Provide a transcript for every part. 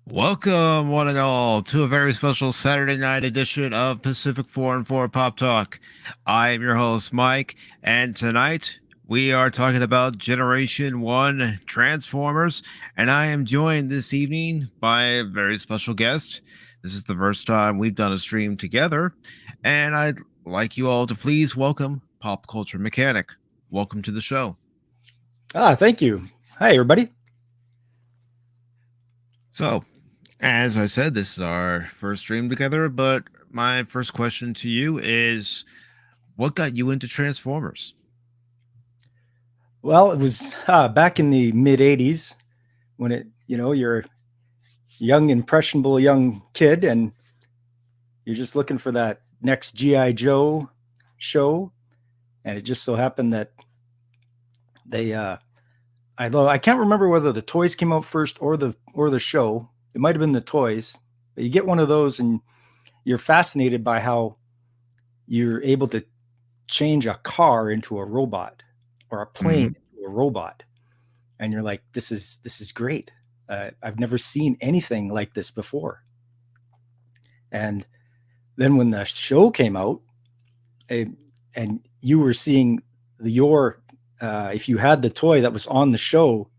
Welcome, one and all, to a very special Saturday night edition of Pacific414 Pop Talk. I am your host, Mike, and tonight we are talking about Generation 1 Transformers, and I am joined this evening by a very special guest. This is the first time we've done a stream together, and I'd like you all to please welcome Popculture Mechanic. Welcome to the show. Thank you. Hi, everybody. So, as I said, this is our first stream together, but my first question to you is, what got you into Transformers? Well, it was back in the mid 80s when you're a young, impressionable young kid and you're just looking for that next G.I. Joe show. And it just so happened that I can't remember whether the toys came out first or the show. It might have been the toys, but you get one of those and you're fascinated by how you're able to change a car into a robot or a plane into a robot. And you're like, this is great. I've never seen anything like this before. And then when the show came out and you were seeing if you had the toy that was on the show,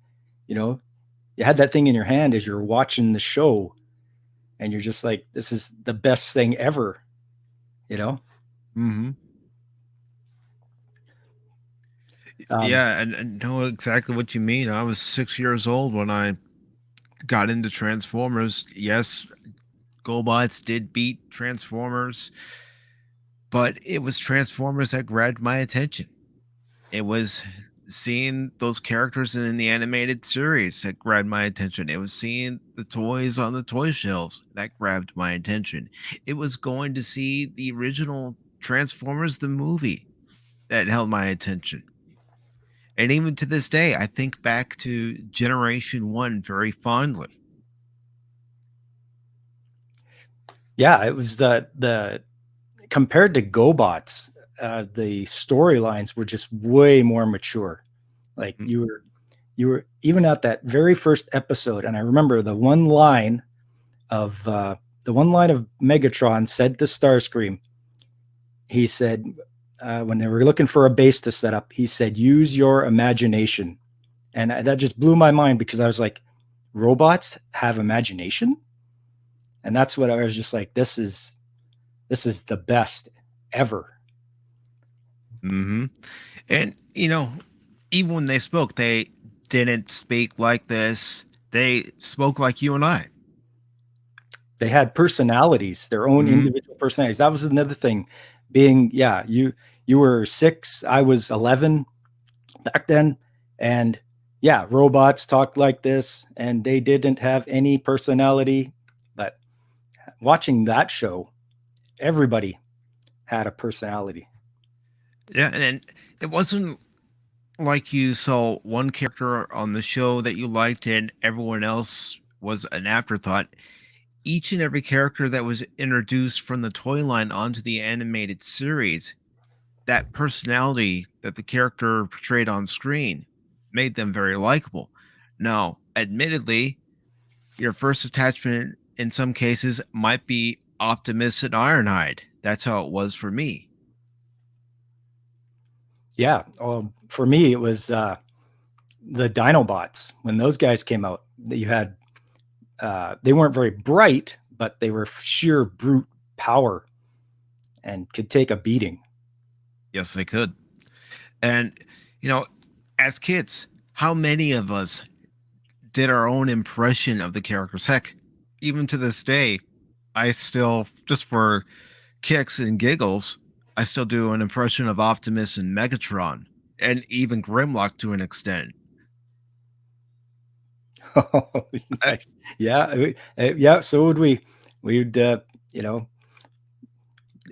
you had that thing in your hand as you're watching the show and you're just like, this is the best thing ever, Mm-hmm. Yeah, and know exactly what you mean. I was 6 years old when I got into Transformers. Yes, GoBots did beat Transformers, but it was Transformers that grabbed my attention. It was seeing those characters in the animated series that grabbed my attention. It was seeing the toys on the toy shelves that grabbed my attention. It was going to see the original Transformers the movie that held my attention. And even to this day, I think back to Generation 1 very fondly. Yeah, it was the compared to GoBots, the storylines were just way more mature. Like you were even at that very first episode, and I remember the one line of Megatron said to Starscream. He said when they were looking for a base to set up, he said, "Use your imagination," and that just blew my mind because I was like, robots have imagination, and that's what I was just like. This is the best ever. Mm-hmm. And, even when they spoke, they didn't speak like this. They spoke like you and I. They had personalities, their own individual personalities. That was another thing. Being, you were 6, I was 11 back then. And yeah, robots talked like this and they didn't have any personality. But watching that show, everybody had a personality. Yeah, and it wasn't like you saw one character on the show that you liked and everyone else was an afterthought. Each and every character that was introduced from the toy line onto the animated series, that personality that the character portrayed on screen made them very likable. Now, admittedly, your first attachment in some cases might be Optimus and Ironhide. That's how it was for me. Yeah. For me, it was the Dinobots. When those guys came out, you had they weren't very bright, but they were sheer brute power and could take a beating. Yes, they could. And, as kids, how many of us did our own impression of the characters? Heck, even to this day, I still, just for kicks and giggles, I still do an impression of Optimus and Megatron, and even Grimlock to an extent. Oh, nice. Yeah. So would we. We'd, you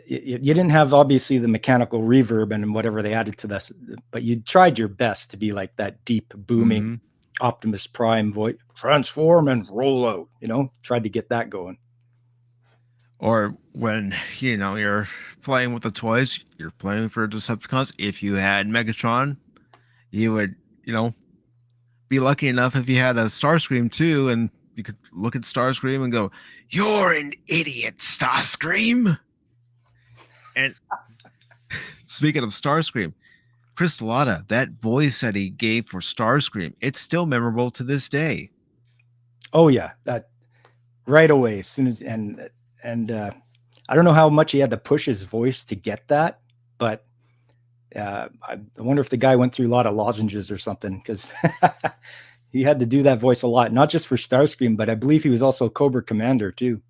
didn't have obviously the mechanical reverb and whatever they added to this, but you tried your best to be like that deep booming Optimus Prime voice, transform and roll out, tried to get that going. Or when, you're playing with the toys, you're playing for Decepticons. If you had Megatron, you would, be lucky enough if you had a Starscream too, and you could look at Starscream and go, "You're an idiot, Starscream." And speaking of Starscream, Chris Latta, that voice that he gave for Starscream, it's still memorable to this day. Oh yeah, that right away as soon as and I don't know how much he had to push his voice to get that, but I wonder if the guy went through a lot of lozenges or something, because he had to do that voice a lot, not just for Starscream, but I believe he was also Cobra Commander too.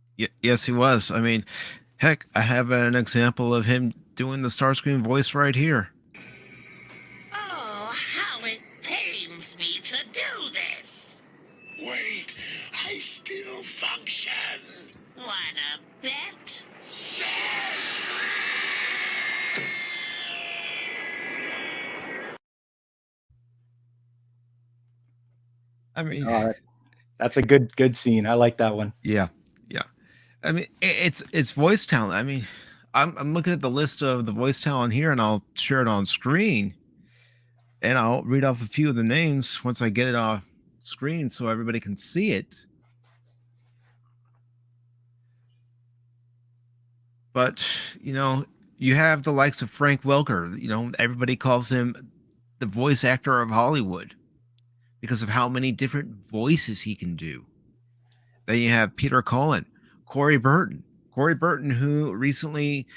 Yes, he was. I mean, heck, I have an example of him doing the Starscream voice right here. Oh, how it pains me to do this. Wait, I still function. Wanna bet? I mean, that's a good scene. I like that one. Yeah. I mean, it's voice talent. I mean, I'm looking at the list of the voice talent here, and I'll share it on screen, and I'll read off a few of the names once I get it off screen so everybody can see it. But you have the likes of Frank Welker. Everybody calls him the voice actor of Hollywood because of how many different voices he can do. Then you have Peter Cullen, Corey Burton, who recently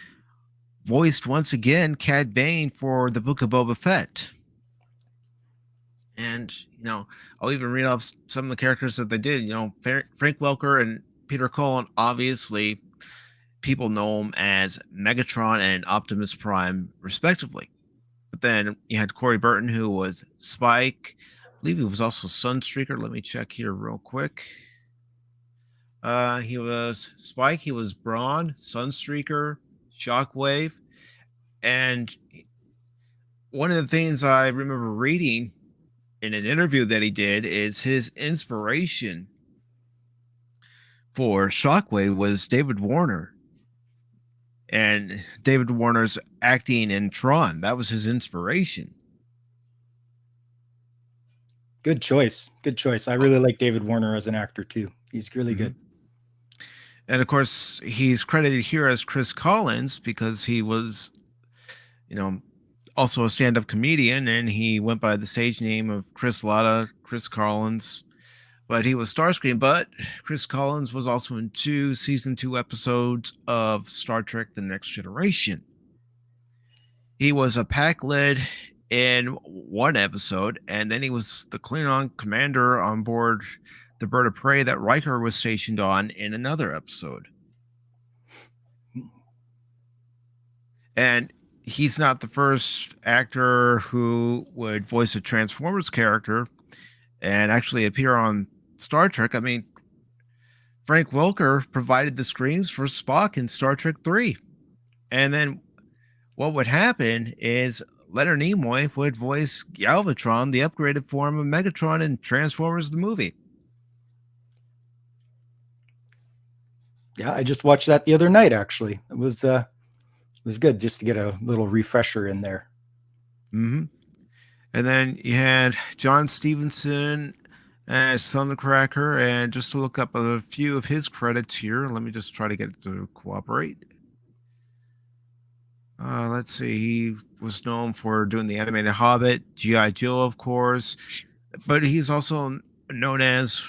voiced once again Cad Bane for the Book of Boba Fett. And I'll even read off some of the characters that they did. Frank Welker and Peter Cullen, obviously people know him as Megatron and Optimus Prime respectively. But then you had Corey Burton, who was Spike. I believe he was also Sunstreaker. Let me check here real quick. He was Spike, he was Brawn, Sunstreaker, Shockwave, and one of the things I remember reading in an interview that he did is his inspiration for Shockwave was David Warner. And David Warner's acting in Tron, that was his inspiration. Good choice. I really like David Warner as an actor too. He's really good. And of course, he's credited here as Chris Collins because he was, also a stand-up comedian, and he went by the stage name of Chris Latta, Chris Collins. But he was Starscream. But Chris Collins was also in season 2 episodes of Star Trek: The Next Generation. He was a pack lead in one episode, and then he was the Klingon commander on board the Bird of Prey that Riker was stationed on in another episode. And he's not the first actor who would voice a Transformers character and actually appear on Star Trek. I mean, Frank Welker provided the screams for Spock in Star Trek 3. And then what would happen is Leonard Nimoy would voice Galvatron, the upgraded form of Megatron in Transformers the movie. Yeah, I just watched that the other night. Actually, it was good just to get a little refresher in there. And then you had John Stevenson as Thundercracker, and just to look up a few of his credits here, let me just try to get it to cooperate. Let's see. He was known for doing the animated Hobbit, G.I. Joe, of course, but he's also known as,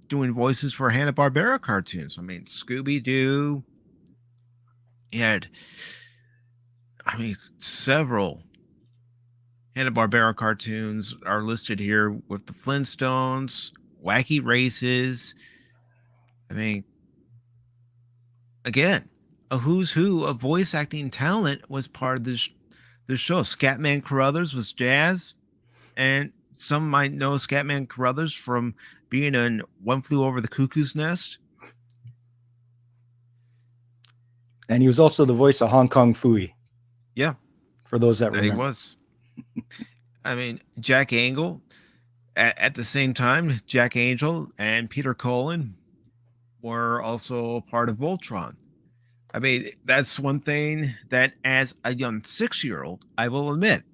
doing voices for Hanna-Barbera cartoons. I mean, Scooby-Doo. He had, several Hanna-Barbera cartoons are listed here with the Flintstones, Wacky Races. I mean, again, a who's who of voice acting talent was part of this show. Scatman Carruthers was Jazz, and some might know Scatman Carruthers from being in One Flew Over the Cuckoo's Nest. And he was also the voice of Hong Kong Phooey. Yeah. For those that remember. He was. I mean, Jack Angle, at the same time, Jack Angel and Peter Cullen were also part of Voltron. I mean, that's one thing that as a young 6-year-old, I will admit,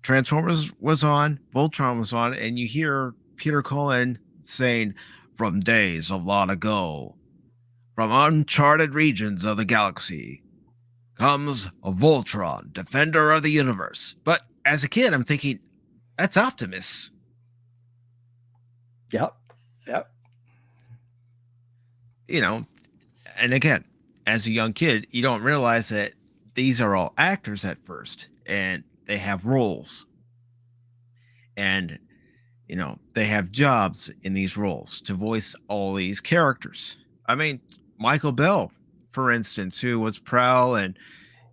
Transformers was on, Voltron was on, and you hear Peter Cullen saying, "From days of long ago, from uncharted regions of the galaxy, comes a Voltron, defender of the universe." But as a kid, I'm thinking, that's Optimus. Yep. Yep. You know, and again, as a young kid, you don't realize that these are all actors at first, and they have roles, and they have jobs in these roles to voice all these characters. I mean, Michael Bell, for instance, who was Prowl, and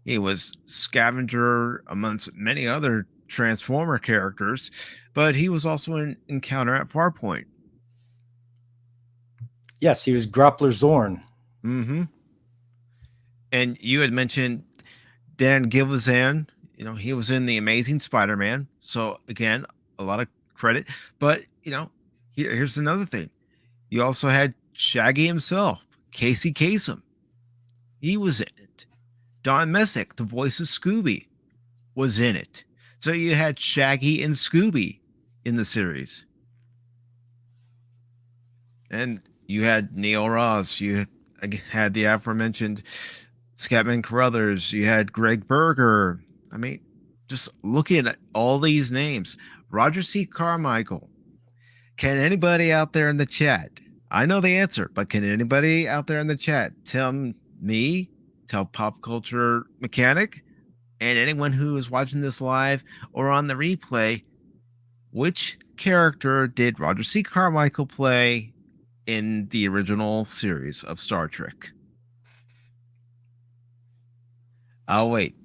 he was Scavenger amongst many other Transformer characters, but he was also in Encounter at Farpoint. Yes, he was Grappler Zorn. Mm-hmm. And you had mentioned Dan Gilvezan. He was in The Amazing Spider-Man. So again, a lot of credit. But here's another thing. You also had Shaggy himself, Casey Kasem. He was in it. Don Messick, the voice of Scooby, was in it. So you had Shaggy and Scooby in the series. And you had Neil Ross. You had the aforementioned Scatman Carruthers. You had Greg Berger. I mean, just looking at all these names. Roger C. Carmichael. Can anybody out there in the chat, I know the answer, but can anybody out there in the chat tell Popculture Mechanic, and anyone who is watching this live or on the replay, which character did Roger C. Carmichael play in the original series of Star Trek? I'll wait.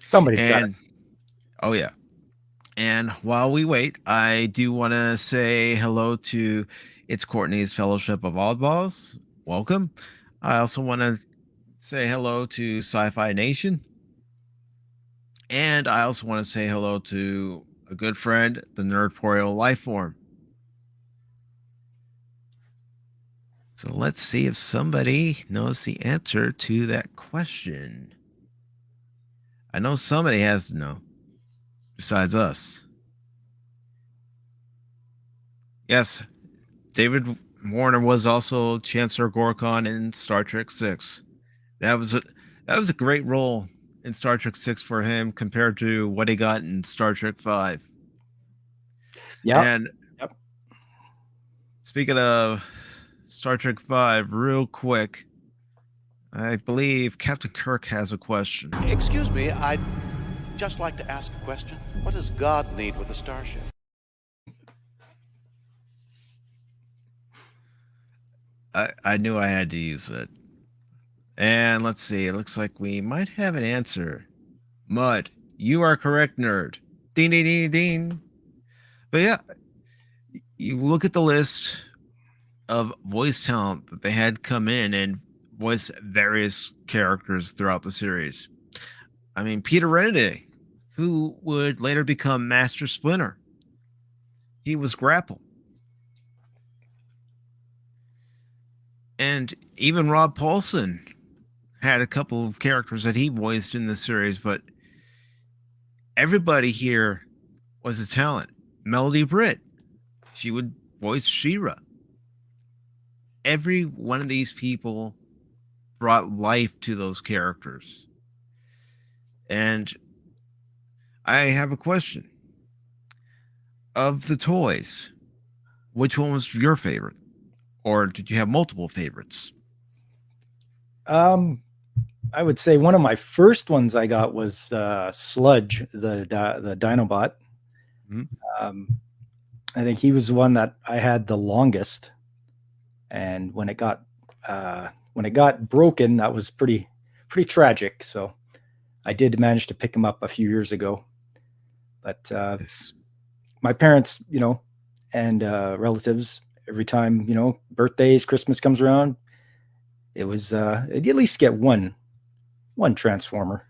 Somebody's got it. Oh yeah. And while we wait, I do want to say hello to It's Courtney's Fellowship of Oddballs. Welcome. I also want to say hello to Sci-Fi Nation. And I also want to say hello to a good friend, the Nerdporeal Lifeform. So let's see if somebody knows the answer to that question. I know somebody has to know, besides us. Yes, David Warner was also Chancellor Gorkon in Star Trek VI. That was a great role in Star Trek VI for him compared to what he got in Star Trek V. Yeah. And speaking of Star Trek V, real quick, I believe Captain Kirk has a question. Excuse me, I'd just like to ask a question. What does God need with a starship? I knew I had to use it. And let's see, it looks like we might have an answer. Mud, you are correct, nerd. Ding, ding, ding, ding. But yeah, you look at the list of voice talent that they had come in and voice various characters throughout the series. I mean, Peter Renedy, who would later become Master Splinter. He was Grapple. And even Rob Paulson had a couple of characters that he voiced in the series, but everybody here was a talent. Melody Britt, she would voice She-Ra. Every one of these people brought life to those characters. And I have a question. Of the toys, which one was your favorite? Or did you have multiple favorites? I would say one of my first ones I got was Sludge, the Dinobot. Mm-hmm. I think he was the one that I had the longest, and when it got broken, that was pretty tragic. So I did manage to pick him up a few years ago, but my parents, and relatives, every time birthdays, Christmas comes around, it was at least get one Transformer.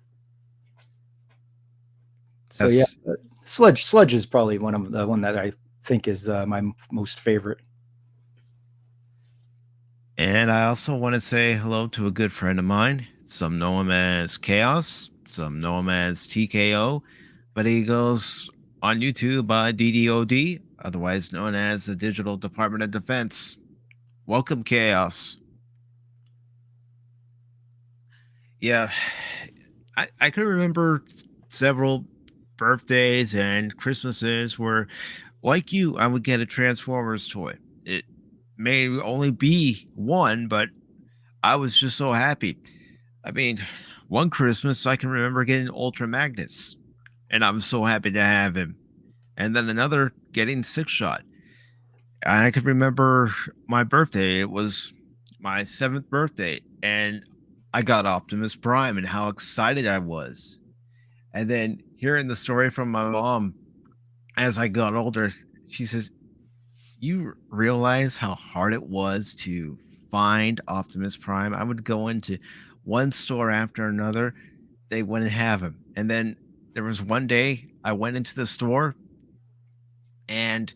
So yeah, Sludge is probably one that I think is my most favorite. And I also want to say hello to a good friend of mine. Some know him as Chaos, some know him as TKO, but he goes on YouTube by DDOD. otherwise known as the Digital Department of Defense. Welcome, Chaos. Yeah, I can remember several birthdays and Christmases where, like you, I would get a Transformers toy. It may only be one, but I was just so happy. I mean, one Christmas I can remember getting Ultra Magnus, and I was so happy to have him. And then another getting Six Shot. I could remember my birthday. It was my 7th birthday, and I got Optimus Prime, and how excited I was. And then hearing the story from my mom as I got older, she says, "You realize how hard it was to find Optimus Prime? I would go into one store after another. They wouldn't have him. And then there was one day I went into the store and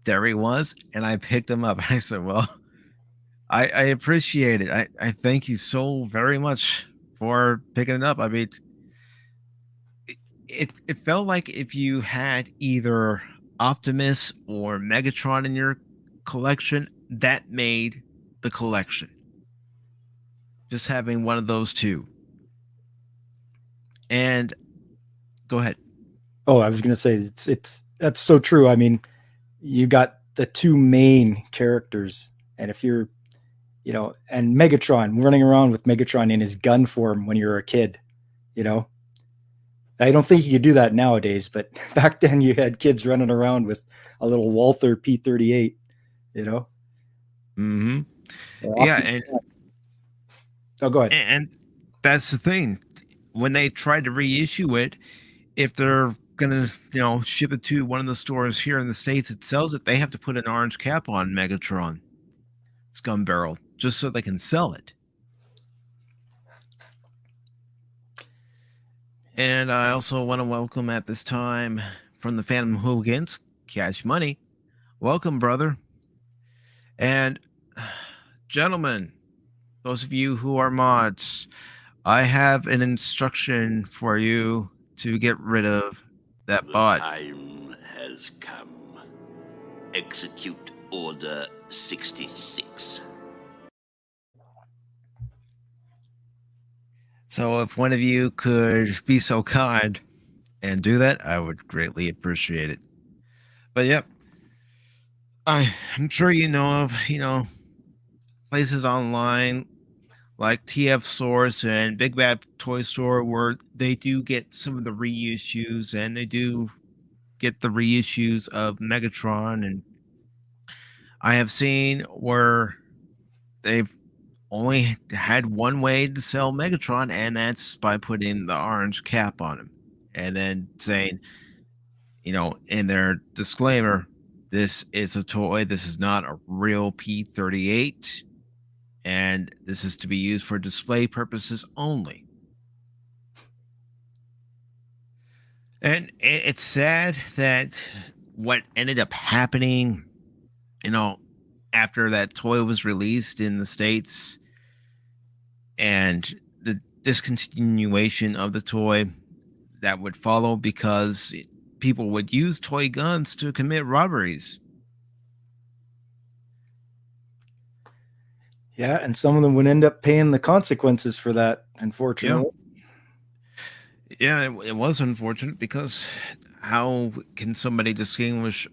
there he was, and I picked him up. I said, well, I appreciate it. I thank you so very much for picking it up. I mean, it felt like if you had either Optimus or Megatron in your collection, that made the collection. Just having one of those two. And go ahead. Oh, I was going to say it's that's so true. I mean, you got the two main characters, and if you're, you know, and Megatron running around with Megatron in his gun form when you're a kid, you know, I don't think you could do that nowadays, but back then you had kids running around with a little Walther P-38, you know. Mm-hmm. Yeah, and oh, go ahead. And that's the thing. When they try to reissue it, if they're gonna, ship it to one of the stores here in the States that sells it, they have to put an orange cap on Megatron Scum Barrel just so they can sell it. And I also want to welcome at this time from the Phantom Hooligans, Cash Money. Welcome, brother. And gentlemen, those of you who are mods, I have an instruction for you to get rid of that bot. The time has come. Execute Order 66. So if one of you could be so kind and do that, I would greatly appreciate it. But yep, I'm sure you know of, places online like TF Source and Big Bad Toy Store where they do get some of the reissues, and they do get the reissues of Megatron. And I have seen where they've only had one way to sell Megatron, and that's by putting the orange cap on him and then saying, in their disclaimer, this is a toy, this is not a real P-38, and this is to be used for display purposes only. And it's sad that what ended up happening, after that toy was released in the States, and the discontinuation of the toy that would follow, because people would use toy guns to commit robberies. Yeah, and some of them would end up paying the consequences for that, unfortunately. Yeah, it was unfortunate, because how can somebody distinguish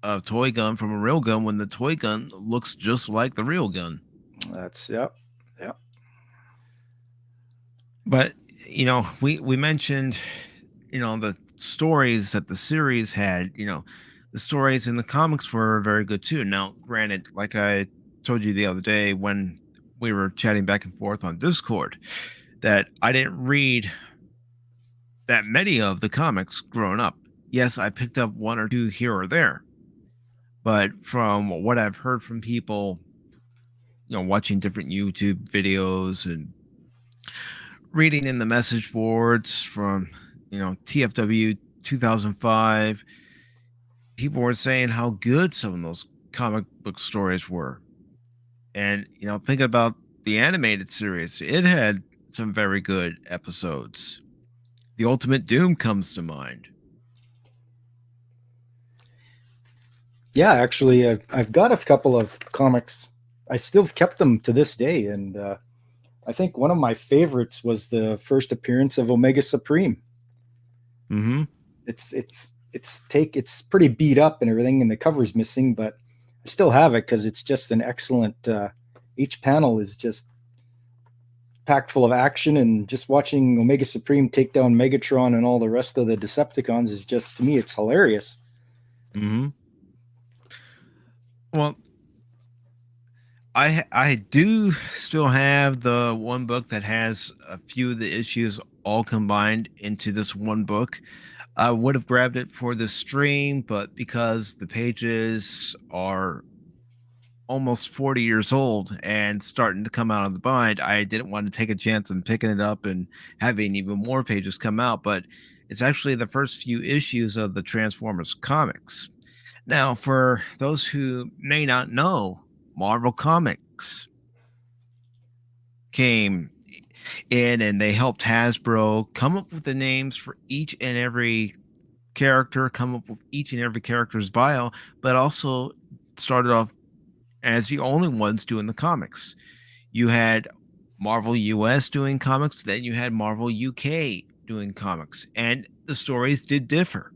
a toy gun from a real gun when the toy gun looks just like the real gun? That's, yeah. But, we mentioned, the stories that the series had, the stories in the comics were very good too. Now, granted, like I told you the other day when we were chatting back and forth on Discord, that I didn't read that many of the comics growing up. Yes, I picked up one or two here or there, but from what I've heard from people, watching different YouTube videos and reading in the message boards from, TFW 2005, people were saying how good some of those comic book stories were. And, think about the animated series. It had some very good episodes. The Ultimate Doom comes to mind. Yeah, actually, I've got a couple of comics. I still kept them to this day, and I think one of my favorites was the first appearance of Omega Supreme. Mm-hmm. It's pretty beat up and everything, and the cover's missing, but I still have it because it's just an excellent. Each panel is just packed full of action, and just watching Omega Supreme take down Megatron and all the rest of the Decepticons is just, to me, it's hilarious. Mm-hmm. Well, I do still have the one book that has a few of the issues all combined into this one book. I would have grabbed it for the stream, but because the pages are almost 40 years old and starting to come out of the bind, I didn't want to take a chance on picking it up and having even more pages come out. But it's actually the first few issues of the Transformers comics. Now, for those who may not know, Marvel Comics came in and they helped Hasbro come up with the names for each and every character, come up with each and every character's bio, but also started off as the only ones doing the comics. You had Marvel US doing comics, then you had Marvel UK doing comics, and the stories did differ.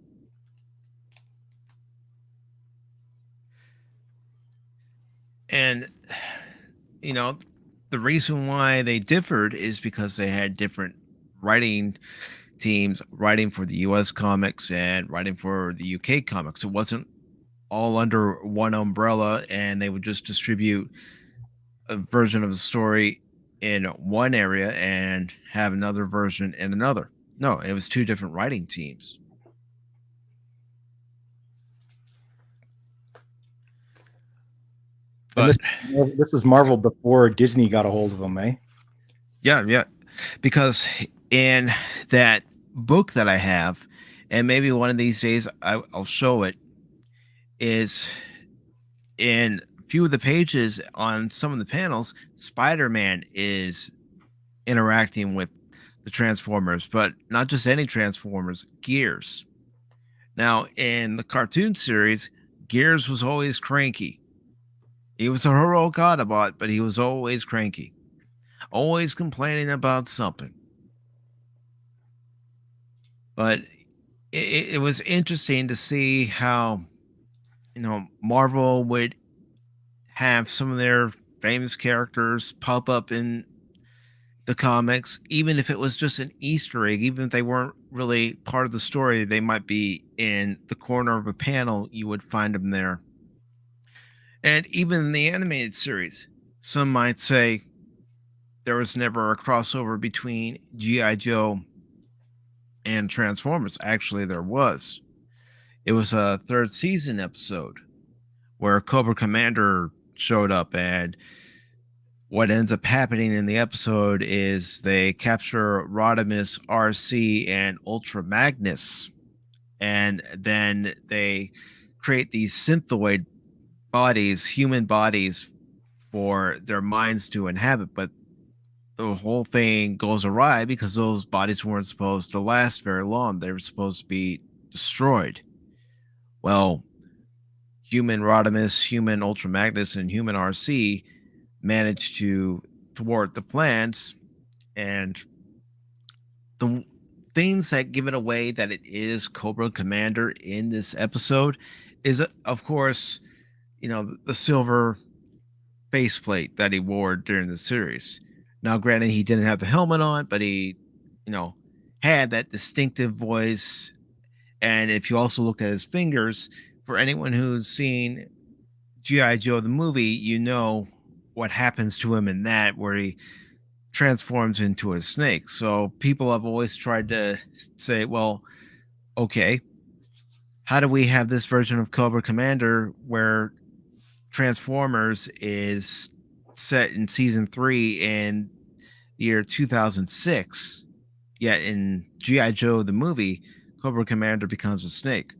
And, you know, the reason why they differed is because they had different writing teams writing for the US comics and writing for the UK comics. It wasn't all under one umbrella, and they would just distribute a version of the story in one area and have another version in another. No, it was two different writing teams. But this was Marvel before Disney got a hold of them, eh? Yeah. Because in that book that I have, and maybe one of these days I'll show it, is in a few of the pages on some of the panels, Spider-Man is interacting with the Transformers, but not just any Transformers, Gears. Now, in the cartoon series, Gears was always cranky. He was a heroic Autobot, but he was always cranky, always complaining about something. But it was interesting to see how, Marvel would have some of their famous characters pop up in the comics, even if it was just an Easter egg, even if they weren't really part of the story, they might be in the corner of a panel, you would find them there. And even in the animated series, some might say there was never a crossover between G.I. Joe and Transformers. Actually, there was. It was a third season episode where Cobra Commander showed up, and what ends up happening in the episode is they capture Rodimus, RC, and Ultra Magnus, and then they create these synthoid bodies, human bodies, for their minds to inhabit. But the whole thing goes awry because those bodies weren't supposed to last very long. They were supposed to be destroyed. Well, human Rodimus, human Ultra Magnus, and human RC managed to thwart the plans, and the things that give it away that it is Cobra Commander in this episode is, of course, the silver faceplate that he wore during the series. Now, granted, he didn't have the helmet on, but he, had that distinctive voice. And if you also look at his fingers, for anyone who's seen G.I. Joe the movie, you know what happens to him in that, where he transforms into a snake. So people have always tried to say, well, okay, how do we have this version of Cobra Commander where Transformers is set in season 3 in the year 2006, yet in G.I. Joe the movie, Cobra Commander becomes a snake?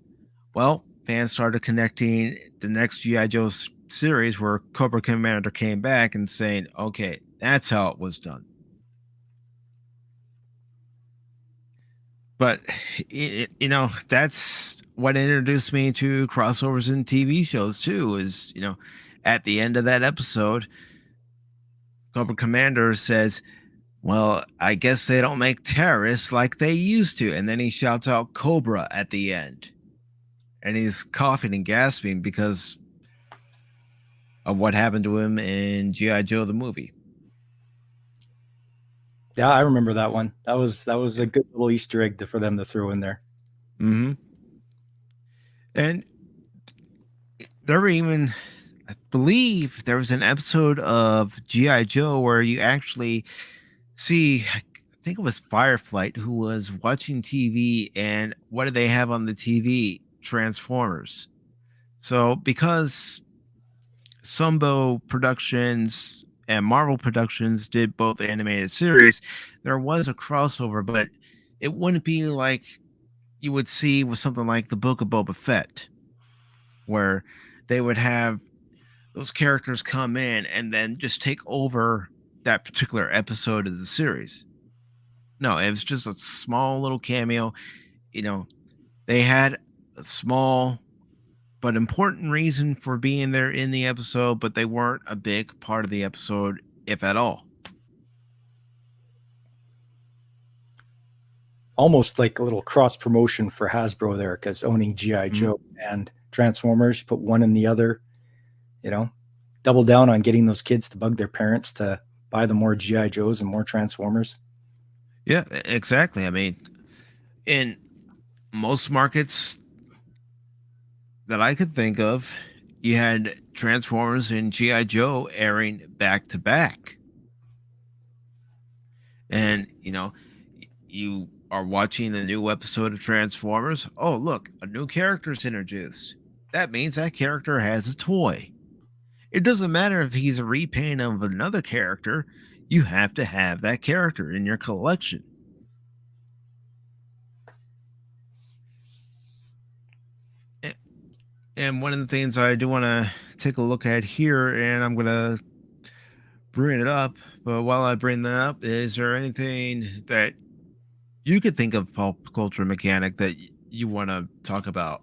Well, fans started connecting the next G.I. Joe series where Cobra Commander came back and saying, okay, that's how it was done. But that's what introduced me to crossovers in TV shows too. Is at the end of that episode, Cobra Commander says, "Well, I guess they don't make terrorists like they used to," and then he shouts out "Cobra" at the end, and he's coughing and gasping because of what happened to him in G.I. Joe the movie. Yeah, I remember that one. That was a good little Easter egg for them to throw in there. Mm-hmm. And there were even, I believe, there was an episode of G.I. Joe where you actually see, I think it was Fireflight, who was watching TV, and what did they have on the TV? Transformers. So because Sumbo Productions and Marvel Productions did both animated series, there was a crossover, but it wouldn't be like you would see with something like the Book of Boba Fett, where they would have those characters come in and then just take over that particular episode of the series. No, it was just a small little cameo. They had a small but important reason for being there in the episode, but they weren't a big part of the episode, if at all. Almost like a little cross promotion for Hasbro there, because owning G.I. Joe and Transformers, put one in the other, double down on getting those kids to bug their parents to buy them more G.I. Joes and more Transformers. Yeah, exactly. I mean, in most markets that I could think of, you had Transformers and G.I. Joe airing back to back. And, you are watching the new episode of Transformers. Oh, look, a new character's introduced. That means that character has a toy. It doesn't matter if he's a repaint of another character. You have to have that character in your collection. And one of the things I do want to take a look at here, and I'm going to bring it up, but while I bring that up, is there anything that you could think of, Popculture Mechanic, that you want to talk about?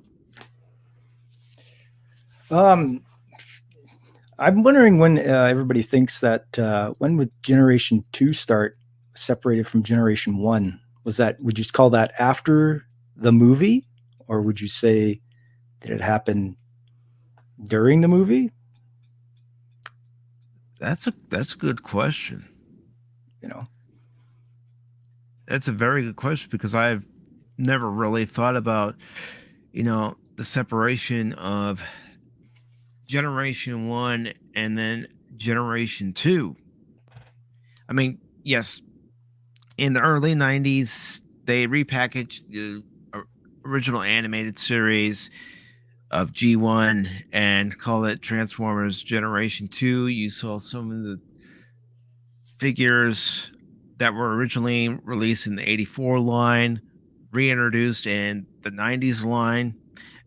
I'm wondering when everybody thinks that when would Generation 2 start separated from Generation 1? Would you call that after the movie, or would you say did it happen during the movie? That's a good question. That's a very good question, because I've never really thought about, the separation of Generation 1 and then Generation 2. I mean, yes, in the early 90s, they repackaged the original animated series of G1 and call it Transformers Generation 2. You saw some of the figures that were originally released in the 84 line reintroduced in the 90s line,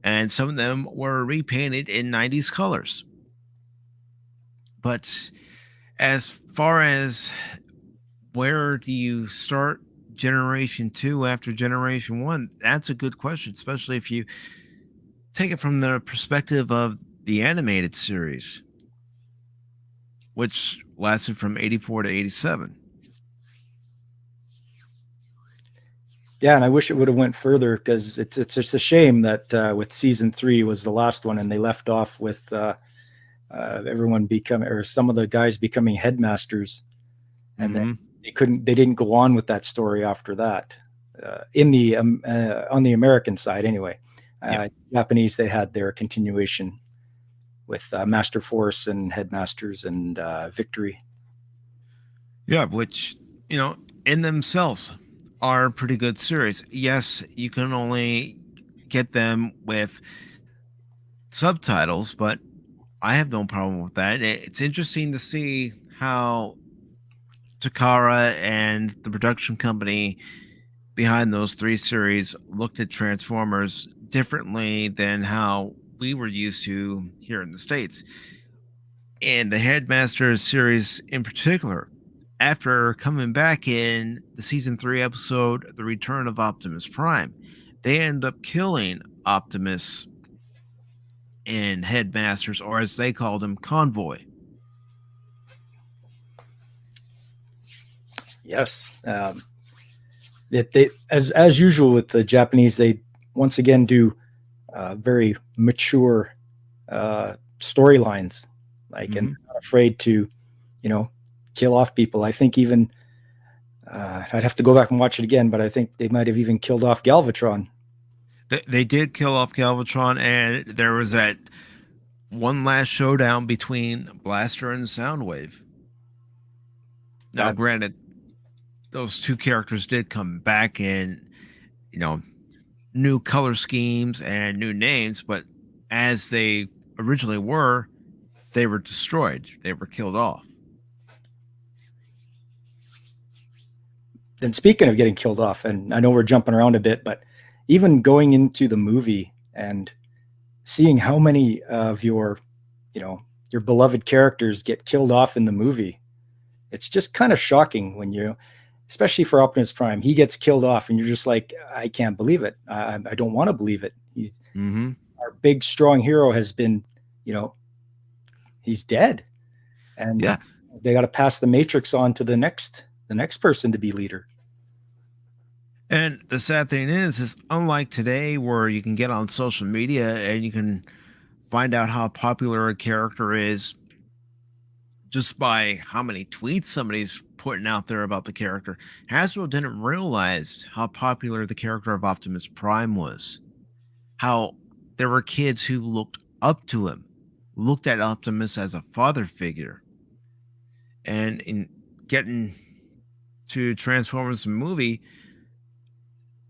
and some of them were repainted in 90s colors. But as far as where do you start Generation 2 after Generation 1, that's a good question, especially if you take it from the perspective of the animated series, which lasted from 84 to 87. Yeah, and I wish it would have went further, because it's just a shame that with season 3 was the last one, and they left off with everyone some of the guys becoming headmasters, and then they didn't go on with that story after that. On the American side, anyway. Japanese, they had their continuation with Master Force and Headmasters and Victory. Yeah, which in themselves are a pretty good series. Yes, you can only get them with subtitles, but I have no problem with that. It's interesting to see how Takara and the production company behind those 3 series looked at Transformers differently than how we were used to here in the States. And the Headmasters series in particular after coming back in the season 3 episode, The Return of Optimus Prime, they end up killing Optimus and Headmasters, or as they called him, Convoy. Yes. They as usual with the Japanese, they once again do very mature storylines, like, and not afraid to, kill off people. I think even I'd have to go back and watch it again, but I think they might have even killed off Galvatron. They did kill off Galvatron, and there was that one last showdown between Blaster and Soundwave. Now, granted, those two characters did come back in, new color schemes and new names, but as they originally were, they were destroyed. They were killed off. Then speaking of getting killed off, and I know we're jumping around a bit, but even going into the movie and seeing how many of your beloved characters get killed off in the movie, it's just kind of shocking when especially for Optimus Prime, he gets killed off and you're just like, I can't believe it. I don't want to believe it. He's our big, strong hero has been, he's dead. And they got to pass the Matrix on to the next person to be leader. And the sad thing is unlike today where you can get on social media and you can find out how popular a character is just by how many tweets somebody's putting out there about the character, Hasbro didn't realize how popular the character of Optimus Prime was. How there were kids who looked up to him, looked at Optimus as a father figure. And in getting to Transformers the movie,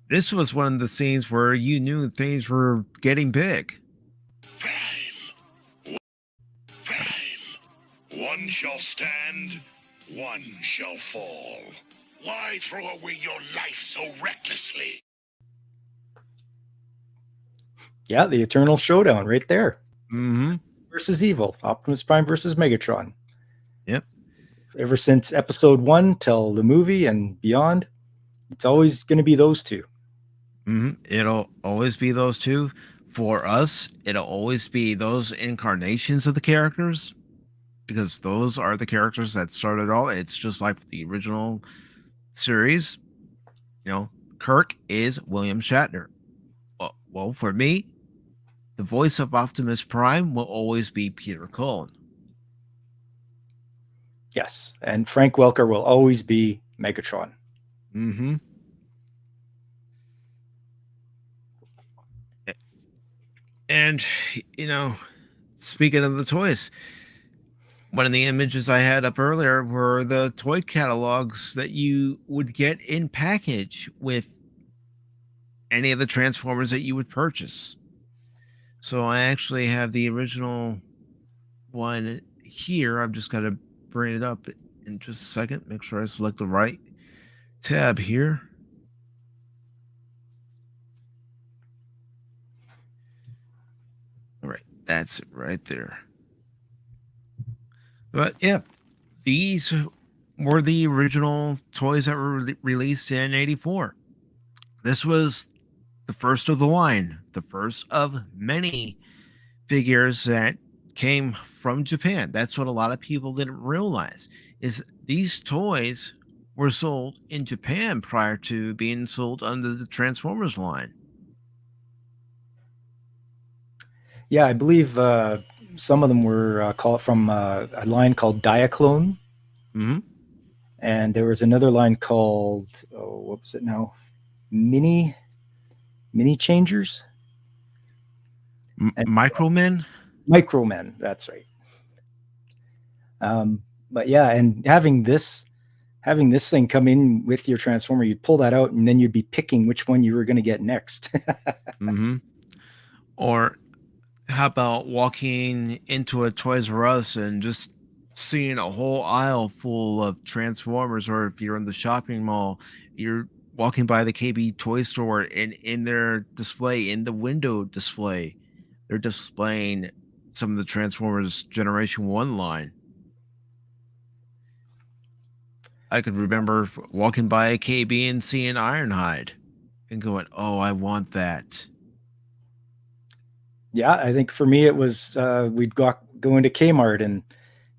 this was one of the scenes where you knew things were getting big. One shall stand, one shall fall. Why throw away your life so recklessly? Yeah, the eternal showdown right there. Mm-hmm. Versus evil. Optimus Prime versus Megatron. Yep. Ever since episode 1 till the movie and beyond, it's always going to be those two. Mm-hmm. It'll always be those two. For us, it'll always be those incarnations of the characters, because those are the characters that started all. It's just like the original series. Kirk is William Shatner. Well, for me, the voice of Optimus Prime will always be Peter Cullen. Yes, and Frank Welker will always be Megatron. Mm-hmm. And, speaking of the toys, one of the images I had up earlier were the toy catalogs that you would get in package with any of the Transformers that you would purchase. So I actually have the original one here. I've just got to bring it up in just a second. Make sure I select the right tab here. All right, that's it right there. But yeah, these were the original toys that were released in '84. This was the first of the line, the first of many figures that came from Japan. That's what a lot of people didn't realize, is these toys were sold in Japan prior to being sold under the Transformers line. Yeah, I believe some of them were called from a line called Diaclone. Mm-hmm. And there was another line called, what was it now? Mini Changers? Micromen? Micromen, that's right. But yeah, and having this thing come in with your Transformer, you'd pull that out and then you'd be picking which one you were going to get next. Mm-hmm. Or how about walking into a Toys R Us and just seeing a whole aisle full of Transformers, or if you're in the shopping mall, you're walking by the KB toy store and in their display, in the window display, they're displaying some of the Transformers Generation 1 line. I could remember walking by a KB and seeing Ironhide and going, "Oh, I want that." Yeah, I think for me it was we'd go into Kmart and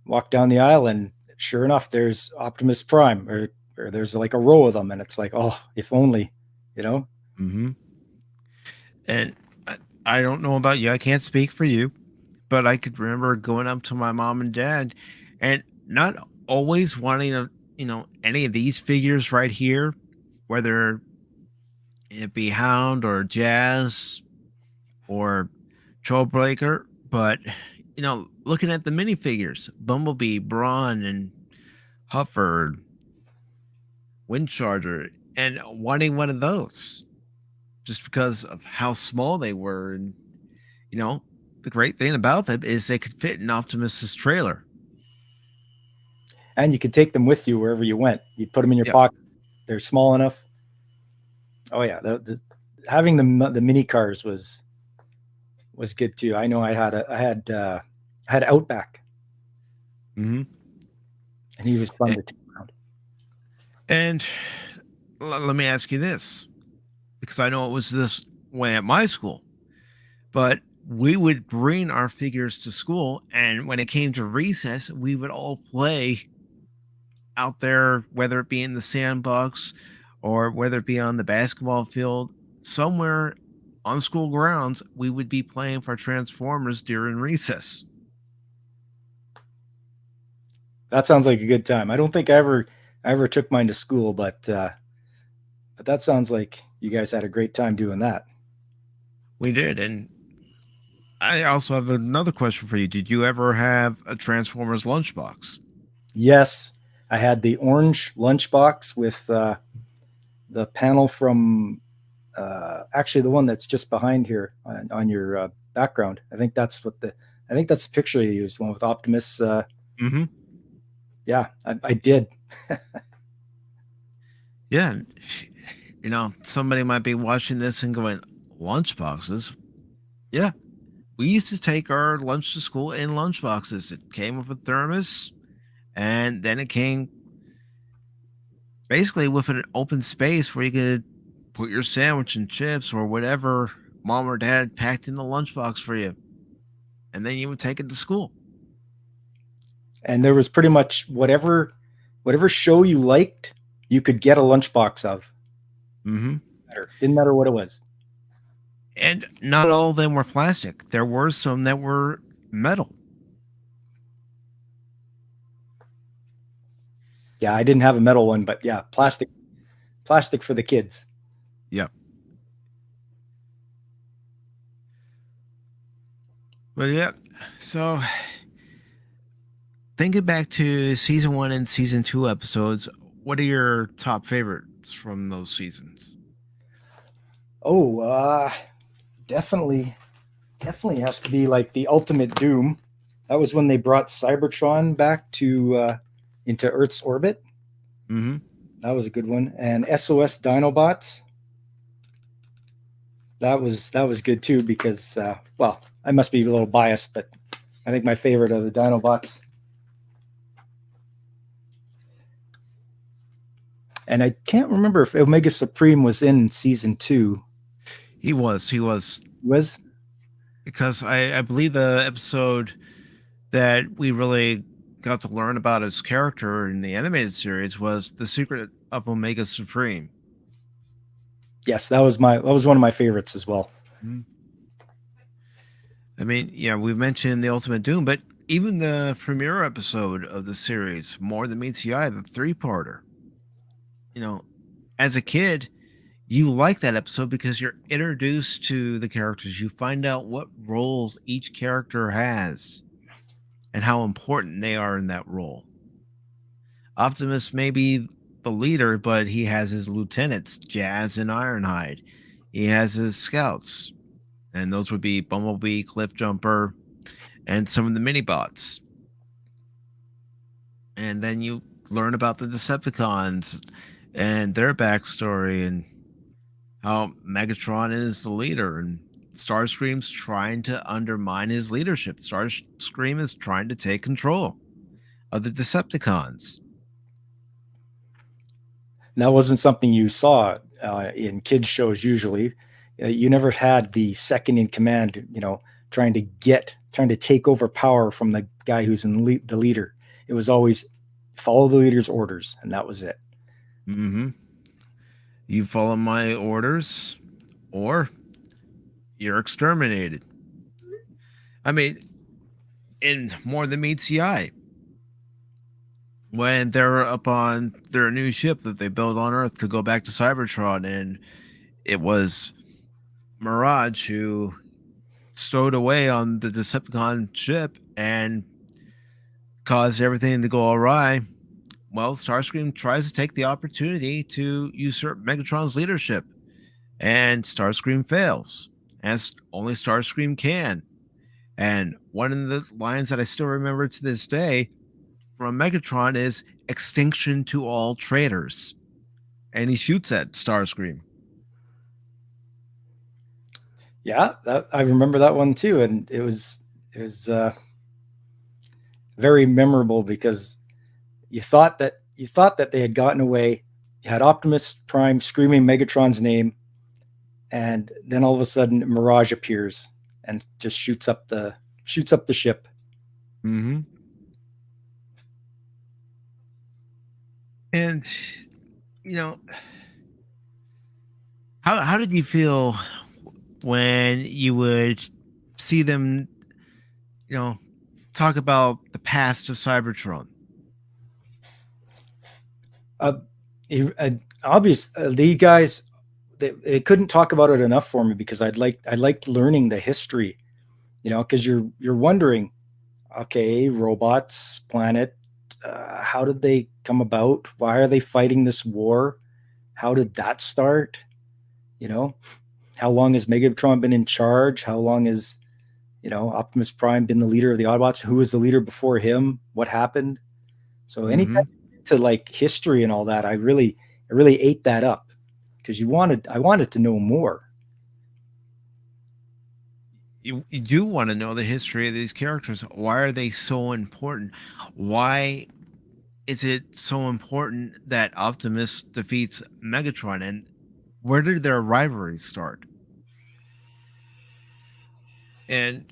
walk down the aisle, and sure enough, there's Optimus Prime, or there's like a row of them, and it's like, oh, if only, you know. Mm-hmm. And I don't know about you. I can't speak for you, but I could remember going up to my mom and dad, and not always wanting to, any of these figures right here, whether it be Hound or Jazz or Trailbreaker, but looking at the minifigures, Bumblebee, Brawn, and Huffer, Windcharger, and wanting one of those just because of how small they were. And the great thing about them is they could fit in Optimus's trailer. And you could take them with you wherever you went. You'd put them in your Yep. pocket. They're small enough. Oh yeah, having the mini cars was good too. I know I had Outback, Mm-hmm. and he was fun to take around. And let me ask you this, because I know it was this way at my school, but we would bring our figures to school, and when it came to recess, we would all play out there, whether it be in the sandbox or whether it be on the basketball field, somewhere on school grounds, we would be playing for Transformers during recess. That sounds like a good time. I don't think I ever took mine to school, but that sounds like you guys had a great time doing that. We did. And I also have another question for you. Did you ever have a Transformers lunchbox? Yes, I had the orange lunchbox with the panel from actually the one that's just behind here on your background. I think that's the picture you used, one with Optimus. Mm-hmm. Yeah, I did. Yeah. Somebody might be watching this and going, lunchboxes? Yeah. We used to take our lunch to school in lunchboxes. It came with a thermos, and then it came basically with an open space where you could put your sandwich and chips or whatever mom or dad packed in the lunchbox for you. And then you would take it to school. And there was pretty much whatever show you liked, you could get a lunchbox of. Mm-hmm. Didn't matter what it was. And not all of them were plastic. There were some that were metal. Yeah, I didn't have a metal one, but yeah, plastic for the kids. Yep. But yeah, so thinking back to season 1 and season 2 episodes, what are your top favorites from those seasons? Oh, definitely has to be like the Ultimate Doom. That was when they brought Cybertron back to into Earth's orbit. Mm-hmm. That was a good one. And SOS Dinobots. That was good too because well, I must be a little biased, but I think my favorite are the Dinobots. And I can't remember if Omega Supreme was in season 2. He was. Was? Because I believe the episode that we really got to learn about his character in the animated series was The Secret of Omega Supreme. Yes, that was one of my favorites as well. Mm-hmm. I mean, yeah, we mentioned the Ultimate Doom, but even the premiere episode of the series, More Than Meets the Eye, the 3-parter. As a kid, you like that episode because you're introduced to the characters. You find out what roles each character has and how important they are in that role. Optimus may be the leader, but he has his lieutenants, Jazz and Ironhide. He has his scouts, and those would be Bumblebee, Cliffjumper, and some of the mini-bots. And then you learn about the Decepticons and their backstory and how Megatron is the leader and Starscream's trying to undermine his leadership. Starscream is trying to take control of the Decepticons. that wasn't something you saw in kids shows. Usually, you never had the second in command, trying to take over power from the guy who's the leader. It was always follow the leader's orders, and that was it. Mm-hmm. You follow my orders, or you're exterminated. I mean, in More Than Meets the Eye, when they're up on their new ship that they built on Earth to go back to Cybertron, and it was Mirage who stowed away on the Decepticon ship and caused everything to go awry. Well, Starscream tries to take the opportunity to usurp Megatron's leadership, and Starscream fails, as only Starscream can. And one of the lines that I still remember to this day from Megatron is "extinction to all traitors," and he shoots at Starscream. Yeah, I remember that one too, and it was very memorable because you thought that they had gotten away. You had Optimus Prime screaming Megatron's name, and then all of a sudden Mirage appears and just shoots up the ship. Mm-hmm. And how did you feel when you would see them, talk about the past of Cybertron? The guys, they couldn't talk about it enough for me because I liked learning the history, because you're wondering, okay, robots, planet, how did they come about? Why are they fighting this war? How did that start? How long has Megatron been in charge? How long has Optimus Prime been the leader of the Autobots? Who was the leader before him? What happened? So anytime to like history and all that, I really ate that up because I wanted to know more. You do want to know the history of these characters. Why are they so important? Why is it so important that Optimus defeats Megatron? And where did their rivalry start? And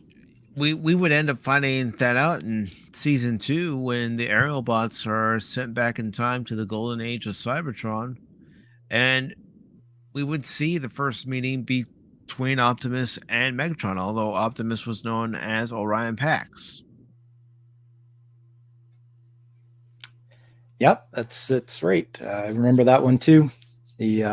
we would end up finding that out in season 2 when the aerial bots are sent back in time to the golden age of Cybertron, and we would see the first meeting between Optimus and Megatron, although Optimus was known as Orion Pax. Yep, that's right. I remember that one too. He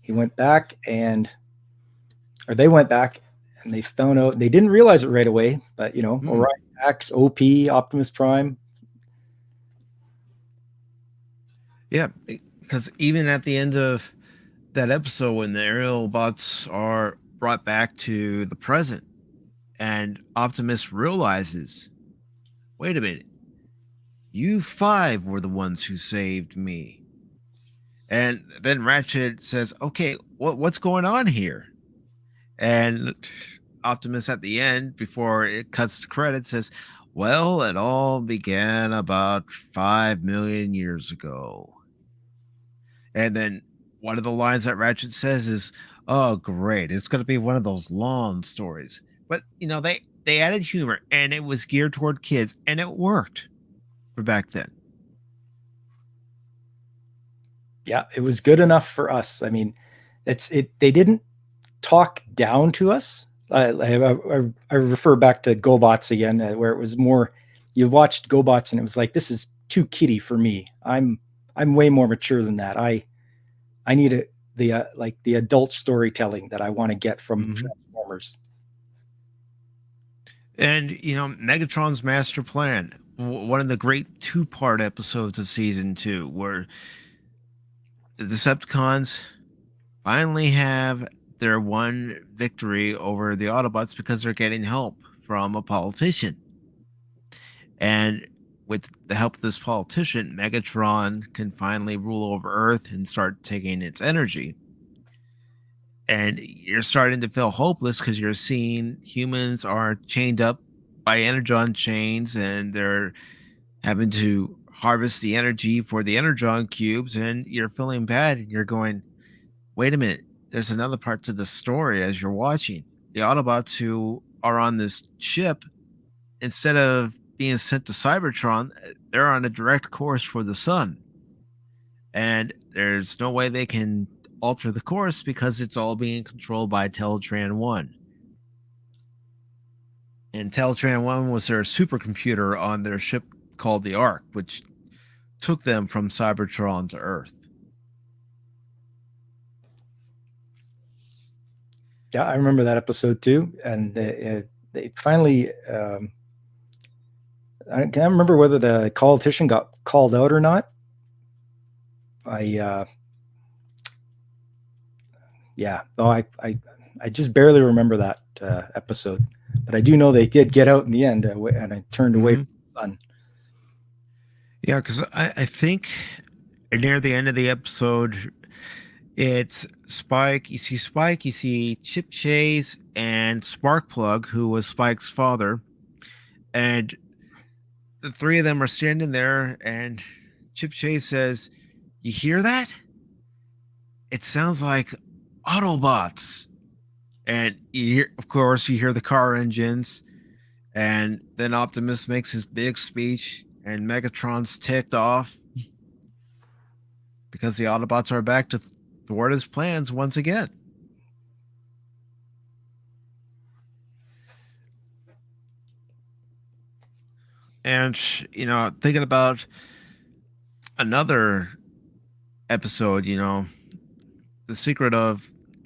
went back they went back and they found out, they didn't realize it right away, but Orion Pax, OP, Optimus Prime. Yeah, because even at the end of that episode, when the aerial bots are brought back to the present and Optimus realizes, wait a minute, you 5 were the ones who saved me. And then Ratchet says, okay, what's going on here? And Optimus at the end, before it cuts to credits, says, well, it all began about 5 million years ago. And then one of the lines that Ratchet says is, oh, great, it's going to be one of those long stories. But, they added humor, and it was geared toward kids, and it worked for back then. Yeah, it was good enough for us. I mean, they didn't talk down to us. I refer back to GoBots again, where it was more, you watched GoBots and it was like, this is too kiddie for me. I'm way more mature than that. I need the adult storytelling that I want to get from Transformers. And Megatron's master plan, one of the great 2-part episodes of season 2, where the Decepticons finally have their one victory over the Autobots because they're getting help from a politician. And with the help of this politician, Megatron can finally rule over Earth and start taking its energy. And you're starting to feel hopeless because you're seeing humans are chained up by energon chains and they're having to harvest the energy for the energon cubes, and you're feeling bad, and you're going, wait a minute, there's another part to the story as you're watching. The Autobots who are on this ship, instead of being sent to Cybertron, they're on a direct course for the sun. And there's no way they can alter the course because it's all being controlled by Teletran 1. And Teletran 1 was their supercomputer on their ship called the Ark, which took them from Cybertron to Earth. Yeah, I remember that episode too. And they finally, I can't remember whether the politician got called out or not. I just barely remember that episode, but I do know they did get out in the end, and I turned away from the sun. Yeah, because I think near the end of the episode, it's Spike. You see Spike, you see Chip Chase, and Sparkplug, who was Spike's father. And the three of them are standing there, and Chip Chase says, "You hear that? It sounds like Autobots." And you hear, of course, you hear the car engines, and then Optimus makes his big speech, and Megatron's ticked off because the Autobots are back to thwart his plans once again. And, you know, thinking about another episode, you know, it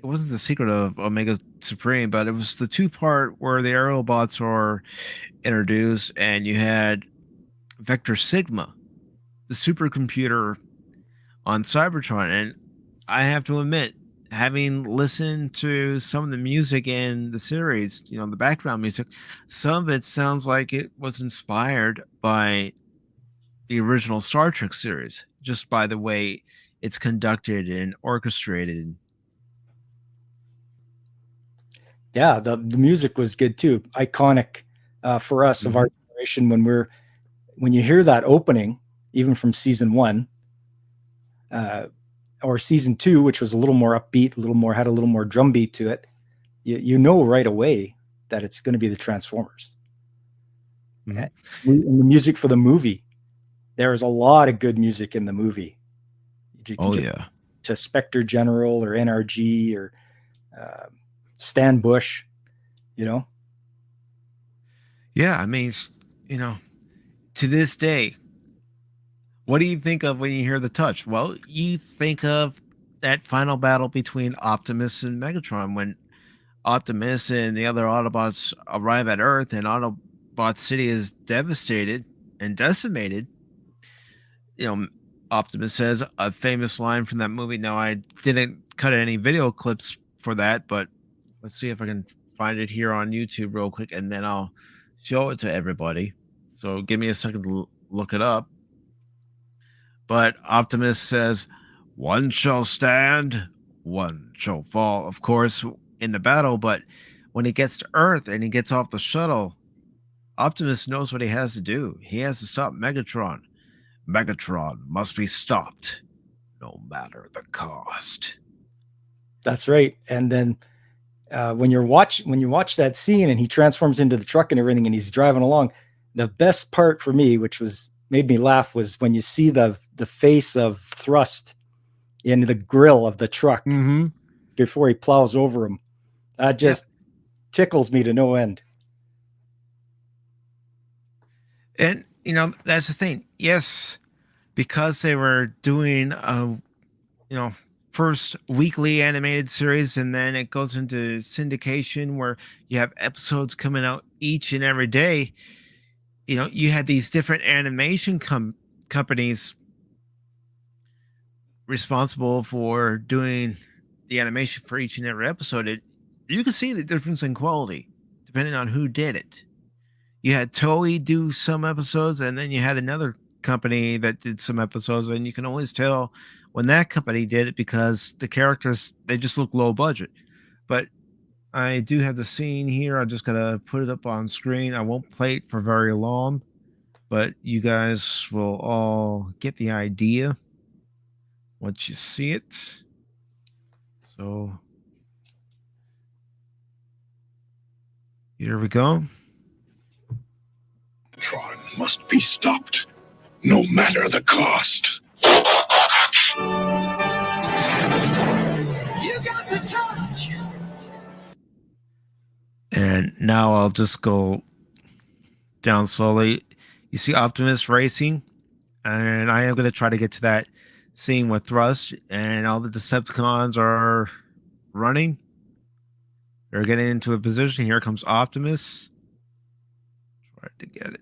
wasn't the secret of Omega Supreme, but it was the 2-part where the Aerobots are introduced, and you had Vector Sigma, the supercomputer on Cybertron. And I have to admit, having listened to some of the music in the series, you know, the background music, some of it sounds like it was inspired by the original Star Trek series, just by the way it's conducted and orchestrated. Yeah, the music was good too. Iconic for us of our generation when you hear that opening, even from season 1, or season 2, which was a little more upbeat, had a little more drum beat to it. You know right away that it's going to be the Transformers. And the music for the movie, there is a lot of good music in the movie. To Spectre General or NRG or Stan Bush, you know? Yeah, I mean, you know, to this day, what do you think of when you hear the touch? Well, you think of that final battle between Optimus and Megatron when Optimus and the other Autobots arrive at Earth and Autobot City is devastated and decimated. You know, Optimus says a famous line from that movie. Now, I didn't cut any video clips for that, but let's see if I can find it here on YouTube real quick, and then I'll show it to everybody. So give me a second to look it up. But Optimus says, "One shall stand, one shall fall." Of course, in the battle, but when he gets to Earth and he gets off the shuttle, Optimus knows what he has to do. He has to stop Megatron. Megatron must be stopped, no matter the cost. That's right. And then when you watch that scene and he transforms into the truck and everything, and he's driving along, the best part for me, which made me laugh, was when you see the face of Thrust in the grill of the truck before he plows over him. That just tickles me to no end. And, you know, that's the thing. Yes, because they were doing first weekly animated series, and then it goes into syndication where you have episodes coming out each and every day. You know, you had these different animation companies responsible for doing the animation for each and every episode. You can see the difference in quality depending on who did it. You had Toei do some episodes, and then you had another company that did some episodes, and you can always tell when that company did it because the characters, they just look low budget. But I do have the scene here. I'm just gonna put it up on screen. I won't play it for very long, but you guys will all get the idea once you see it. So here we go. Tron must be stopped, no matter the cost. You got the touch. And now I'll just go down slowly. You see Optimus racing, and I am going to try to get to that scene with Thrust, and all the Decepticons are running. They're getting into a position. Here comes Optimus. Try to get it.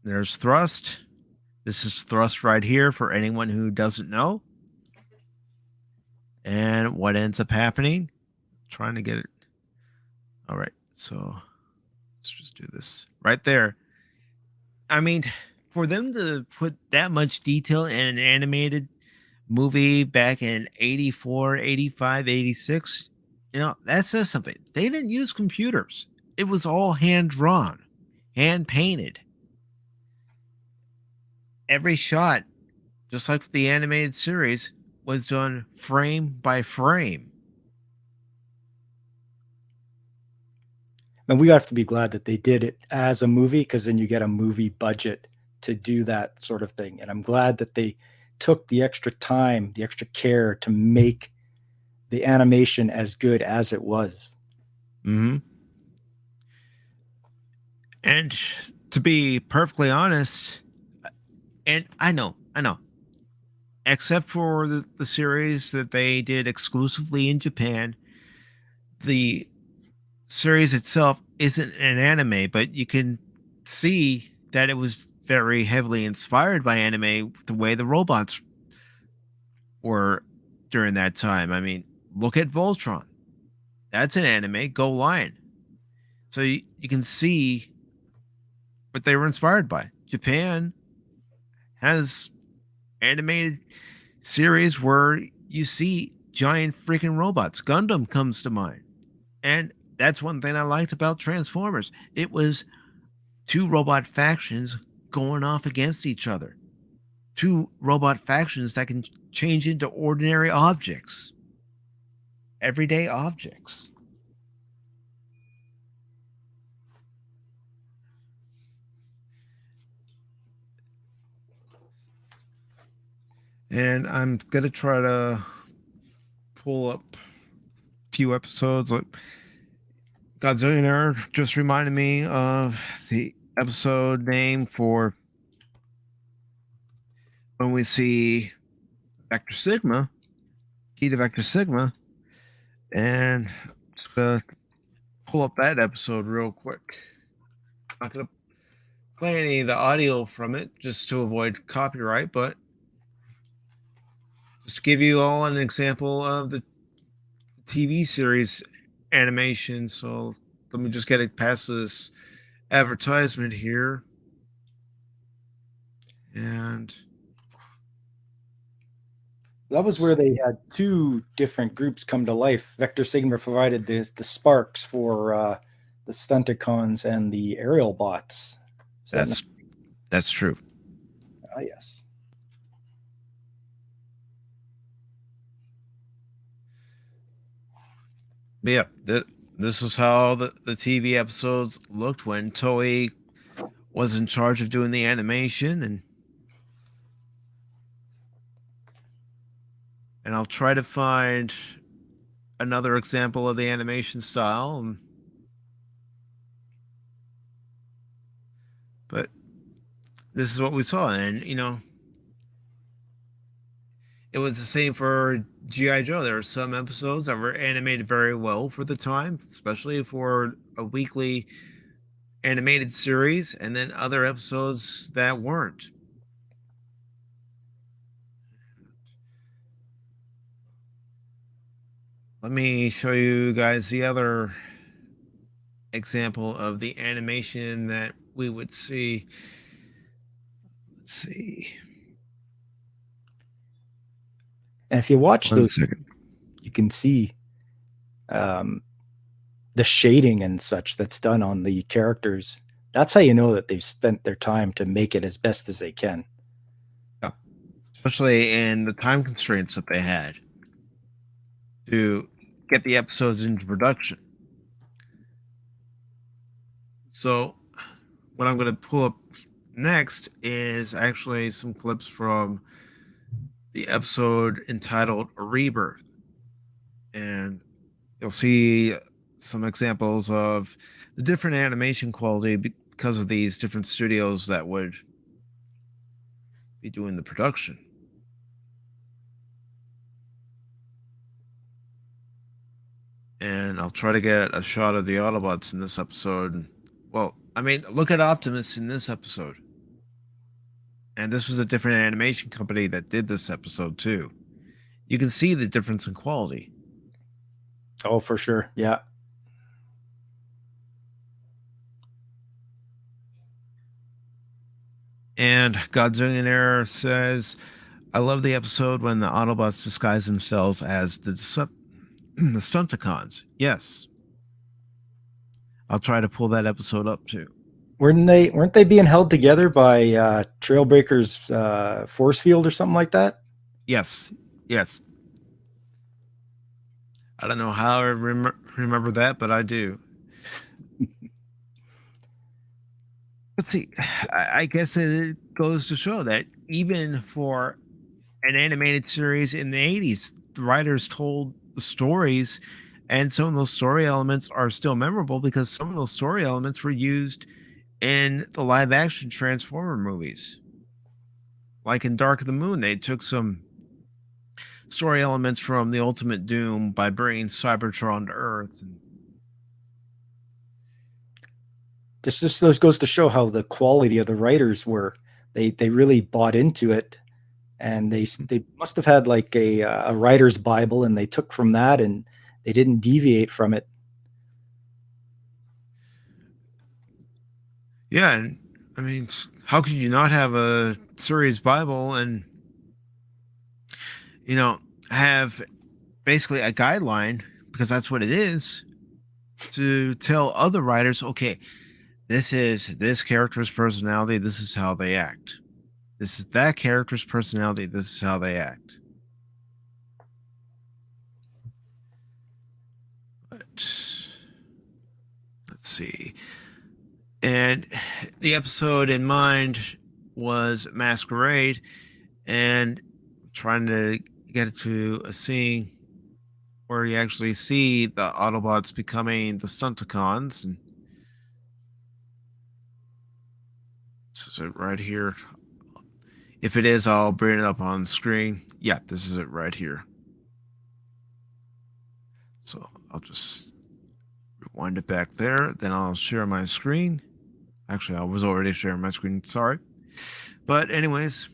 There's Thrust. This is Thrust right here for anyone who doesn't know. And what ends up happening? Trying to get it. All right, so let's just do this right there. I mean, for them to put that much detail in an animated movie back in 84, 85, 86, that says something. They didn't use computers. It was all hand drawn, hand painted. Every shot, just like the animated series, was done frame by frame. And we have to be glad that they did it as a movie, because then you get a movie budget to do that sort of thing. And I'm glad that they took the extra time, the extra care to make the animation as good as it was. Mm-hmm. And to be perfectly honest, and I know, except for the series that they did exclusively in Japan, the series itself isn't an anime, but you can see that it was very heavily inspired by anime, the way the robots were during that time. I mean, look at Voltron. That's an anime, Go Lion. So you can see what they were inspired by. Japan has animated series where you see giant freaking robots. Gundam comes to mind. And that's one thing I liked about Transformers. It was two robot factions going off against each other. Two robot factions that can change into ordinary objects. Everyday objects. And I'm going to try to pull up a few episodes. Like Godzillionaire just reminded me of the episode name for when we see Vector Sigma, key to Vector Sigma. And I'm just going to pull up that episode real quick. I'm not going to play any of the audio from it just to avoid copyright, but just to give you all an example of the TV series animation. So let me just get it past this advertisement here. And that was where they had two different groups come to life. Vector Sigma provided the sparks for the Stunticons and the aerial bots. That's true. Ah, yes. But yeah, this is how the TV episodes looked when Toei was in charge of doing the animation, and I'll try to find another example of the animation style. But this is what we saw, and it was the same for G.I. Joe. There were some episodes that were animated very well for the time, especially for a weekly animated series, and then other episodes that weren't. Let me show you guys the other example of the animation that we would see. Let's see. And if you watch those, second. you can see the shading and such that's done on the characters That's how you know that they've spent their time to make it as best as they can. Yeah. Especially in the time constraints that they had to get the episodes into production. So what I'm going to pull up next is actually some clips from the episode entitled Rebirth. And you'll see some examples of the different animation quality because of these different studios that would be doing the production. And I'll try to get a shot of the Autobots in this episode. Well, I mean, look at Optimus in this episode. And this was a different animation company that did this episode too. You can see the difference in quality. Oh, for sure. Yeah. And Godzillionaire says, I love the episode when the Autobots disguise themselves as the Decepticons. Yes. I'll try to pull that episode up too. Weren't they being held together by Trailbreaker's force field or something like that? Yes. Yes. I don't know how I remember that, but I do. Let's see. I guess it goes to show that even for an animated series in the 80s, the writers told the stories, and some of those story elements are still memorable because some of those story elements were used in the live action Transformer movies. Like in Dark of the Moon, they took some story elements from the Ultimate Doom by bringing Cybertron to Earth. This just goes to show how the quality of the writers were. They really bought into it, and they must have had like a writer's Bible, and they took from that, and they didn't deviate from it. Yeah, and I mean, how could you not have a series Bible and have basically a guideline, because that's what it is, to tell other writers, okay, this is this character's personality, this is how they act. This is that character's personality, this is how they act. But let's see. And the episode in mind was Masquerade, and trying to get it to a scene where you actually see the Autobots becoming the Stunticons. And this is it right here. If it is, I'll bring it up on the screen. Yeah, this is it right here. So I'll just rewind it back there. Then I'll share my screen. Actually, I was already sharing my screen. Sorry. But anyways,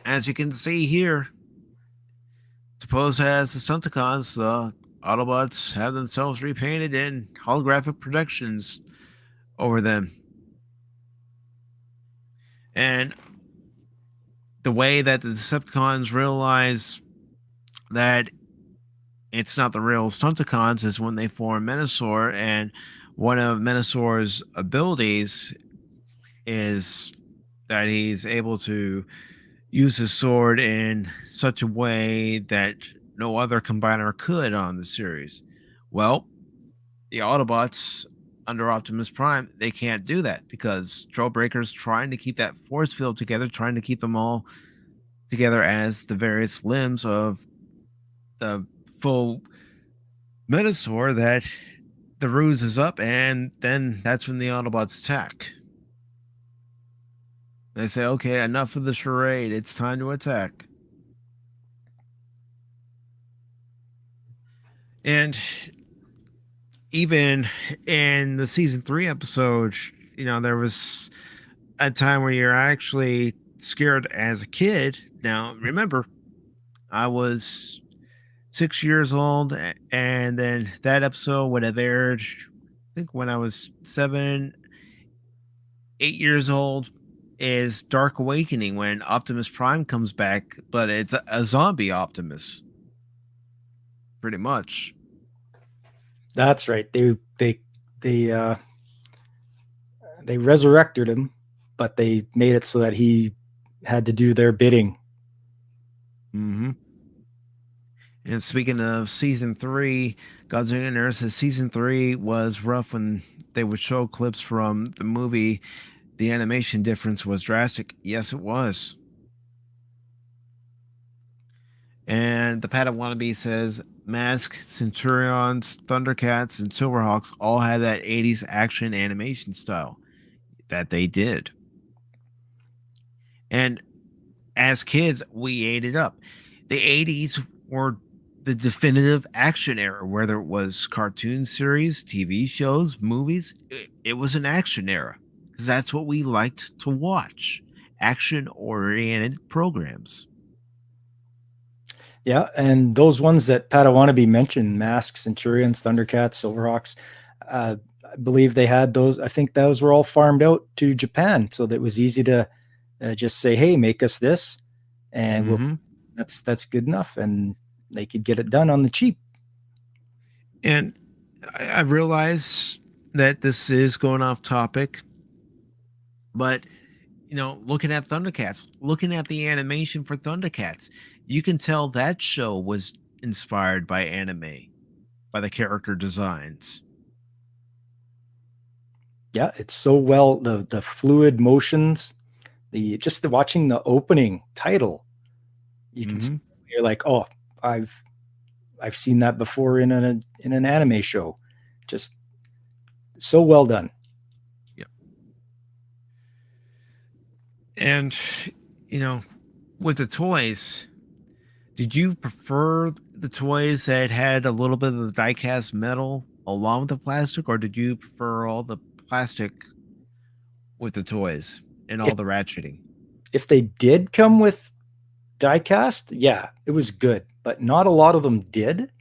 as you can see here, to pose as the Stunticons, the Autobots have themselves repainted in holographic projections over them. And the way that the Decepticons realize that it's not the real Stunticons is when they form Menasor, and one of Menasor's abilities is that he's able to use his sword in such a way that no other combiner could on the series. Well, the Autobots under Optimus Prime, they can't do that because Trailbreaker's trying to keep that force field together, trying to keep them all together as the various limbs of the full Menasor, that the ruse is up, and then that's when the Autobots attack. They say, okay, enough of the charade. It's time to attack. And even in the season 3 episode, there was a time where you're actually scared as a kid. Now, remember, I was 6 years old, and then that episode would have aired, I think, when I was 7, 8 years old. Is Dark Awakening, when Optimus Prime comes back, but it's a zombie Optimus, pretty much. That's right. They they resurrected him, but they made it so that he had to do their bidding. Mm-hmm. And speaking of season 3, Godzilla Nerd says season 3 was rough when they would show clips from the movie. The animation difference was drastic. Yes, it was. And the Pata Wannabe says Mask, Centurions, Thundercats, and Silverhawks all had that 80s action animation style that they did. And as kids, we ate it up. The 80s were the definitive action era, whether it was cartoon series, TV shows, movies. It was an action era because that's what we liked to watch, action-oriented programs. Yeah, and those ones that Pata Wannabe mentioned, Mask, Centurions, Thundercats, Silverhawks, I believe they had those. I think those were all farmed out to Japan, so that it was easy to just say, "Hey, make us this," and that's good enough, and they could get it done on the cheap. And I realize that this is going off topic, but looking at Thundercats, looking at the animation for Thundercats, you can tell that show was inspired by anime, by the character designs. Yeah, it's so well, the fluid motions, just watching the opening title, you can see, you're like, oh, I've seen that before in an anime show. Just so well done. Yep. And with the toys, did you prefer the toys that had a little bit of the die-cast metal along with the plastic, or did you prefer all the plastic with the toys and all the ratcheting? If they did come with die-cast, yeah, it was good, but not a lot of them did.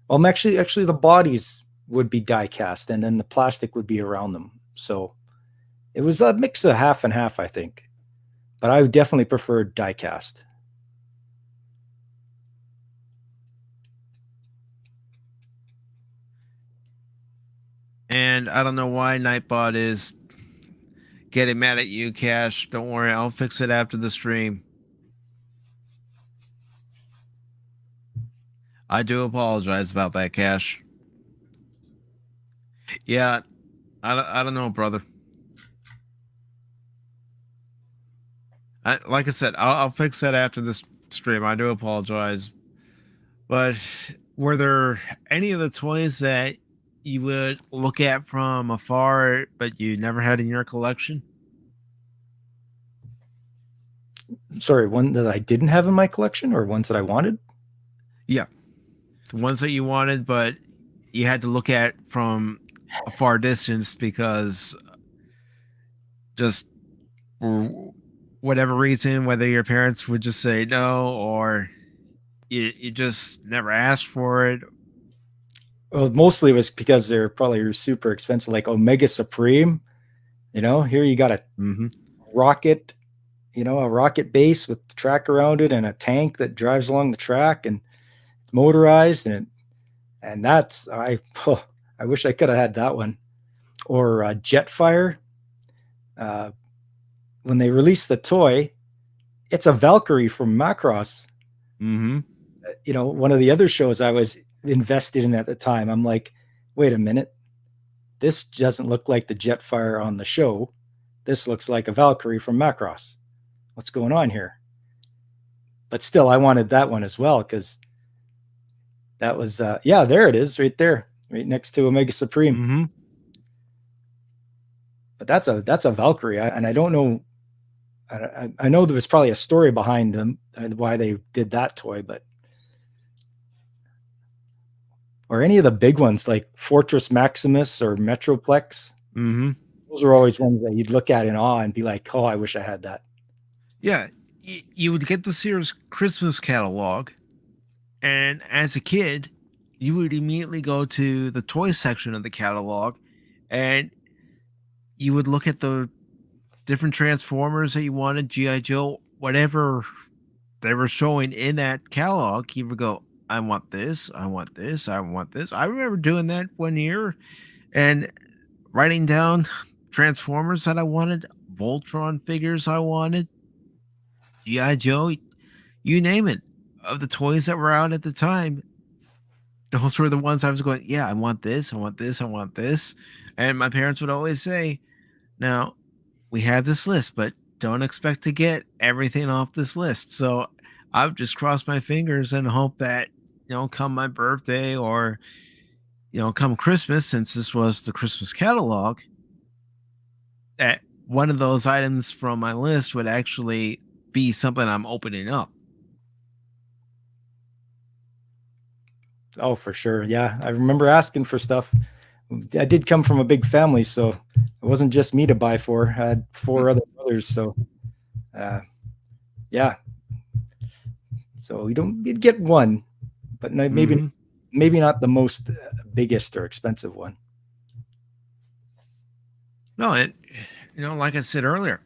Actually, the bodies would be die-cast, and then the plastic would be around them. So it was a mix of half and half, I think. But I definitely preferred die-cast. And I don't know why Nightbot is getting mad at you, Cash. Don't worry, I'll fix it after the stream. I do apologize about that, Cash. Yeah, I don't know, brother. Like I said, I'll fix that after this stream. I do apologize. But were there any of the toys that you would look at from afar, but you never had in your collection? Sorry, one that I didn't have in my collection, or ones that I wanted? Yeah. The ones that you wanted, but you had to look at from a far distance because just for whatever reason, whether your parents would just say no or you just never asked for it. Well, mostly it was because they're probably super expensive, like Omega Supreme. Here you got a rocket, a rocket base with the track around it and a tank that drives along the track and it's motorized, and that's I wish I could have had that one. Or Jetfire. When they released the toy, it's a Valkyrie from Macross. One of the other shows I was invested in at the time, I'm like, wait a minute, this doesn't look like the Jetfire on the show. This looks like a Valkyrie from Macross. What's going on here? But still, I wanted that one as well because that was there it is, right there, right next to Omega Supreme. But that's a Valkyrie, and I don't know. I know there was probably a story behind them why they did that toy, but or any of the big ones like Fortress Maximus or Metroplex. Those are always ones that you'd look at in awe and be like, oh, I wish I had that. Yeah, you would get the Sears Christmas catalog, and as a kid, you would immediately go to the toy section of the catalog, and you would look at the different Transformers that you wanted, G.I. Joe, whatever they were showing in that catalog. You would go, I want this, I want this, I want this. I remember doing that one year and writing down Transformers that I wanted, Voltron figures I wanted, G.I. Joe, you name it. Of the toys that were out at the time, those were the ones I was going, yeah, I want this, I want this, I want this. And my parents would always say, now, we have this list, but don't expect to get everything off this list. So I would just cross my fingers and hope that, come my birthday or, come Christmas, since this was the Christmas catalog, that one of those items from my list would actually be something I'm opening up. Oh, for sure. Yeah. I remember asking for stuff. I did come from a big family, so it wasn't just me to buy for. I had 4 other brothers. So, yeah. So you'd get one, but maybe not the most biggest or expensive one. No, like I said earlier,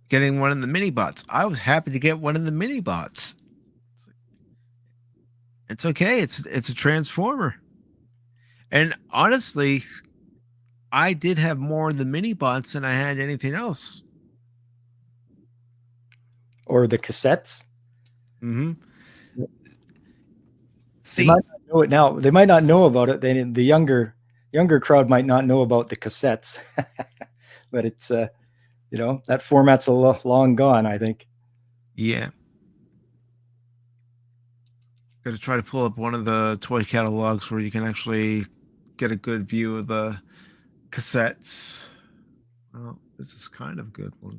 getting one of the mini bots. I was happy to get one of the mini bots. It's okay. It's a Transformer. And honestly, I did have more of the mini bots than I had anything else. Or the cassettes. Mm-hmm. They might not know it now. They might not know about it. The younger crowd might not know about the cassettes. But it's that format's long gone, I think. Yeah. Got to try to pull up one of the toy catalogs where you can actually get a good view of the cassettes. Well, this is kind of a good one.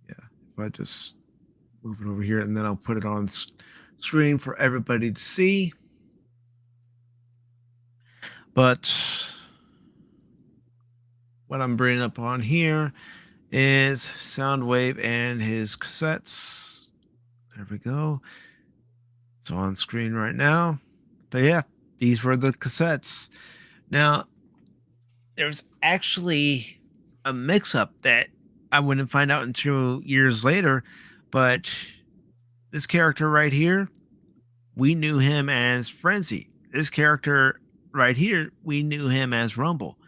Yeah, if I just move it over here and then I'll put it on screen for everybody to see. But what I'm bringing up on here is Soundwave and his cassettes. There we go. It's on screen right now. But yeah, these were the cassettes. Now, there's actually a mix-up that I wouldn't find out until years later, but this character right here, we knew him as Frenzy. This character right here, we knew him as Rumble.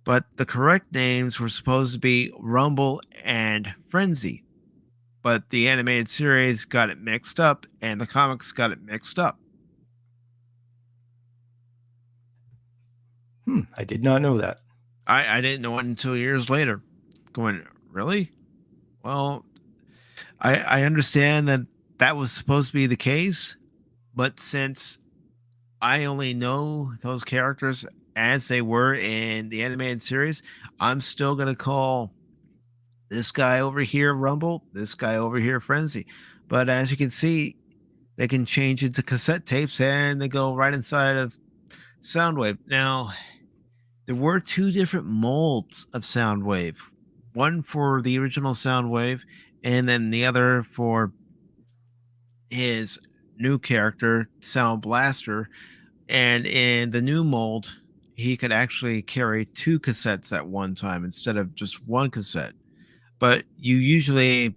But the correct names were supposed to be Rumble and Frenzy. But the animated series got it mixed up, and the comics got it mixed up. I did not know that. I didn't know it until years later. Going, really? Well, I understand that was supposed to be the case, but since I only know those characters as they were in the animated series, I'm still going to call this guy over here Rumble, this guy over here Frenzy. But as you can see, they can change it to cassette tapes and they go right inside of Soundwave. Now, there were 2 different molds of Soundwave. One for the original Soundwave, and then the other for his new character, Sound Blaster. And in the new mold, he could actually carry 2 cassettes at one time instead of just 1 cassette. But you usually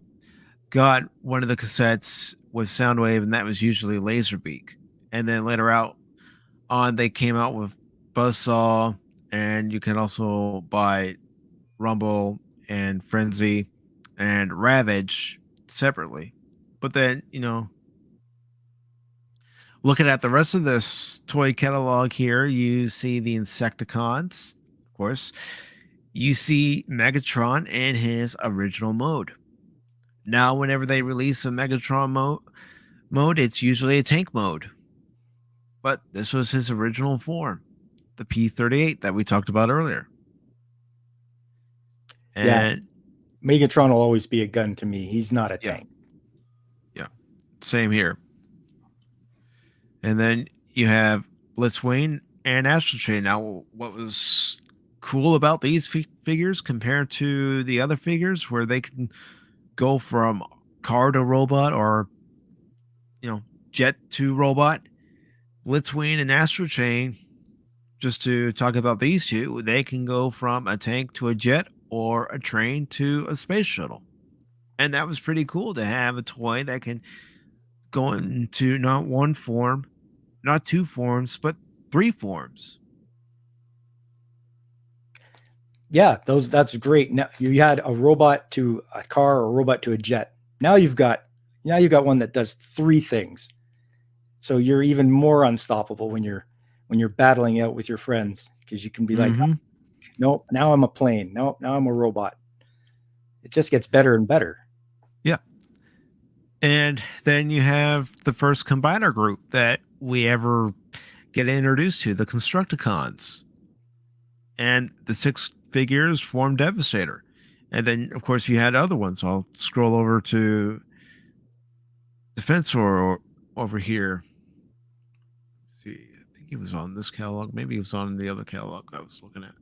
got one of the cassettes with Soundwave, and that was usually Laserbeak. And then later on, they came out with Buzzsaw, and you can also buy Rumble and Frenzy and Ravage separately. But then, looking at the rest of this toy catalog here, you see the Insecticons, of course. You see Megatron in his original mode. Now, whenever they release a Megatron mode, it's usually a tank mode. But this was his original form, the P-38 that we talked about earlier. And yeah, Megatron will always be a gun to me. He's not a tank. Yeah, same here. And then you have Blitzwing and Astral Chain. Now, what was cool about these figures compared to the other figures where they can go from car to robot or, jet to robot, Blitzwing and Astral Chain, just to talk about these 2, they can go from a tank to a jet or a train to a space shuttle. And that was pretty cool to have a toy that can go into not 1 form, not 2 forms, but 3 forms. Yeah, that's great. Now you had a robot to a car or a robot to a jet. Now you've got one that does three things. So you're even more unstoppable when you're battling out with your friends, because you can be like, Mm-hmm. nope, now I'm a plane. Nope, now I'm a robot. It just gets better and better. Yeah. And then you have the first combiner group that we ever get introduced to, the Constructicons. And the six figures form Devastator. And then, of course, you had other ones. I'll scroll over to Defensor over here. Let's see, I think he was on this catalog. Maybe he was on the other catalog I was looking at.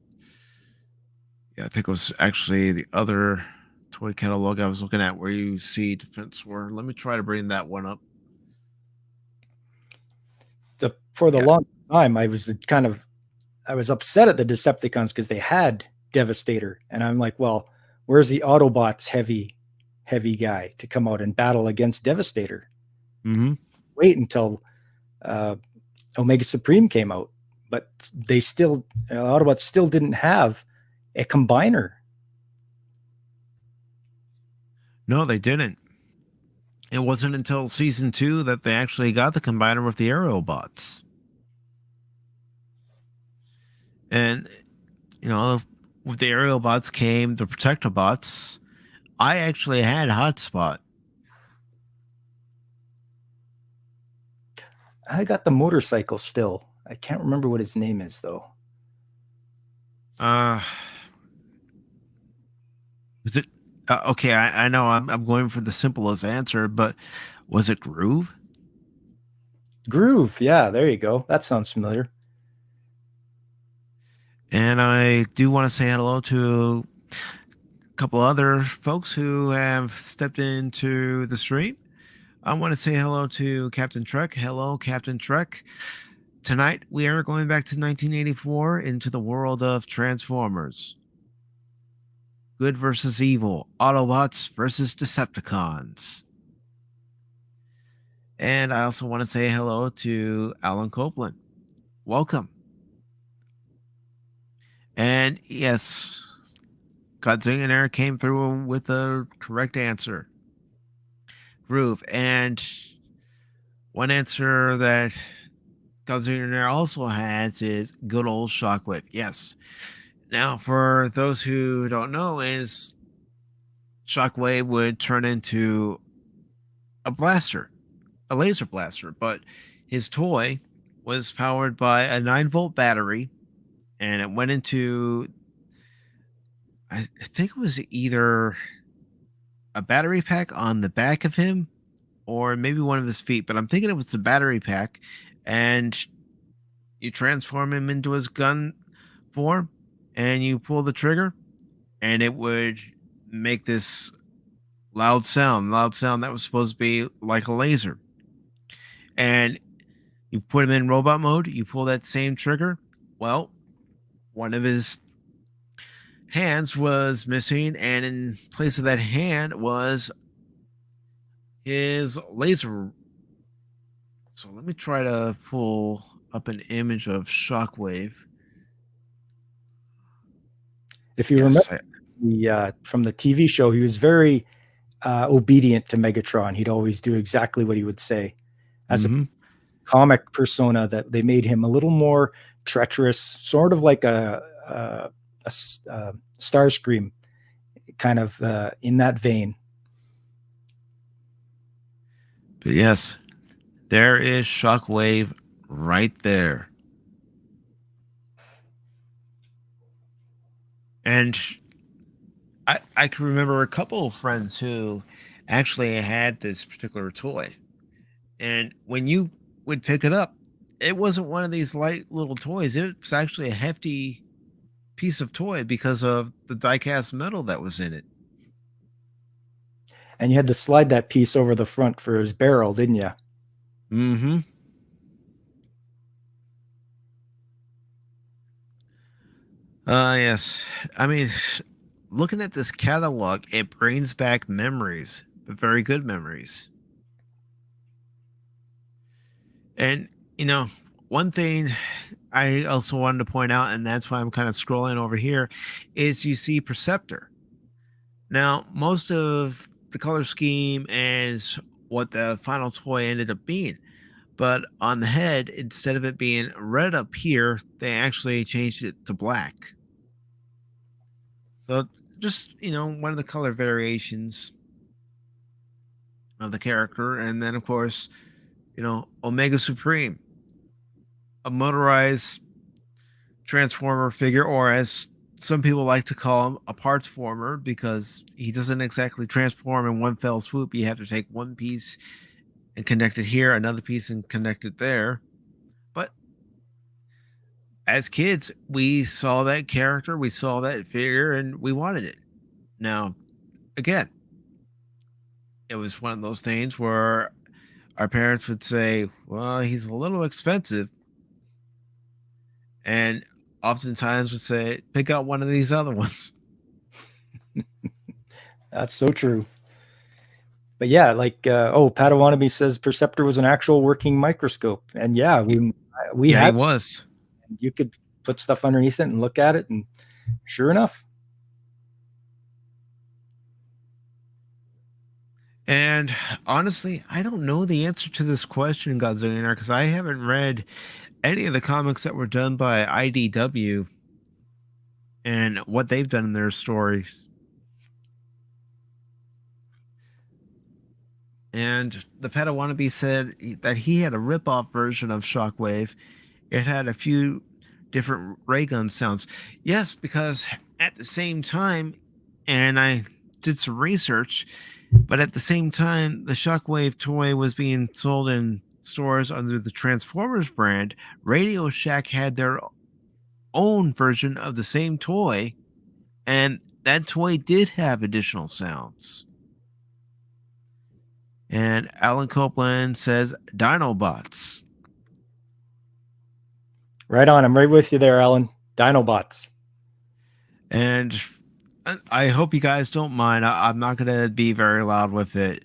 Yeah, I think it was actually the other toy catalog I was looking at where you see Defensor. Let me try to bring that one up. For the long time, I was upset at the Decepticons because they had Devastator, and I'm like, well, where's the Autobots heavy guy to come out and battle against Devastator? Mm-hmm. Wait until Omega Supreme came out, but they still Autobots still didn't have a combiner. No, they didn't. It wasn't until season 2 that they actually got the combiner with the aerial bots. And, with the aerial bots came the protector bots. I actually had Hotspot. I got the motorcycle still. I can't remember what his name is, though. Was it okay? I know I'm going for the simplest answer, but was it Groove? Groove, yeah, there you go. That sounds familiar. And I do want to say hello to a couple other folks who have stepped into the stream. I want to say hello to Captain Trek. Hello, Captain Trek. Tonight we are going back to 1984 into the world of Transformers. Good versus evil. Autobots versus Decepticons. And I also want to say hello to Alan Copeland. Welcome. And yes, Godzillionaire came through with the correct answer. Groove. And one answer that Godzillionaire also has is good old Shockwave. Yes. Now, for those who don't know, is Shockwave would turn into a blaster, a laser blaster, but his toy was powered by a 9-volt battery, and it went into, I think it was either a battery pack on the back of him or maybe one of his feet, but I'm thinking it was the battery pack, and you transform him into his gun form and you pull the trigger and it would make this loud sound that was supposed to be like a laser. And you put him in robot mode, you pull that same trigger. Well, one of his hands was missing, and in place of that hand was his laser. So let me try to pull up an image of Shockwave. If you remember from the TV show, he was very obedient to Megatron. He'd always do exactly what he would say. As a comic persona, that they made him a little more treacherous, sort of like a Starscream, kind of in that vein. But yes, there is Shockwave right there. And I can remember a couple of friends who actually had this particular toy. And when you would pick it up, it wasn't one of these light little toys. It was actually a hefty piece of toy because of the die-cast metal that was in it. And you had to slide that piece over the front for his barrel, didn't you? Mm-hmm. Yes. I mean, looking at this catalog, it brings back memories, but very good memories. And, one thing I also wanted to point out, and that's why I'm kind of scrolling over here, is you see Perceptor. Now, most of the color scheme is what the final toy ended up being. But on the head, instead of it being red up here, they actually changed it to black. So just, one of the color variations of the character. And then, of course, Omega Supreme, a motorized transformer figure, or as some people like to call him, a parts former, because he doesn't exactly transform in one fell swoop. You have to take one piece and connect it here, another piece and connect it there. But as kids, we saw that character, we saw that figure, and we wanted it. Now, again, it was one of those things where our parents would say, well, he's a little expensive. And oftentimes would say, pick out one of these other ones. That's so true. But yeah, like, Padawannabe says Perceptor was an actual working microscope. And yeah, we yeah, had, he was. you could put stuff underneath it and look at it, and sure enough. And honestly, I don't know the answer to this question, Godzillionaire, because I haven't read any of the comics that were done by IDW and what they've done in their stories. And the Padawannabe said that he had a rip-off version of Shockwave. It had a few different ray gun sounds. Yes, because at the same time, and I did some research, but at the same time, the Shockwave toy was being sold in stores under the Transformers brand. Radio Shack had their own version of the same toy, and that toy did have additional sounds. And Alan Copeland says Dinobots. Right on. I'm right with you there, Alan. Dinobots. And I hope you guys don't mind. I'm not going to be very loud with it.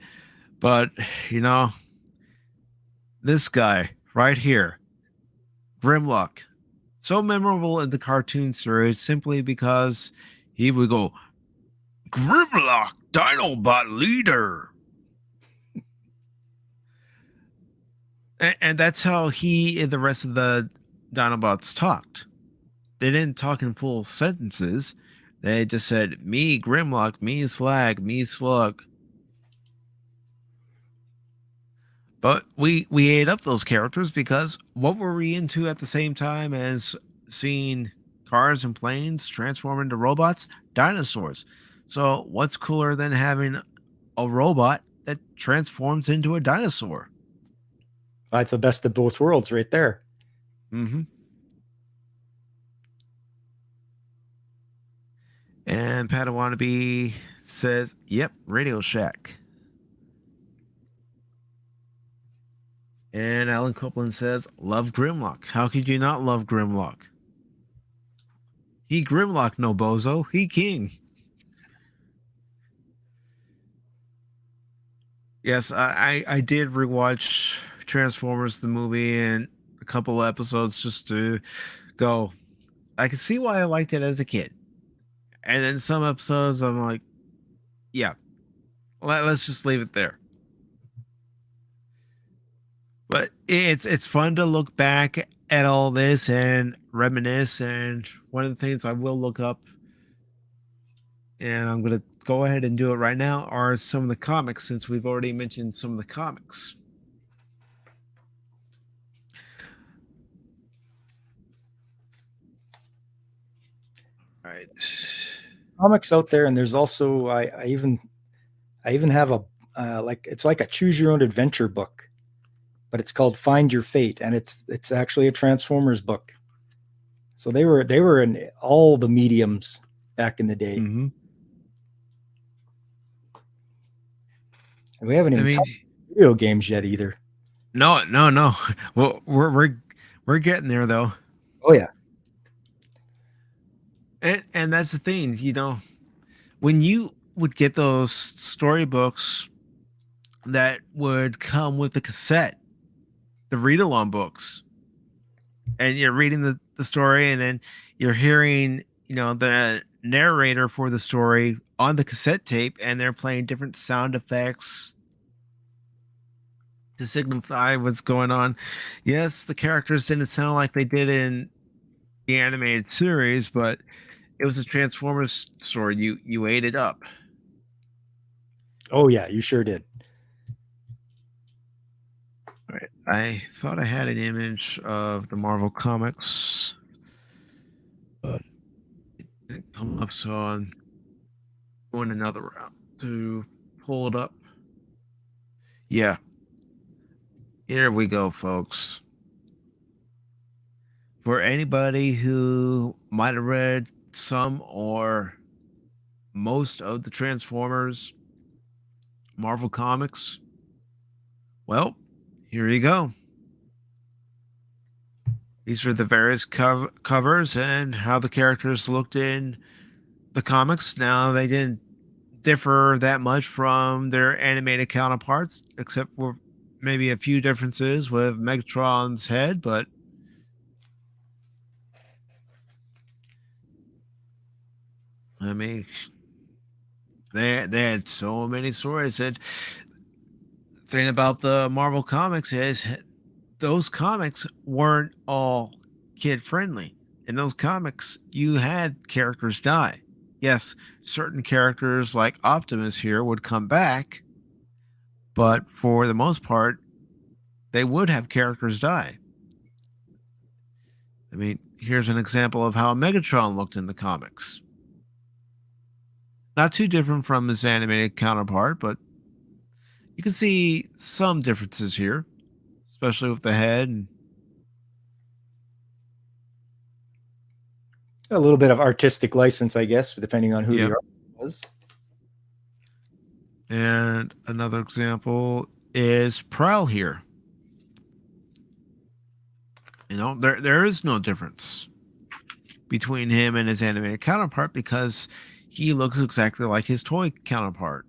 But, this guy right here, Grimlock, so memorable in the cartoon series simply because he would go, Grimlock, Dinobot leader. And that's how he and the rest of the Dinobots talked. They didn't talk in full sentences. They just said, me Grimlock, me Slag, me Slug. But we ate up those characters because what were we into at the same time as seeing cars and planes transform into robots? Dinosaurs. So what's cooler than having a robot that transforms into a dinosaur? That's the best of both worlds right there. Mm-hmm. And Padawannabe says, yep, Radio Shack. And Alan Copeland says, love Grimlock. How could you not love Grimlock? He Grimlock, no bozo. He king. Yes, I did rewatch Transformers the movie and a couple episodes just to go, I can see why I liked it as a kid. And then some episodes I'm like, yeah, let's just leave it there. But it's fun to look back at all this and reminisce. And one of the things I will look up, and I'm going to go ahead and do it right now, are some of the comics, since we've already mentioned some of the comics. All right. Comics out there, and there's also I even have a it's like a choose your own adventure book, but it's called Find Your Fate, and it's actually a Transformers book. So they were in all the mediums back in the day. Mm-hmm. And we haven't even talked video games yet either. No. Well, we're getting there though. Oh yeah. And that's the thing, when you would get those storybooks that would come with the cassette, the read-along books, and you're reading the story, and then you're hearing, the narrator for the story on the cassette tape, and they're playing different sound effects to signify what's going on. Yes, the characters didn't sound like they did in the animated series, but it was a Transformers story. You ate it up. Oh yeah, you sure did. All right. I thought I had an image of the Marvel Comics, but it didn't come up, so I'm going another route to pull it up. Yeah. Here we go, folks. For anybody who might have read some or most of the Transformers Marvel Comics, well, here you go. These are the various covers and how the characters looked in the comics. Now, they didn't differ that much from their animated counterparts, except for maybe a few differences with Megatron's head, but I mean, they had so many stories. And the thing about the Marvel comics is those comics weren't all kid friendly. In those comics, you had characters die. Yes, certain characters like Optimus here would come back, but for the most part, they would have characters die. I mean, here's an example of how Megatron looked in the comics. Not too different from his animated counterpart, but you can see some differences here, especially with the head. And A little bit of artistic license, I guess, depending on who Yep. the artist was. And another example is Prowl here. There is no difference between him and his animated counterpart because he looks exactly like his toy counterpart.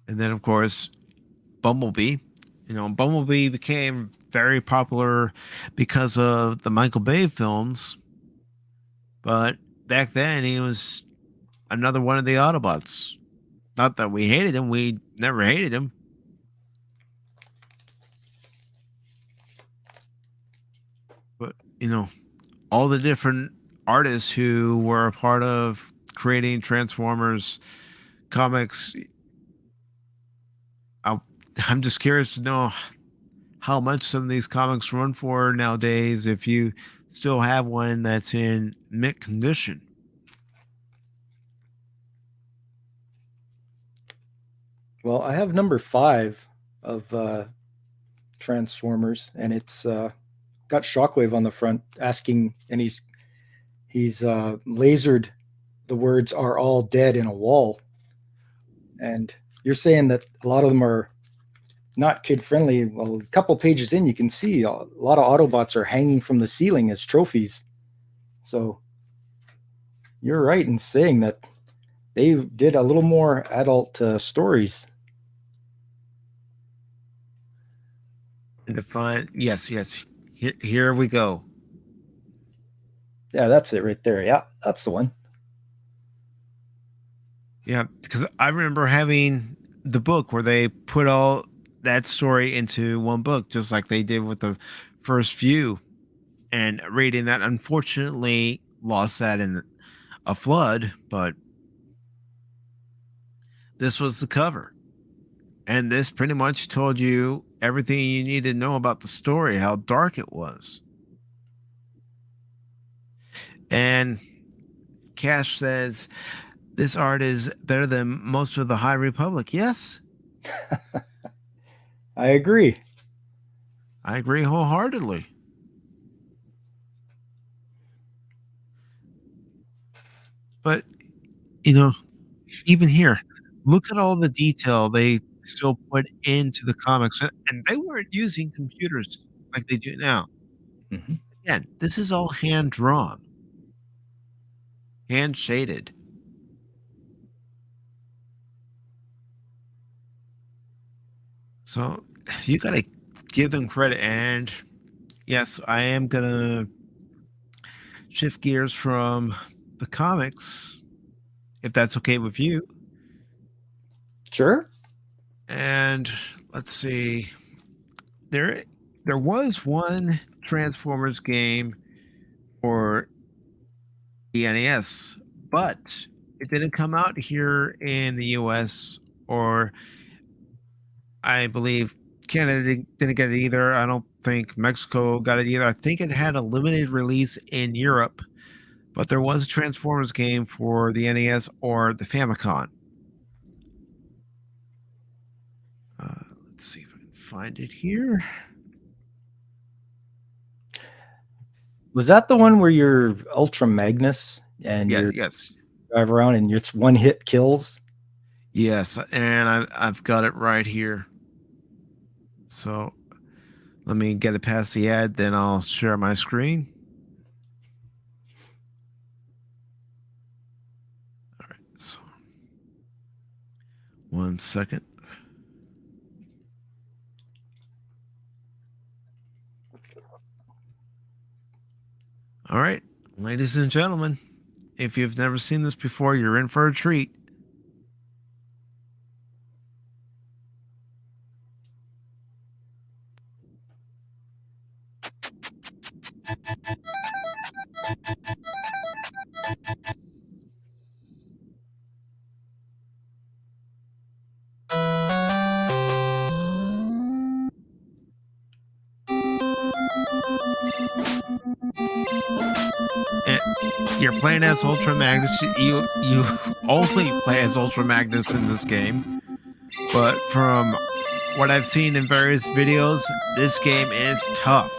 And then, of course, Bumblebee. Bumblebee became very popular because of the Michael Bay films. But back then, he was another one of the Autobots. Not that we hated him. We never hated him. But, all the different artists who were a part of creating Transformers comics, I'm just curious to know how much some of these comics run for nowadays if you still have one that's in mint condition. Well, I have number 5 of Transformers, and it's got Shockwave on the front asking, and he's lasered the words "are all dead" in a wall. And you're saying that a lot of them are not kid friendly. Well, a couple pages in, you can see a lot of Autobots are hanging from the ceiling as trophies. So you're right in saying that they did a little more adult stories. And to find, yes. Here we go. Yeah, that's it right there. Yeah, that's the one. Yeah, because I remember having the book where they put all that story into one book, just like they did with the first few, and reading that. Unfortunately, lost that in a flood, but this was the cover. And this pretty much told you everything you need to know about the story, how dark it was. And Cash says, this art is better than most of the High Republic. Yes. I agree. I agree wholeheartedly. But, even here, look at all the detail they still put into the comics. And they weren't using computers like they do now. Mm-hmm. Again, this is all hand drawn, hand shaded. So you gotta give them credit. And yes, I am gonna shift gears from the comics, if that's okay with you. Sure. And let's see, there was one Transformers game for the NES, but it didn't come out here in the US, or I believe Canada didn't get it either. I don't think Mexico got it either. I think it had a limited release in Europe, but there was a Transformers game for the NES or the Famicom. Let's see if I can find it here. Was that the one where you're Ultra Magnus and Yeah, you yes, drive around and it's one hit kills? yes, and I've got it right here. So let me get it past the ad, then I'll share my screen. All right, so 1 second. All right, ladies and gentlemen, if you've never seen this before, you're in for a treat. And you're playing as Ultra Magnus. You only play as Ultra Magnus in this game, but from what I've seen in various videos, this game is tough.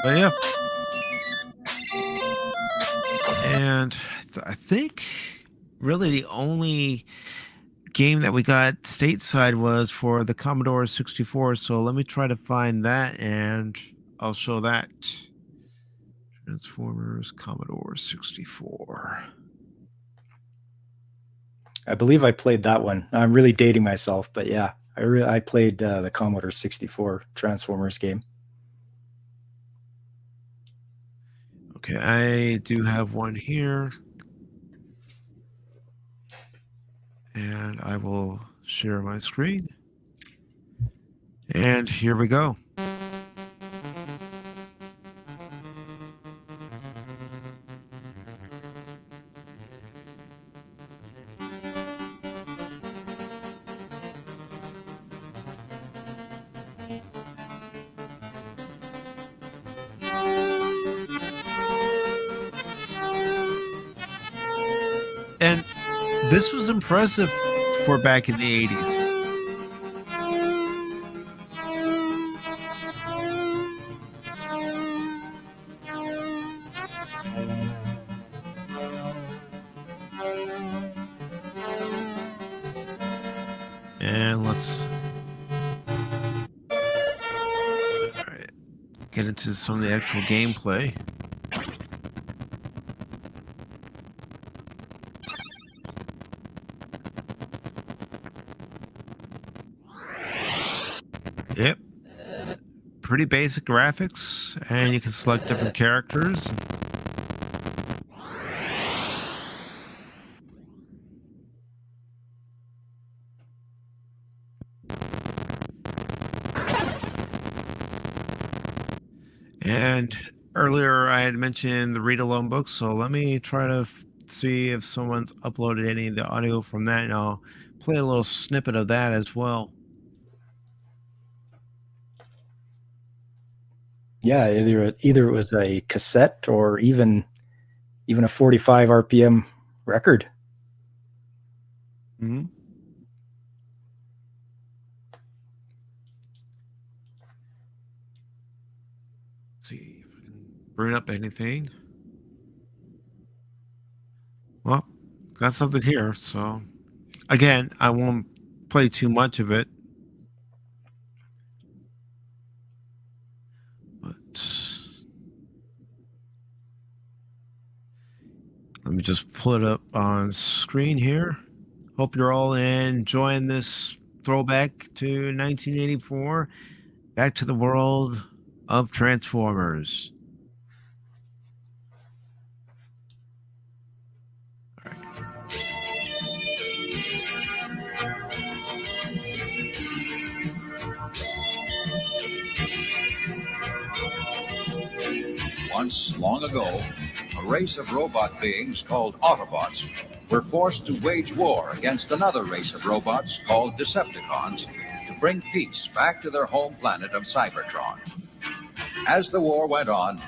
But yeah, and I think really the only game that we got stateside was for the Commodore 64. So let me try to find that, and I'll show that. Transformers Commodore 64. I believe I played that one. I'm really dating myself, but yeah, I played the Commodore 64 Transformers game. Okay, I do have one here, and I will share my screen. And here we go. And this was impressive for back in the 80s. And let's get into some of the actual gameplay. Yep. Pretty basic graphics, and you can select different characters. And earlier I had mentioned the read-alone book, so let me try to see if someone's uploaded any of the audio from that, and I'll play a little snippet of that as well. Yeah, either it was a cassette or even a 45 RPM record. Mm-hmm. Let's see if I can bring up anything. Well, got something here, so again, I won't play too much of it. But let me just pull it up on screen here. Hope you're all enjoying this throwback to 1984, back to the world of Transformers. Once, long ago, a race of robot beings called Autobots were forced to wage war against another race of robots called Decepticons to bring peace back to their home planet of Cybertron. As the war went on,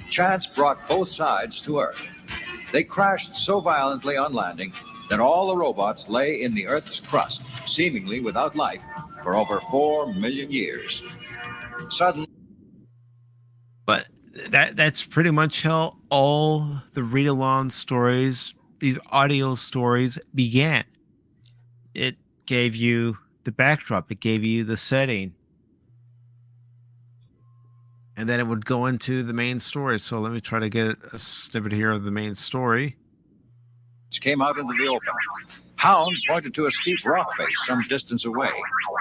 chance brought both sides to Earth. They crashed so violently on landing that all the robots lay in the Earth's crust, seemingly without life, for over 4 million years. Suddenly, But that's pretty much how all the read-along stories, these audio stories, began. It gave you the backdrop, it gave you the setting, and then it would go into the main story. So let me try to get a snippet here of the main story. came out into the open. Hound pointed to a steep rock face some distance away.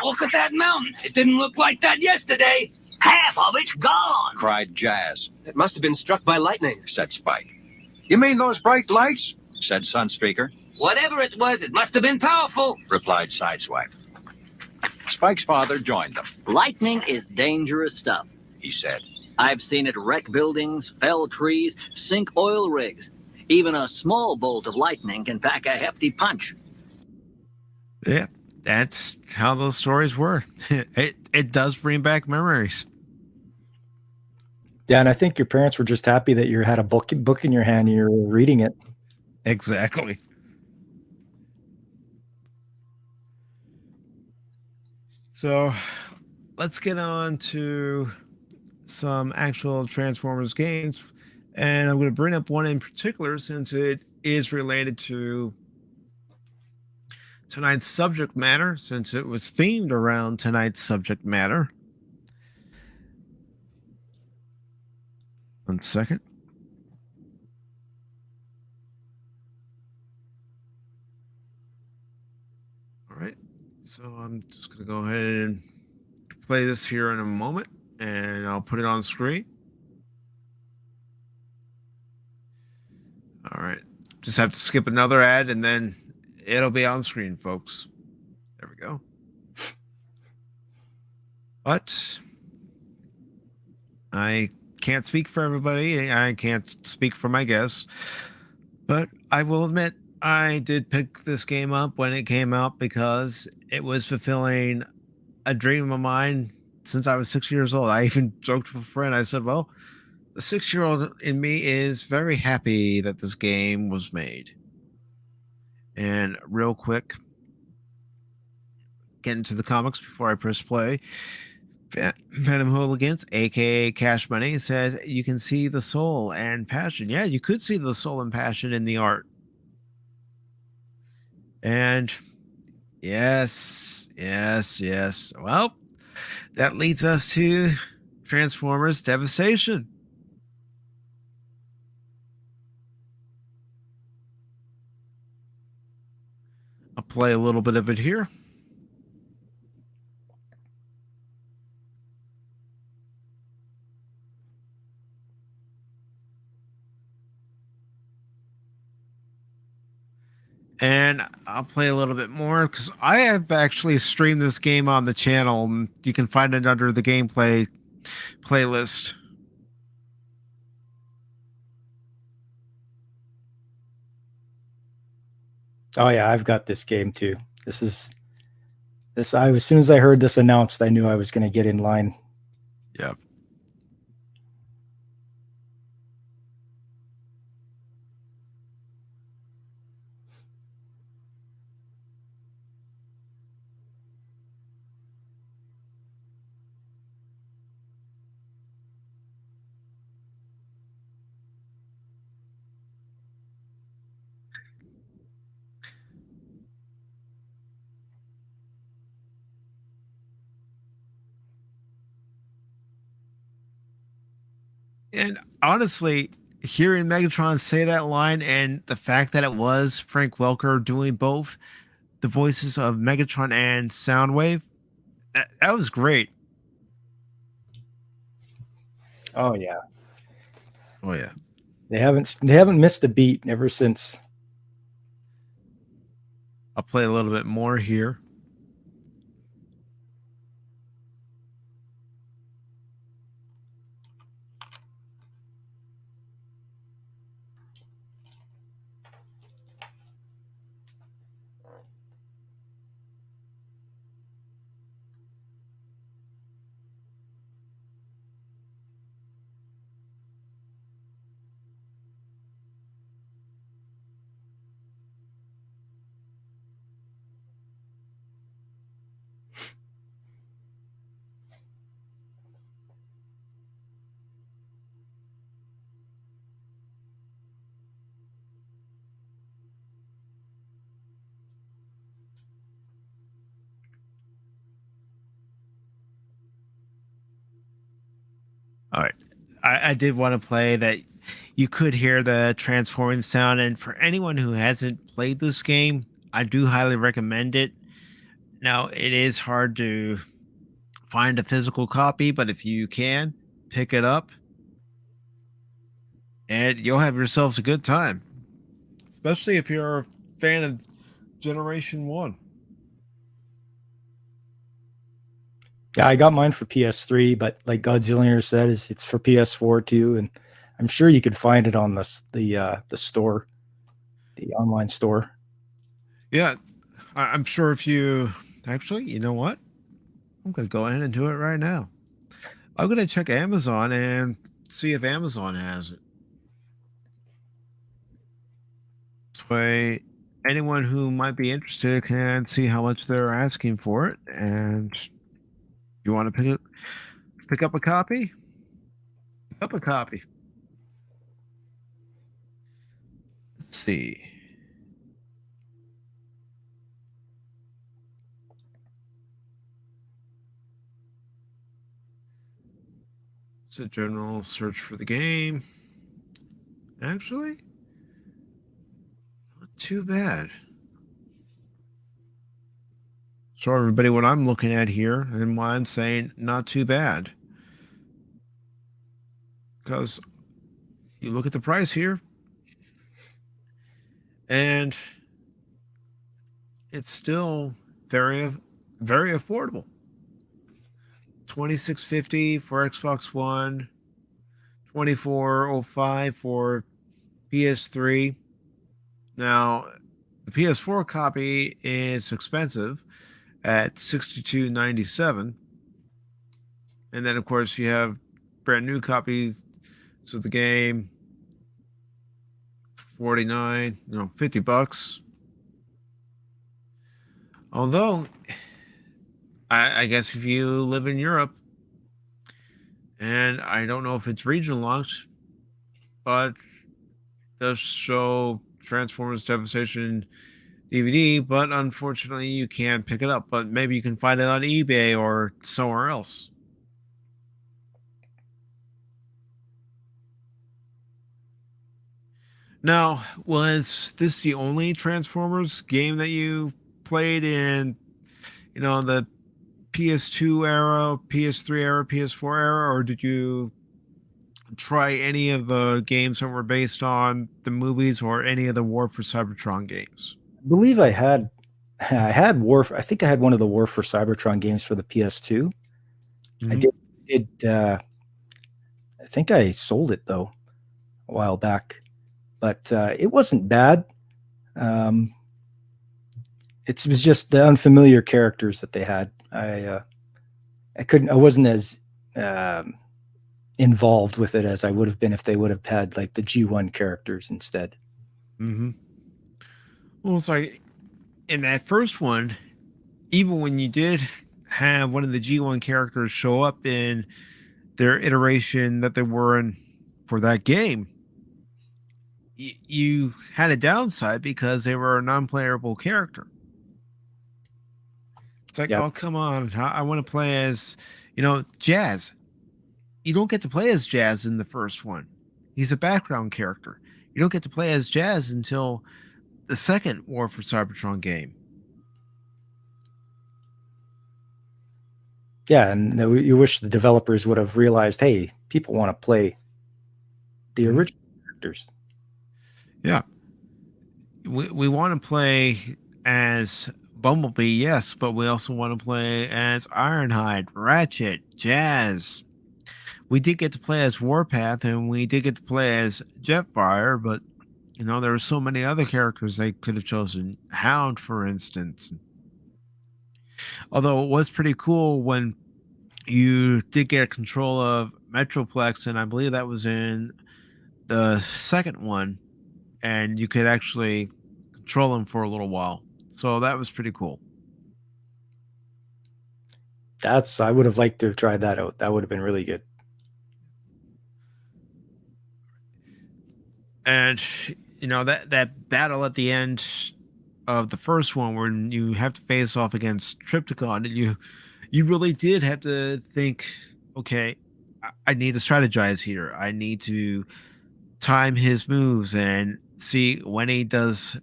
Look at that mountain. It didn't look like that yesterday. Half of it's gone, Cried Jazz. It must have been struck by lightning, Said Spike. You mean those bright lights? Said Sunstreaker. Whatever it was, it must have been powerful. Replied Sideswipe. Spike's father joined them. Lightning is dangerous stuff. He said. I've seen it wreck buildings, fell trees, sink oil rigs. Even a small bolt of lightning can pack a hefty punch. Yeah, that's how those stories were. It does bring back memories. Yeah, and I think your parents were just happy that you had a book in your hand and you were reading it. Exactly. So let's get on to some actual Transformers games. And I'm going to bring up one in particular since it is related to tonight's subject matter, since it was themed around tonight's subject matter. 1 second. All right. So I'm just going to go ahead and play this here in a moment, and I'll put it on screen. All right. Just have to skip another ad, and then it'll be on screen, folks. There we go. But I can't speak for everybody. I can't speak for my guests. But I will admit, I did pick this game up when it came out because it was fulfilling a dream of mine since I was 6 years old. I even joked with a friend. I said, well, the 6-year-old in me is very happy that this game was made. And real quick, get into the comics before I press play. Phantom Hooligans, aka Cash Money, says you can see the soul and passion. Yeah, you could see the soul and passion in the art. And yes. Well, that leads us to Transformers Devastation. I'll play a little bit of it here. And I'll play a little bit more because I have actually streamed this game on the channel. And you can find it under the gameplay playlist. Oh yeah, I've got this game too. As soon as I heard this announced, I knew I was going to get in line. Yep. And honestly, hearing Megatron say that line and the fact that it was Frank Welker doing both the voices of Megatron and Soundwave, that was great. Oh yeah. Oh yeah. They haven't missed a beat ever since. I'll play a little bit more here. All right. I did want to play that. You could hear the transforming sound, and for anyone who hasn't played this game, I do highly recommend it. Now, it is hard to find a physical copy, but if you can, pick it up, and you'll have yourselves a good time. Especially if you're a fan of Generation 1. Yeah, I got mine for PS3, but like Godzilla said, it's for PS4 too, and I'm sure you could find it on the store, the online store. Yeah, I'm sure if you actually, you know what? I'm going to go ahead and do it right now. I'm going to check Amazon and see if Amazon has it. This way, anyone who might be interested can see how much they're asking for it, and you want to pick up a copy? Pick up a copy. Let's see. It's a general search for the game. Actually, not too bad. So everybody, what I'm looking at here, and why I'm saying not too bad. Because you look at the price here, and it's still very, very affordable. $26.50 for Xbox One, $24.05 for PS3. Now, the PS4 copy is expensive at $62.97, and then of course you have brand new copies of the game, $50. Although, I guess if you live in Europe, and I don't know if it's region locked, but it does show Transformers Devastation DVD, but unfortunately you can't pick it up. But maybe you can find it on eBay or somewhere else. Now, was this the only Transformers game that you played in, the PS2 era, PS3 era, PS4 era, or did you try any of the games that were based on the movies or any of the War for Cybertron games? I believe I had War. I think I had one of the War for Cybertron games for the PS2. Mm-hmm. I did. I think I sold it though a while back, but it wasn't bad. It was just the unfamiliar characters that they had. I wasn't as involved with it as I would have been if they would have had like the G1 characters instead. Mm-hmm. Well, it's like in that first one, even when you did have one of the G1 characters show up in their iteration that they were in for that game, you had a downside because they were a non-playable character. It's like, oh, come on. I want to play as, Jazz. You don't get to play as Jazz in the first one. He's a background character. You don't get to play as Jazz until the second War for Cybertron game. Yeah, and you wish the developers would have realized, hey, people want to play the original characters. Yeah. We want to play as Bumblebee, yes, but we also want to play as Ironhide, Ratchet, Jazz. We did get to play as Warpath, and we did get to play as Jetfire, but there were so many other characters they could have chosen. Hound, for instance. Although it was pretty cool when you did get control of Metroplex, and I believe that was in the second one, and you could actually control him for a little while. So that was pretty cool. I would have liked to have tried that out. That would have been really good. And that battle at the end of the first one, where you have to face off against Decepticon, and you really did have to think, okay, I need to strategize here. I need to time his moves and see when he does,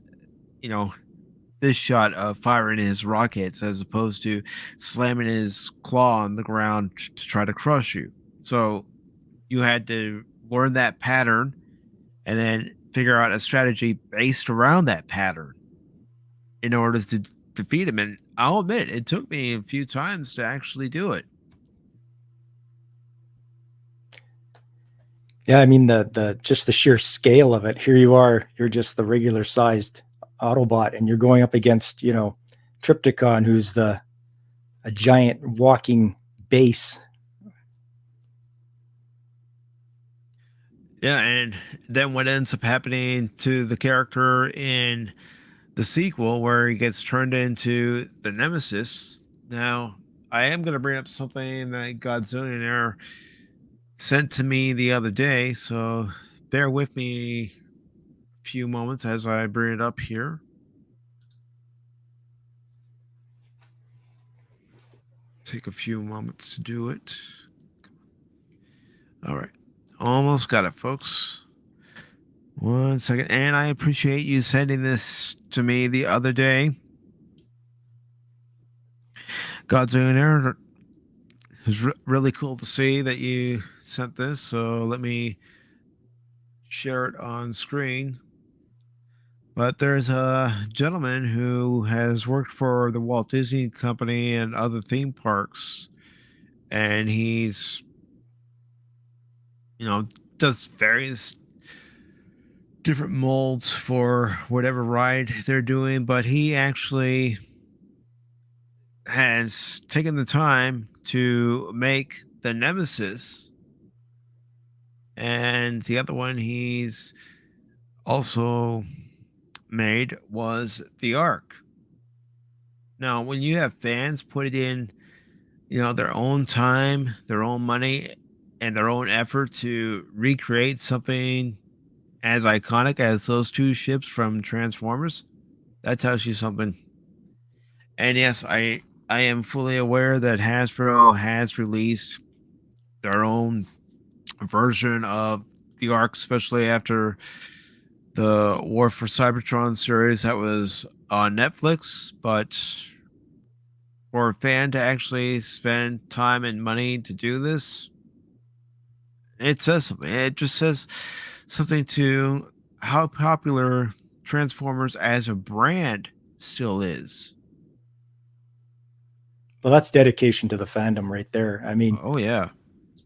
this shot of firing his rockets as opposed to slamming his claw on the ground to try to crush you. So you had to learn that pattern and then figure out a strategy based around that pattern in order to defeat him. And I'll admit, it took me a few times to actually do it. Yeah, I mean just the sheer scale of it. Here you are, you're just the regular sized Autobot, and you're going up against, Decepticon, who's a giant walking base. Yeah, and then what ends up happening to the character in the sequel, where he gets turned into the Nemesis. Now, I am going to bring up something that Godzillionaire sent to me the other day, so bear with me a few moments as I bring it up here. Take a few moments to do it. All right. Almost got it, folks. 1 second. And I appreciate you sending this to me the other day. Godzillionaire, it was really cool to see that you sent this. So let me share it on screen. But there's a gentleman who has worked for the Walt Disney Company and other theme parks. And he's, does various different molds for whatever ride they're doing, but he actually has taken the time to make the Nemesis, and the other one he's also made was the Ark. Now, when you have fans put in, their own time, their own money, and their own effort to recreate something as iconic as those two ships from Transformers, that tells you something. And yes, I am fully aware that Hasbro has released their own version of the Ark, especially after the War for Cybertron series that was on Netflix. But for a fan to actually spend time and money to do this, it says something. It just says something to how popular Transformers as a brand still is. Well, that's dedication to the fandom right there. I mean, oh yeah,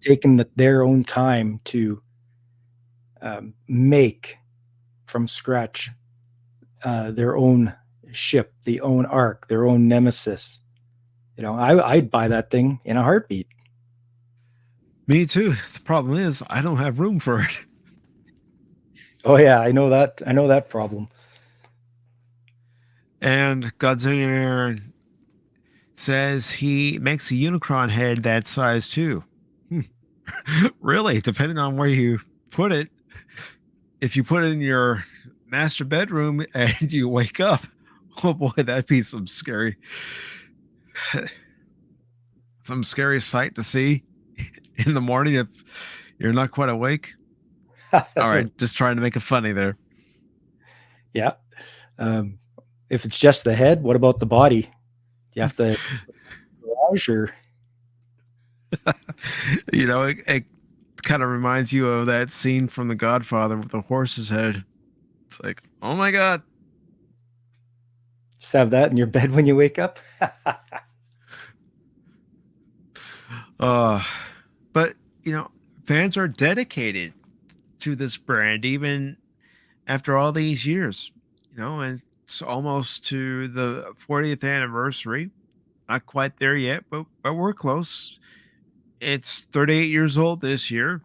taking their own time to make from scratch their own ship, the own Ark, their own Nemesis. I'd buy that thing in a heartbeat. Me too. The problem is I don't have room for it. Oh yeah, I know that. I know that problem. And Godzillionaire says he makes a Unicron head that size too. Really, depending on where you put it. If you put it in your master bedroom and you wake up, oh boy, that'd be some scary sight to see in the morning if you're not quite awake. All right, just trying to make it funny there. Yeah. If it's just the head, what about the body? You have to garage or it kind of reminds you of that scene from The Godfather with the horse's head. It's like, oh my god. just have that in your bed when you wake up. But fans are dedicated to this brand even after all these years. And it's almost to the 40th anniversary. Not quite there yet, but we're close. It's 38 years old this year,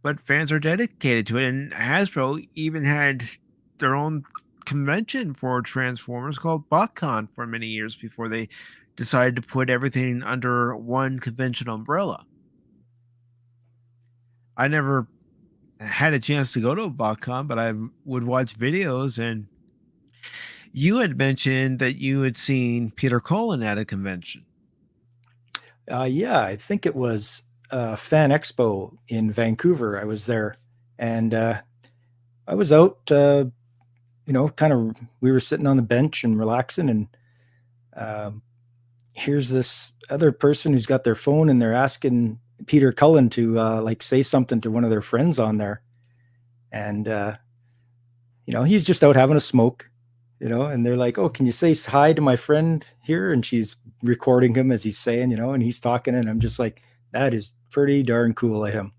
but fans are dedicated to it. And Hasbro even had their own convention for Transformers called BotCon for many years before they decided to put everything under one convention umbrella. I never had a chance to go to a BotCon, but I would watch videos, and you had mentioned that you had seen Peter Cullen at a convention. Yeah, I think it was Fan Expo in Vancouver. I was there, and I was out, kind of, we were sitting on the bench and relaxing, and here's this other person who's got their phone, and they're asking Peter Cullen to say something to one of their friends on there. And, he's just out having a smoke, and they're like, oh, can you say hi to my friend here? And she's recording him as he's saying, and he's talking, and I'm just like, that is pretty darn cool of him.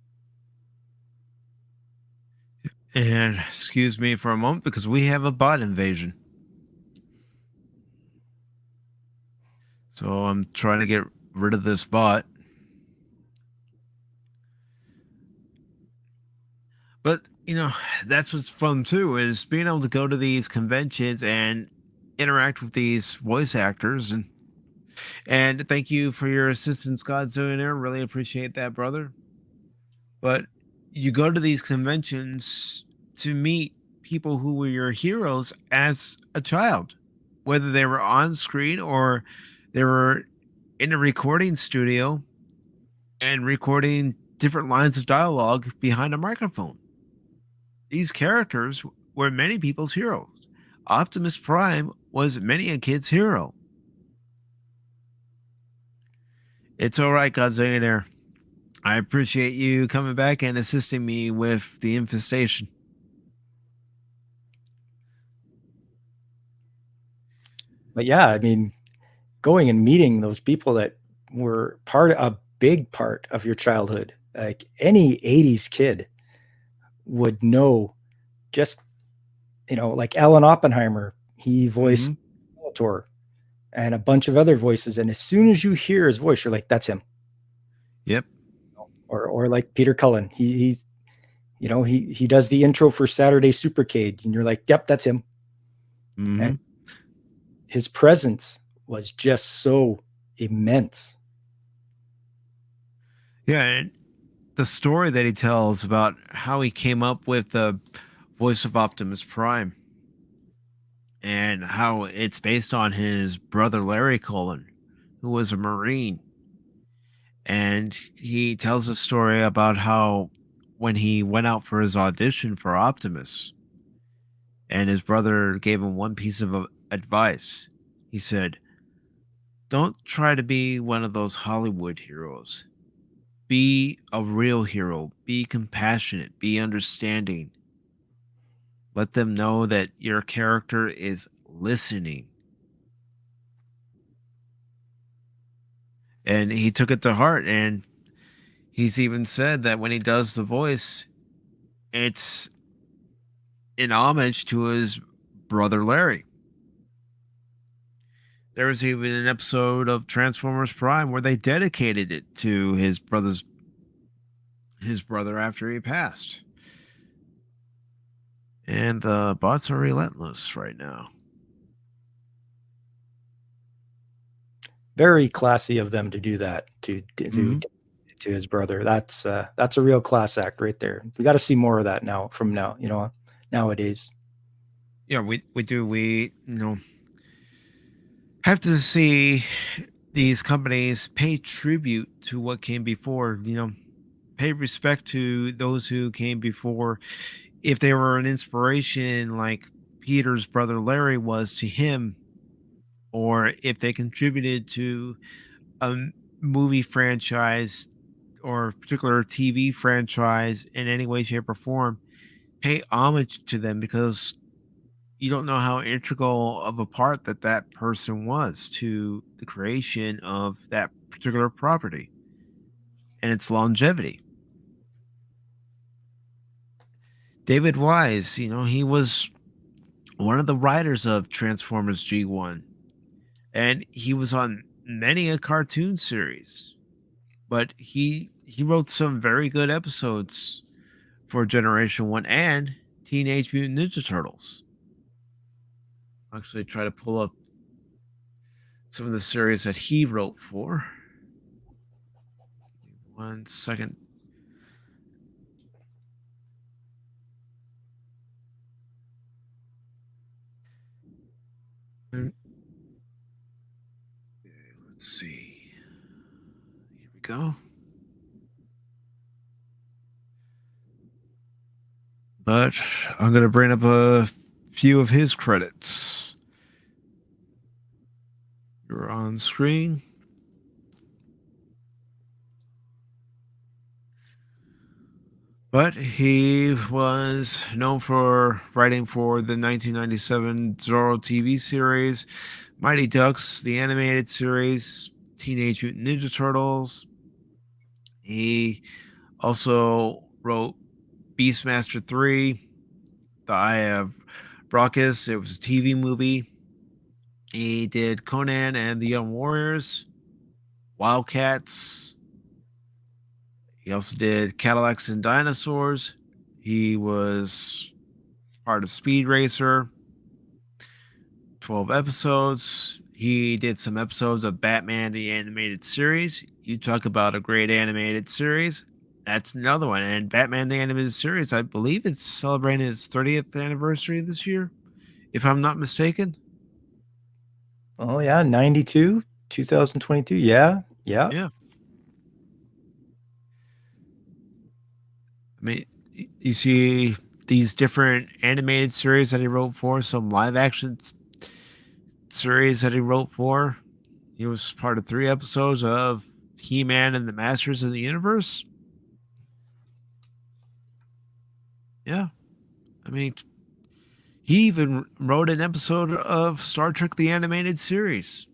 And excuse me for a moment because we have a bot invasion. So I'm trying to get rid of this bot. But, that's what's fun too, is being able to go to these conventions and interact with these voice actors. And thank you for your assistance, Godzillionaire. Really appreciate that, brother. But you go to these conventions to meet people who were your heroes as a child, whether they were on screen or they were in a recording studio and recording different lines of dialogue behind a microphone. These characters were many people's heroes. Optimus Prime was many a kid's hero. It's all right, Godzillionaire. I appreciate you coming back and assisting me with the infestation. But yeah, I mean, going and meeting those people that were a big part of your childhood, like any 80s kid would know, just, like Alan Oppenheimer, he voiced Skeletor and a bunch of other voices. And as soon as you hear his voice, you're like, that's him. Yep. Or like Peter Cullen, he does the intro for Saturday Supercade, and you're like, yep, that's him. Mm-hmm. And his presence was just so immense. Yeah, and the story that he tells about how he came up with the voice of Optimus Prime and how it's based on his brother Larry Cullen, who was a Marine. And he tells a story about how when he went out for his audition for Optimus and his brother gave him one piece of advice. He said, don't try to be one of those Hollywood heroes. Be a real hero. Be compassionate. Be understanding. Let them know that your character is listening. And he took it to heart, and he's even said that when he does the voice, it's in homage to his brother Larry. There was even an episode of Transformers Prime where they dedicated it to his brother after he passed. And the bots are relentless right now. Very classy of them to do that to his brother. That's a real class act right there. We got to see more of that nowadays. Yeah, we do. We have to see these companies pay tribute to what came before. pay respect to those who came before. If they were an inspiration like Peter's brother Larry was to him, or if they contributed to a movie franchise or particular TV franchise in any way, shape, or form, pay homage to them, because you don't know how integral of a part that person was to the creation of that particular property and its longevity. David Wise, he was one of the writers of Transformers G1, and he was on many a cartoon series, but he wrote some very good episodes for Generation 1 and Teenage Mutant Ninja Turtles. I'll actually try to pull up some of the series that he wrote for. 1 second. Let's see. Here we go. But I'm going to bring up a few of his credits. You're on screen. But he was known for writing for the 1997 Zorro TV series, Mighty Ducks, the animated series, Teenage Mutant Ninja Turtles. He also wrote Beastmaster 3, The Eye of Brachus. It was a TV movie. He did Conan and the Young Warriors, Wildcats. He also did Cadillacs and Dinosaurs. He was part of Speed Racer, 12 episodes. He did some episodes of Batman the Animated Series. You talk about a great animated series. That's another one. And Batman the Animated Series, I believe it's celebrating its 30th anniversary this year, if I'm not mistaken. Oh, yeah, 92, 2022. Yeah. I mean, you see these different animated series that he wrote for, some live action series that he wrote for. He was part of 3 episodes of He-Man and the Masters of the Universe. Yeah. I mean, he even wrote an episode of Star Trek the Animated Series.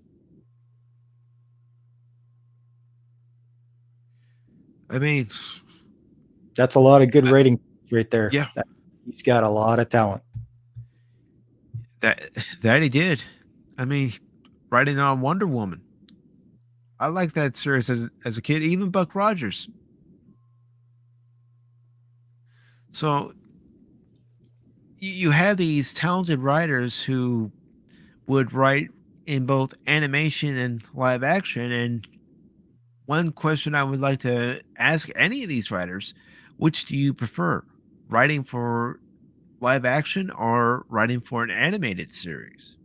I mean, that's a lot of good writing right there. Yeah. He's got a lot of talent. That he did. I mean, writing on Wonder Woman. I liked that series as a kid, even Buck Rogers. So you have these talented writers who would write in both animation and live action. And one question I would like to ask any of these writers, which do you prefer, writing for live action or writing for an animated series?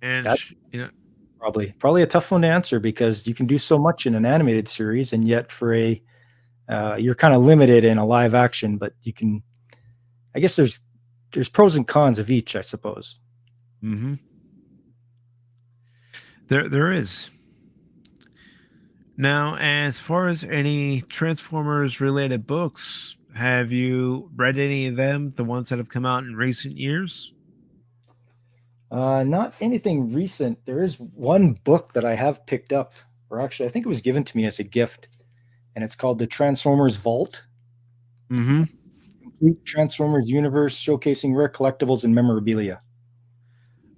And that's probably a tough one to answer, because you can do so much in an animated series, and yet for a you're kind of limited in a live action. But you can, I guess there's pros and cons of each, I suppose. Mm-hmm. There is. Now, as far as any Transformers related books, have you read any of them, the ones that have come out in recent years? Not anything recent. There is one book that I have picked up, or actually I think it was given to me as a gift, and it's called The Transformers Vault. Mm-hmm. Complete Transformers universe, showcasing rare collectibles and memorabilia.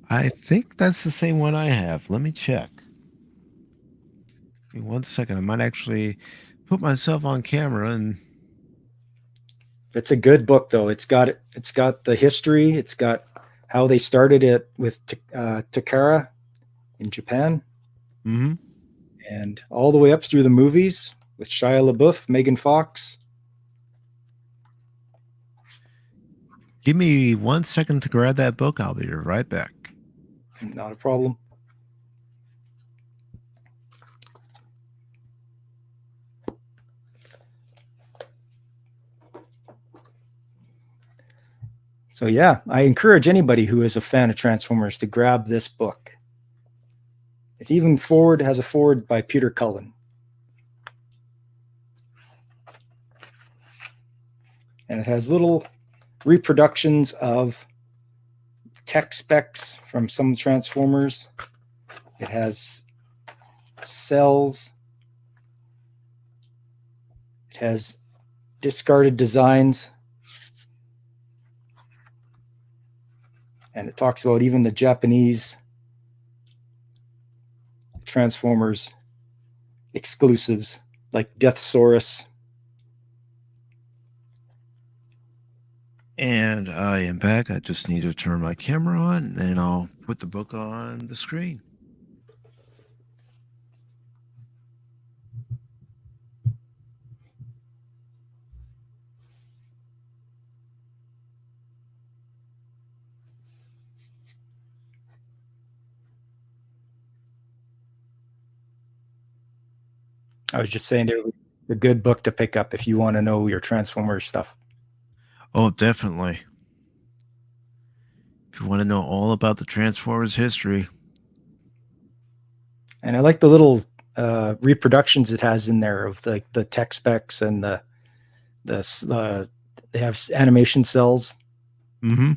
I think that's the same one I have. Let me check. Give me 1 second. I might actually put myself on camera. And it's a good book, though. It's got the history. It's got how they started it with Takara in Japan. Mm-hmm. And all the way up through the movies with Shia LaBeouf, Megan Fox. Give me 1 second to grab that book. I'll be right back. Not a problem. So yeah, I encourage anybody who is a fan of Transformers to grab this book. It's even has a forward by Peter Cullen. And it has little reproductions of tech specs from some Transformers. It has cells. It has discarded designs. And it talks about even the Japanese Transformers exclusives like Deathsaurus. And I am back. I just need to turn my camera on, and then I'll put the book on the screen. I was just saying it's a good book to pick up if you want to know your Transformers stuff. Oh, definitely. If you want to know all about the Transformers history. And I like the little reproductions it has in there of the tech specs and they have animation cells. Mm-hmm.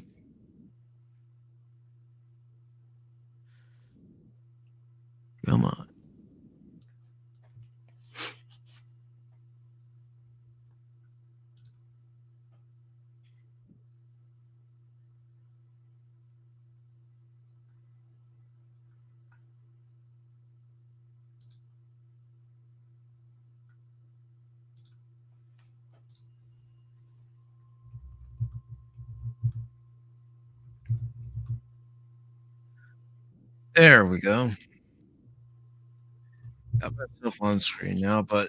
Come on. There we go. Got myself on screen now, but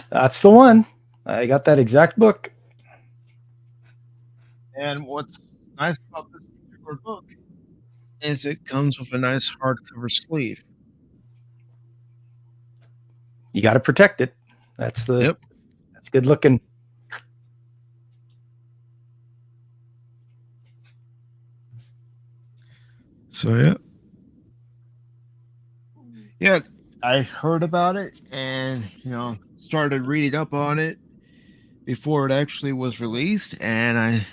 That's the one. I got that exact book. and what's nice about this particular book is it comes with a nice hardcover sleeve. You got to protect it. That's good looking. So yeah, I heard about it and started reading up on it before it actually was released, and I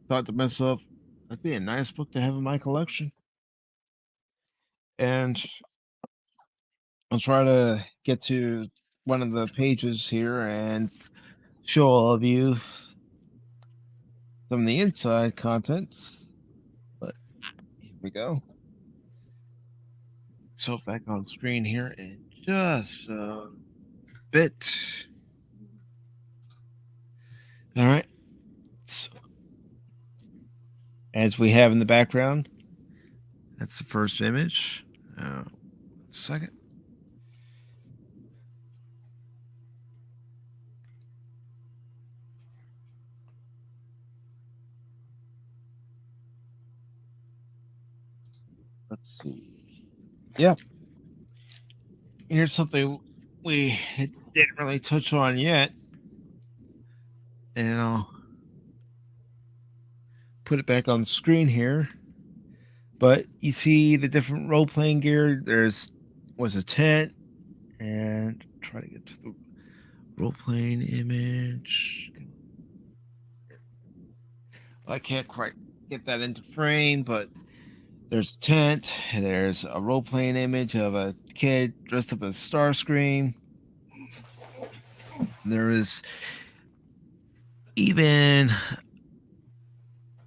thought to myself, that'd be a nice book to have in my collection. And I'll try to get to one of the pages here and show all of you some of the inside contents. But here we go. So back on screen here in just a bit. All right. So, as we have in the background, that's the first image. Second. Let's see. Yeah. Here's something we didn't really touch on yet. And I'll put it back on the screen here. But you see the different role-playing gear. Was a tent, and try to get to the role-playing image. I can't quite get that into frame, but there's a tent. There's a role-playing image of a kid dressed up as Starscream. There is even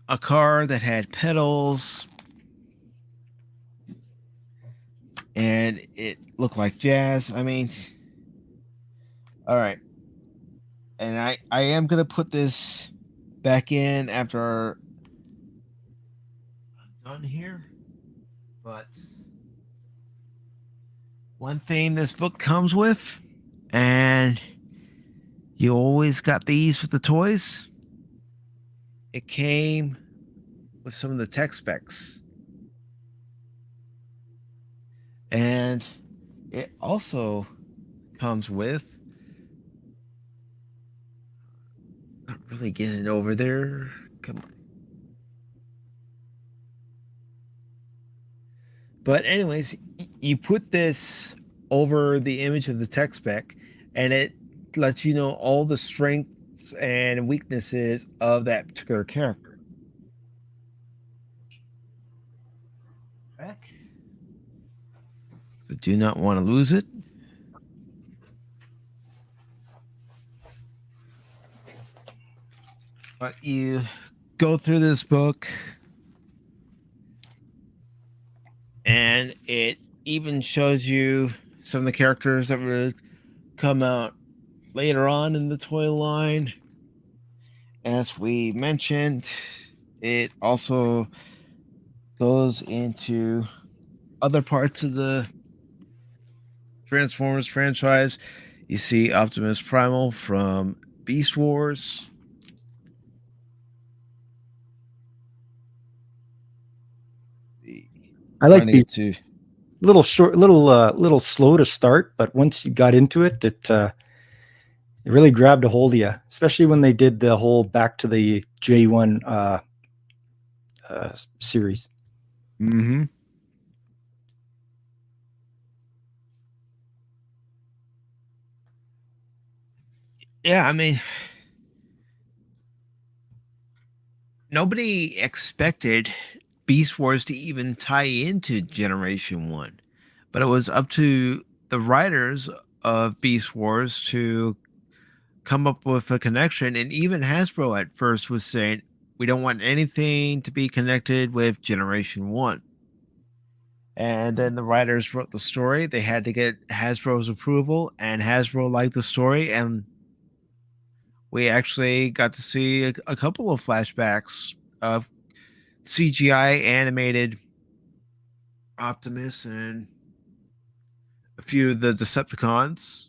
a car that had pedals, and it looked like jazz. I mean, all right. And I am going to put this back in after I'm done here. But one thing this book comes with, and you always got these with the toys, it came with some of the tech specs. And it also comes with really getting over there. Come on. But anyways, you put this over the image of the tech spec, and it lets you know all the strengths and weaknesses of that particular character. Back. So do not want to lose it. But you go through this book, and it even shows you some of the characters that will come out later on in the toy line. As we mentioned, it also goes into other parts of the Transformers franchise. You see Optimus Primal from Beast Wars. I like Beast. Little short, little slow to start, but once you got into it, it really grabbed a hold of you. Especially when they did the whole back to the J1 series. Mm-hmm. Yeah, I mean, nobody expected Beast Wars to even tie into Generation 1, but it was up to the writers of Beast Wars to come up with a connection. And even Hasbro at first was saying, we don't want anything to be connected with Generation 1. And then the writers wrote the story. They had to get Hasbro's approval, and Hasbro liked the story, and we actually got to see a couple of flashbacks of CGI animated Optimus and a few of the Decepticons.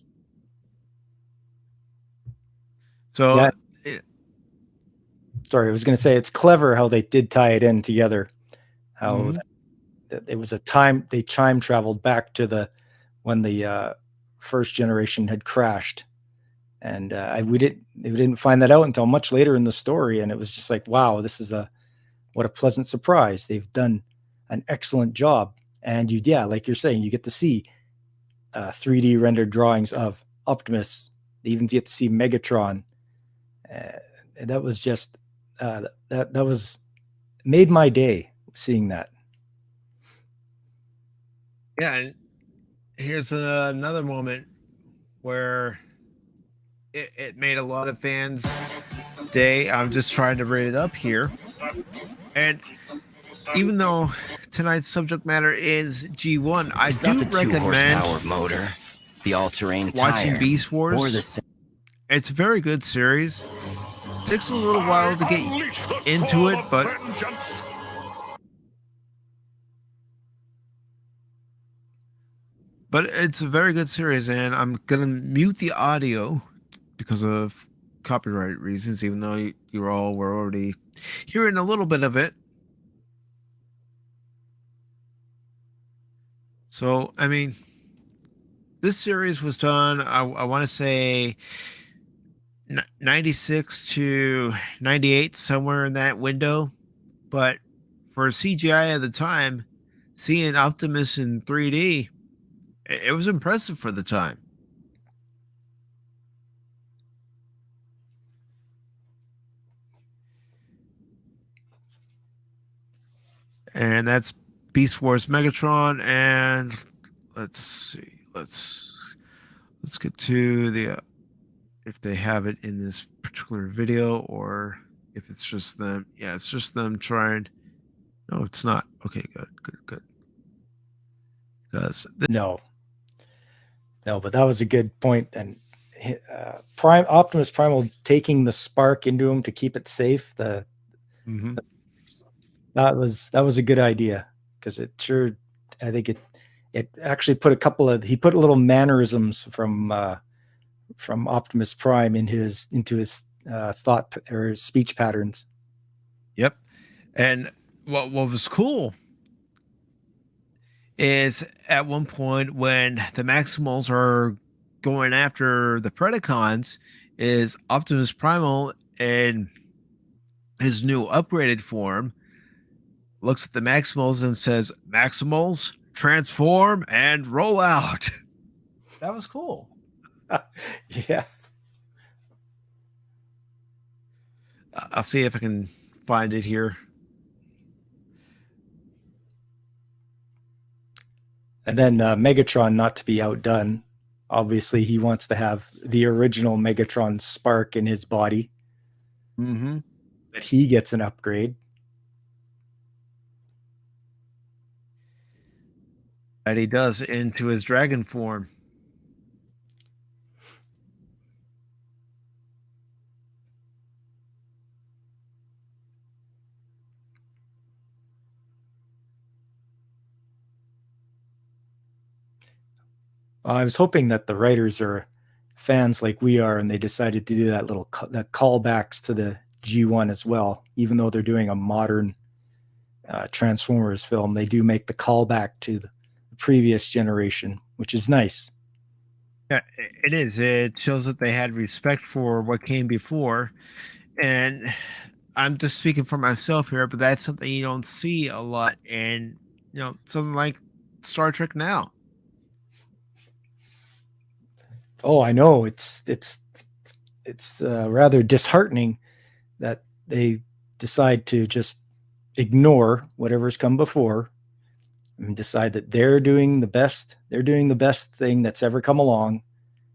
So, yeah. Sorry, I was going to say it's clever how they did tie it in together. How it was a time they time traveled back to when the first generation had crashed, and we didn't find that out until much later in the story, and it was just like, wow, this is what a pleasant surprise. They've done an excellent job, and like you're saying, you get to see 3D rendered drawings of Optimus. They even get to see Megatron. And that was just that was made my day seeing that. Yeah, and here's another moment where it made a lot of fans' day. I'm just trying to read it up here. And even though tonight's subject matter is G1, I do recommend 2-horsepower motor, the all-terrain watching tire, Beast Wars. It's a very good series. It takes a little while to get into it, but it's a very good series, and I'm gonna mute the audio because of copyright reasons, even though you all were already hearing a little bit of it. So, I mean, this series was done, I want to say 96 to 98, somewhere in that window. But for CGI at the time, seeing Optimus in 3D, it was impressive for the time. And that's Beast Wars Megatron. And let's see, let's get to the if they have it in this particular video, or if it's just them. Yeah, it's just them trying. No, it's not. Okay, good. Because no, but that was a good point. And Optimus Primal taking the spark into him to keep it safe. That was a good idea, because it sure, I think it actually put he put little mannerisms from Optimus Prime into his thought or his speech patterns. Yep. And what was cool is at one point when the Maximals are going after the Predacons, is Optimus Primal in his new upgraded form, looks at the Maximals and says, "Maximals, transform and roll out." That was cool. Yeah. I'll see if I can find it here. And then Megatron, not to be outdone, obviously he wants to have the original Megatron spark in his body. Mm-hmm. That he gets an upgrade. That he does into his dragon form. I was hoping that the writers are fans like we are, and they decided to do that little that callbacks to the G1 as well. Even though they're doing a modern Transformers film, they do make the callback to the previous generation, which is nice. Yeah, it is. It shows that they had respect for what came before. And I'm just speaking for myself here, but that's something you don't see a lot in, something like Star Trek now. Oh, I know. It's rather disheartening that they decide to just ignore whatever's come before and decide that they're doing the best thing that's ever come along,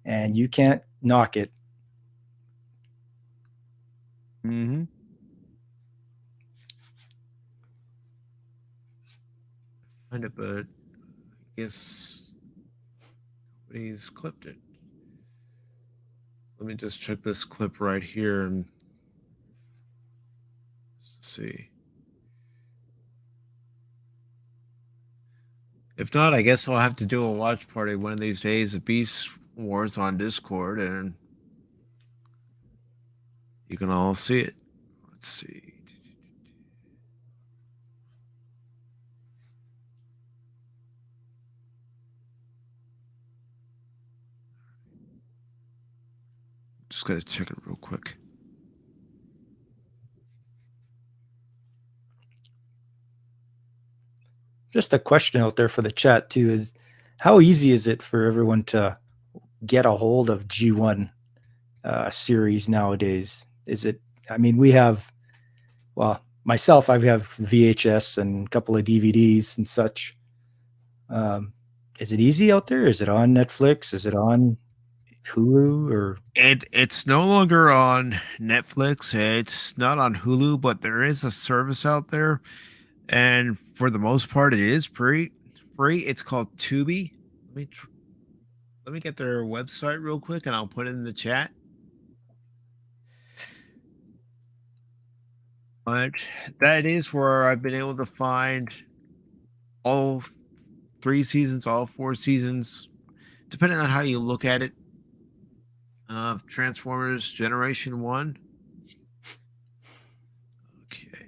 and you can't knock it. Mm-hmm. Find it, but I guess nobody's clipped it. Let me just check this clip right here and see. If not, I guess I'll have to do a watch party one of these days of Beast Wars on Discord, and you can all see it. Let's see. Just gotta check it real quick. Just a question out there for the chat too is, how easy is it for everyone to get a hold of G1 series nowadays? Is it, I mean, we have, well, myself, I have VHS and a couple of DVDs and such. Is it easy out there? Is it on Netflix? Is it on Hulu? Or it's no longer on Netflix. It's not on Hulu, but there is a service out there, and for the most part, it is free. It's called Tubi. Let me get their website real quick, and I'll put it in the chat. But that is where I've been able to find all 3 seasons, all 4 seasons, depending on how you look at it, of Transformers Generation 1. Okay.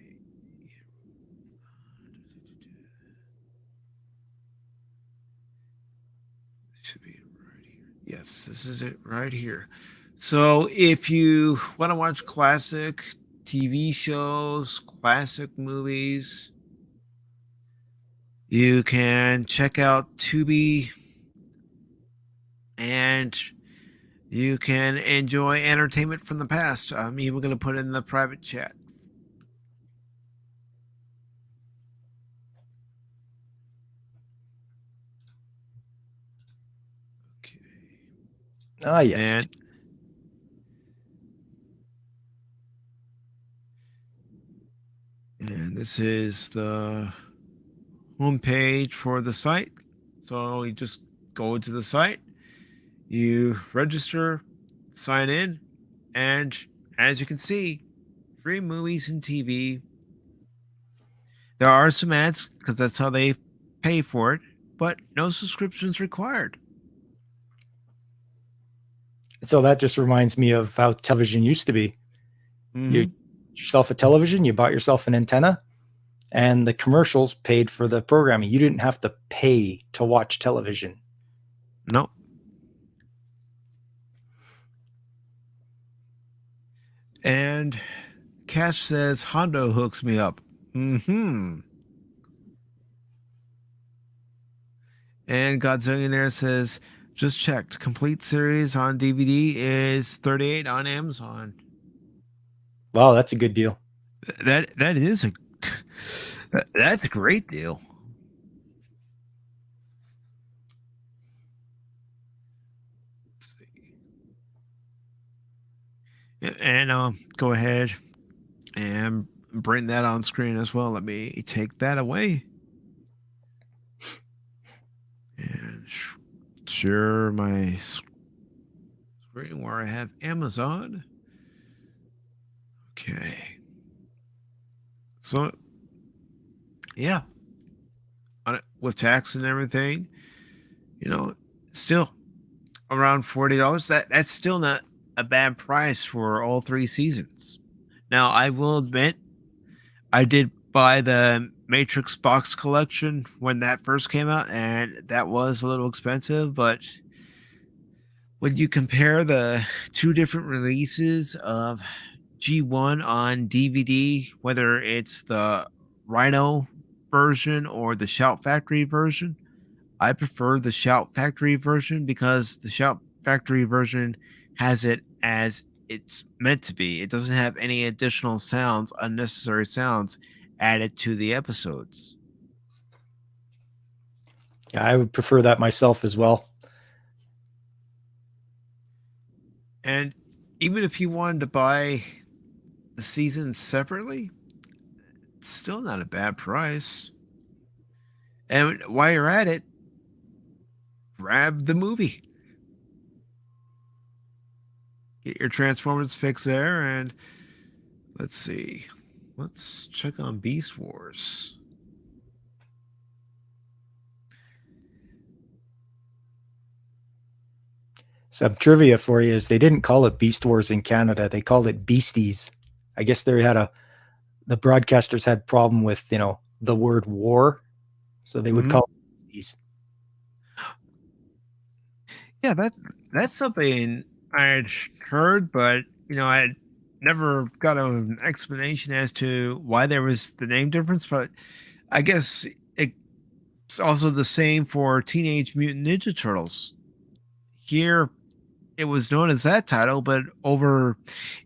Should be right here. Yes, this is it right here. So if you want to watch classic TV shows, classic movies, you can check out Tubi, and you can enjoy entertainment from the past. I'm even going to put it in the private chat. Okay. Ah, yes. And this is the homepage for the site. So you just go to the site, you register, sign in, and as you can see, free movies and TV. There are some ads because that's how they pay for it, but no subscriptions required. So that just reminds me of how television used to be. Mm-hmm. You get yourself a television, you bought yourself an antenna, and the commercials paid for the programming. You didn't have to pay to watch television. Nope. And Cash says Hondo hooks me up. Mm-hmm. And Godzillionaire says, just checked. Complete series on DVD is $38 on Amazon. Wow, that's a good deal. That's a great deal. Let's see. And go ahead and bring that on screen as well. Let me take that away. And share my screen where I have Amazon. Okay. So, yeah. On it, with tax and everything, still around $40. That's still not a bad price for all 3 seasons. Now, I will admit, I did buy the Matrix box collection when that first came out, and that was a little expensive, but when you compare the 2 different releases of G1 on DVD, whether it's the Rhino version or the Shout Factory version, I prefer the Shout Factory version because the Shout Factory version has it as it's meant to be. It doesn't have any additional sounds, unnecessary sounds added to the episodes. Yeah, I would prefer that myself as well. And even if you wanted to buy the seasons separately, it's still not a bad price. And while you're at it, grab the movie. Get your Transformers fix there, and let's see. Let's check on Beast Wars. Some trivia for you is they didn't call it Beast Wars in Canada. They called it Beasties. I guess the broadcasters had problem with, the word war. So they would call it Beasties. Yeah, that's something I had heard, but I never got an explanation as to why there was the name difference. But I guess it's also the same for Teenage Mutant Ninja Turtles. Here, it was known as that title, but over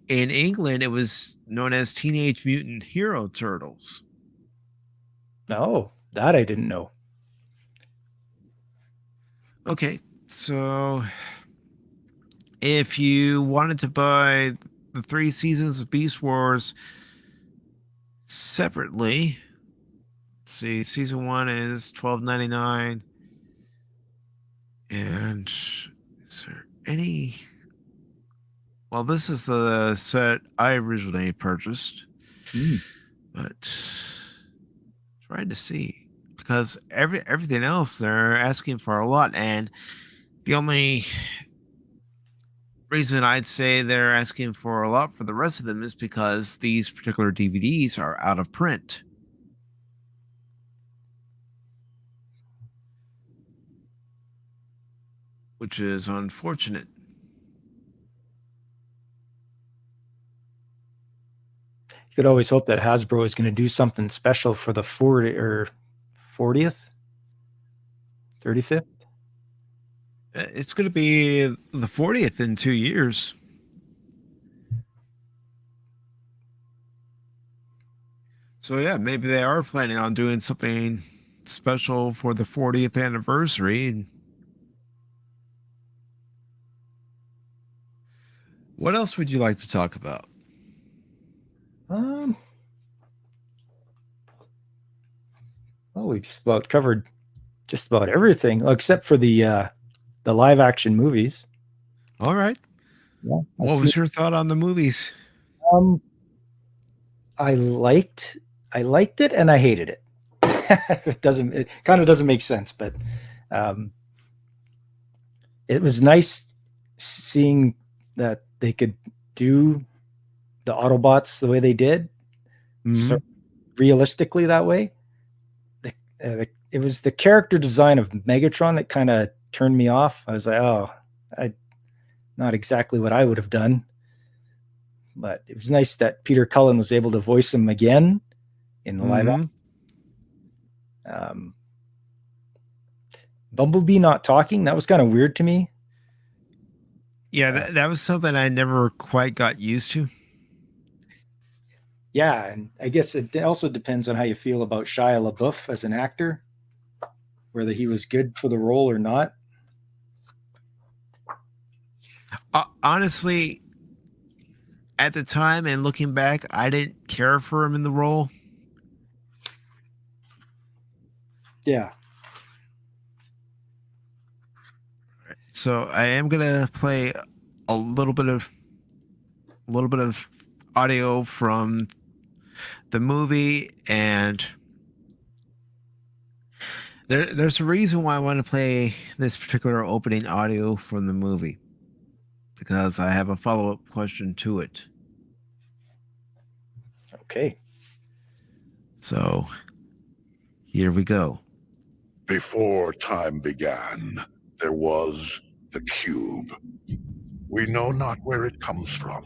in England, it was known as Teenage Mutant Hero Turtles. No, that I didn't know. Okay, so if you wanted to buy the 3 seasons of Beast Wars separately, let's see, season 1 is $12.99. And is there any? Well, this is the set I originally purchased, but trying to see, because everything else they're asking for a lot, and the only reason I'd say they're asking for a lot for the rest of them is because these particular DVDs are out of print. Which is unfortunate. You could always hope that Hasbro is going to do something special for the 40th, 35th. It's going to be the 40th in 2 years. So yeah, maybe they are planning on doing something special for the 40th anniversary. What else would you like to talk about? Well, we just about covered just about everything except for the live action movies. All right. Yeah. What was your thought on the movies? I liked it and I hated it. It kind of doesn't make sense, but it was nice seeing that they could do the Autobots the way they did, so realistically that way. It was the character design of Megatron that kind of turned me off. I was like, not exactly what I would have done. but it was nice that Peter Cullen was able to voice him again in the live action. Bumblebee not talking, that was kind of weird to me. Yeah, that was something I never quite got used to. Yeah, and I guess it also depends on how you feel about Shia LaBeouf as an actor, whether he was good for the role or not. Honestly, at the time and looking back, I didn't care for him in the role. Yeah. So I am gonna play a little bit of audio from the movie, and there's a reason why I want to play this particular opening audio from the movie, because I have a follow-up question to it. Okay. So here we go. Before time began, there was the cube. We know not where it comes from,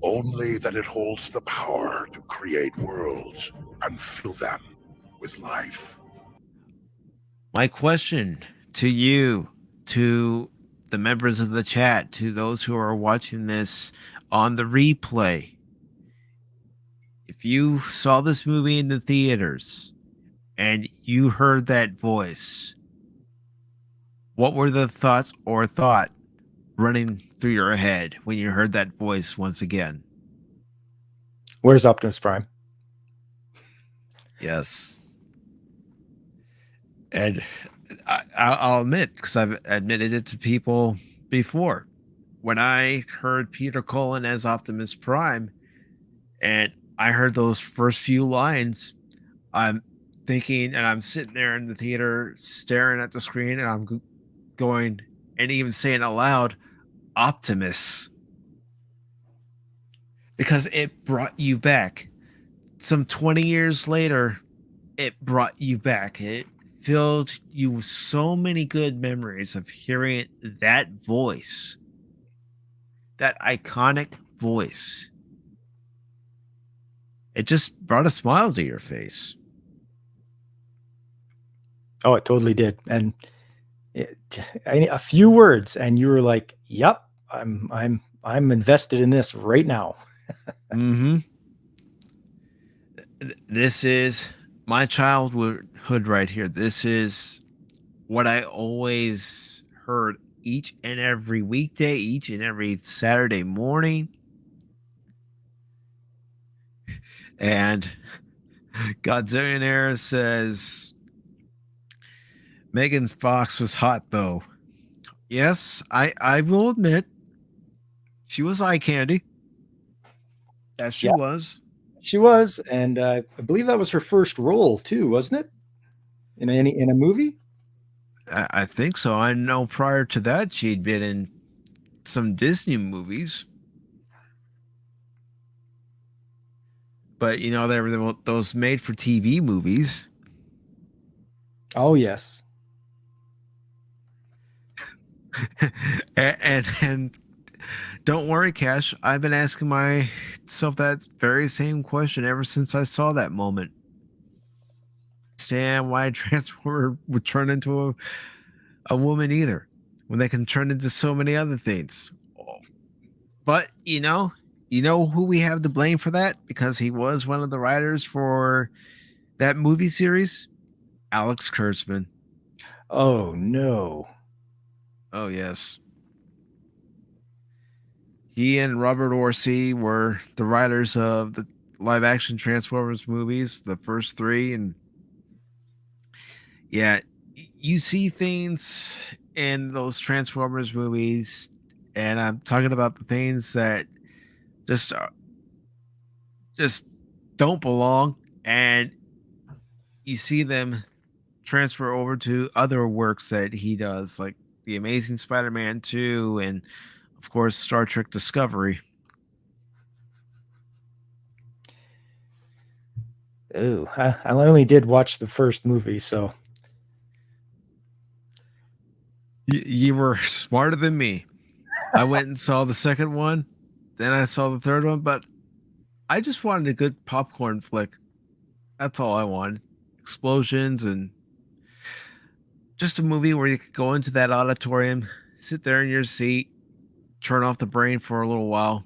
only that it holds the power to create worlds and fill them with life. My question to you, to the members of the chat, to those who are watching this on the replay, if you saw this movie in the theaters and you heard that voice, what were the thoughts or thought running through your head when you heard that voice once again? Where's Optimus Prime? Yes. And I'll admit, because I've admitted it to people before, when I heard Peter Cullen as Optimus Prime and I heard those first few lines, I'm thinking, and I'm sitting there in the theater staring at the screen, and I'm going and even saying aloud, Optimus. Because it brought you back. Some 20 years later, it brought you back. It filled you with so many good memories of hearing that voice, that iconic voice. It just brought a smile to your face. Oh, it totally did. And a few words, and you were like, "Yep, I'm invested in this right now." Mm-hmm. This is my childhood right here. This is what I always heard each and every weekday, each and every Saturday morning. And Godzillionaire says, Megan Fox was hot, though. Yes, I will admit, she was eye candy. Yes, she was. She was, and I believe that was her first role too, wasn't it? In a movie? I think so. I know prior to that, she'd been in some Disney movies. But, you know, there were those made-for-TV movies. Oh, yes. and don't worry, Cash. I've been asking myself that very same question ever since I saw that moment. Understand why a Transformer would turn into a woman either, when they can turn into so many other things. But, you know who we have to blame for that? Because he was one of the writers for that movie series? Alex Kurtzman. Oh, no. Oh, yes. He and Robert Orsi were the writers of the live-action Transformers movies, the first three. And, yeah, you see things in those Transformers movies, and I'm talking about the things that just don't belong, and you see them transfer over to other works that he does, like The Amazing Spider-Man 2 and, of course, Star Trek Discovery. Oh, I only did watch the first movie, so You were smarter than me. I went and saw the second one, then I saw the third one, but I just wanted a good popcorn flick. That's all I wanted. Explosions and just a movie where you could go into that auditorium, sit there in your seat, turn off the brain for a little while.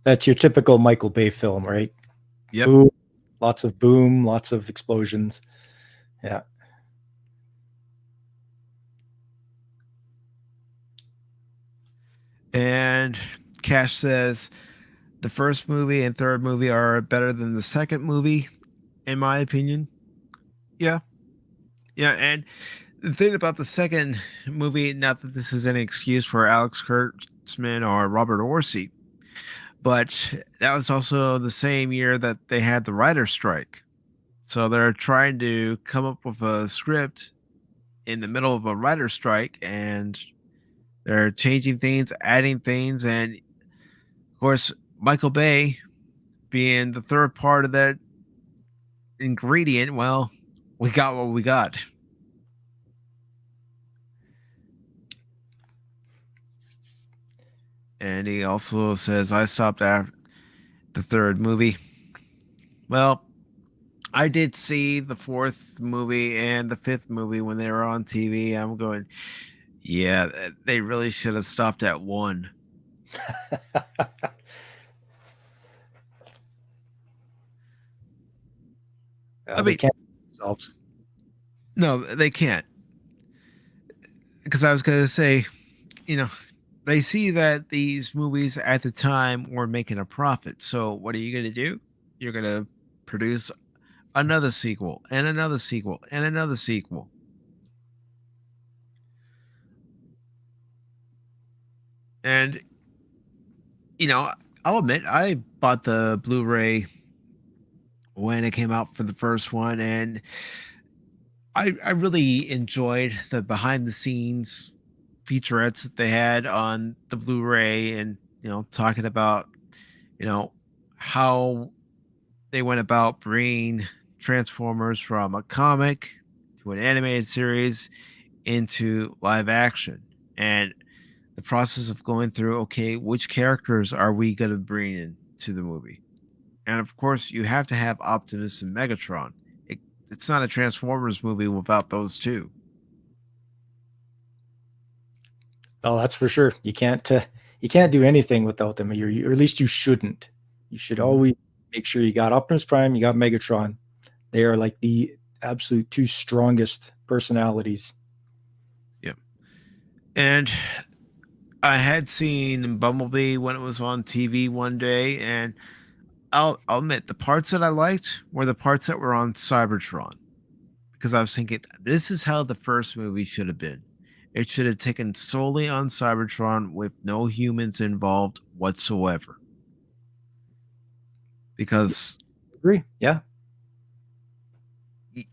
That's your typical Michael Bay film, right? Yep. Boom, lots of explosions. Yeah. And Cash says the first movie and third movie are better than the second movie, in my opinion. Yeah. Yeah. And the thing about the second movie, not that this is any excuse for Alex Kurtzman or Robert Orsi, but that was also the same year that they had the writer's strike. So they're trying to come up with a script in the middle of a writer's strike, and they're changing things, adding things, and of course, Michael Bay being the third part of that ingredient, well, we got what we got. And he also says, I stopped after the third movie. Well, I did see the fourth movie and the fifth movie when they were on TV. I'm going, yeah, they really should have stopped at one. I they mean, can't themselves. No, they can't. Because I was going to say, you know, they see that these movies at the time were making a profit. So what are you going to do? You're going to produce another sequel and another sequel and another sequel. And, you know, I'll admit, I bought the Blu-ray when it came out for the first one, and I really enjoyed the behind the scenes featurettes that they had on the Blu-ray, and talking about how they went about bringing Transformers from a comic to an animated series into live action, and the process of going through, okay, which characters are we going to bring into the movie? And of course, you have to have Optimus and Megatron. It's not a Transformers movie without those two. Oh, that's for sure. You can't do anything without them, or at least you shouldn't. You should always make sure you got Optimus Prime, you got Megatron. They are like the absolute two strongest personalities. Yep. And I had seen Bumblebee when it was on TV one day, and I'll admit the parts that I liked were the parts that were on Cybertron, because I was thinking this is how the first movie should have been. It should have taken solely on Cybertron with no humans involved whatsoever. Because I agree, yeah.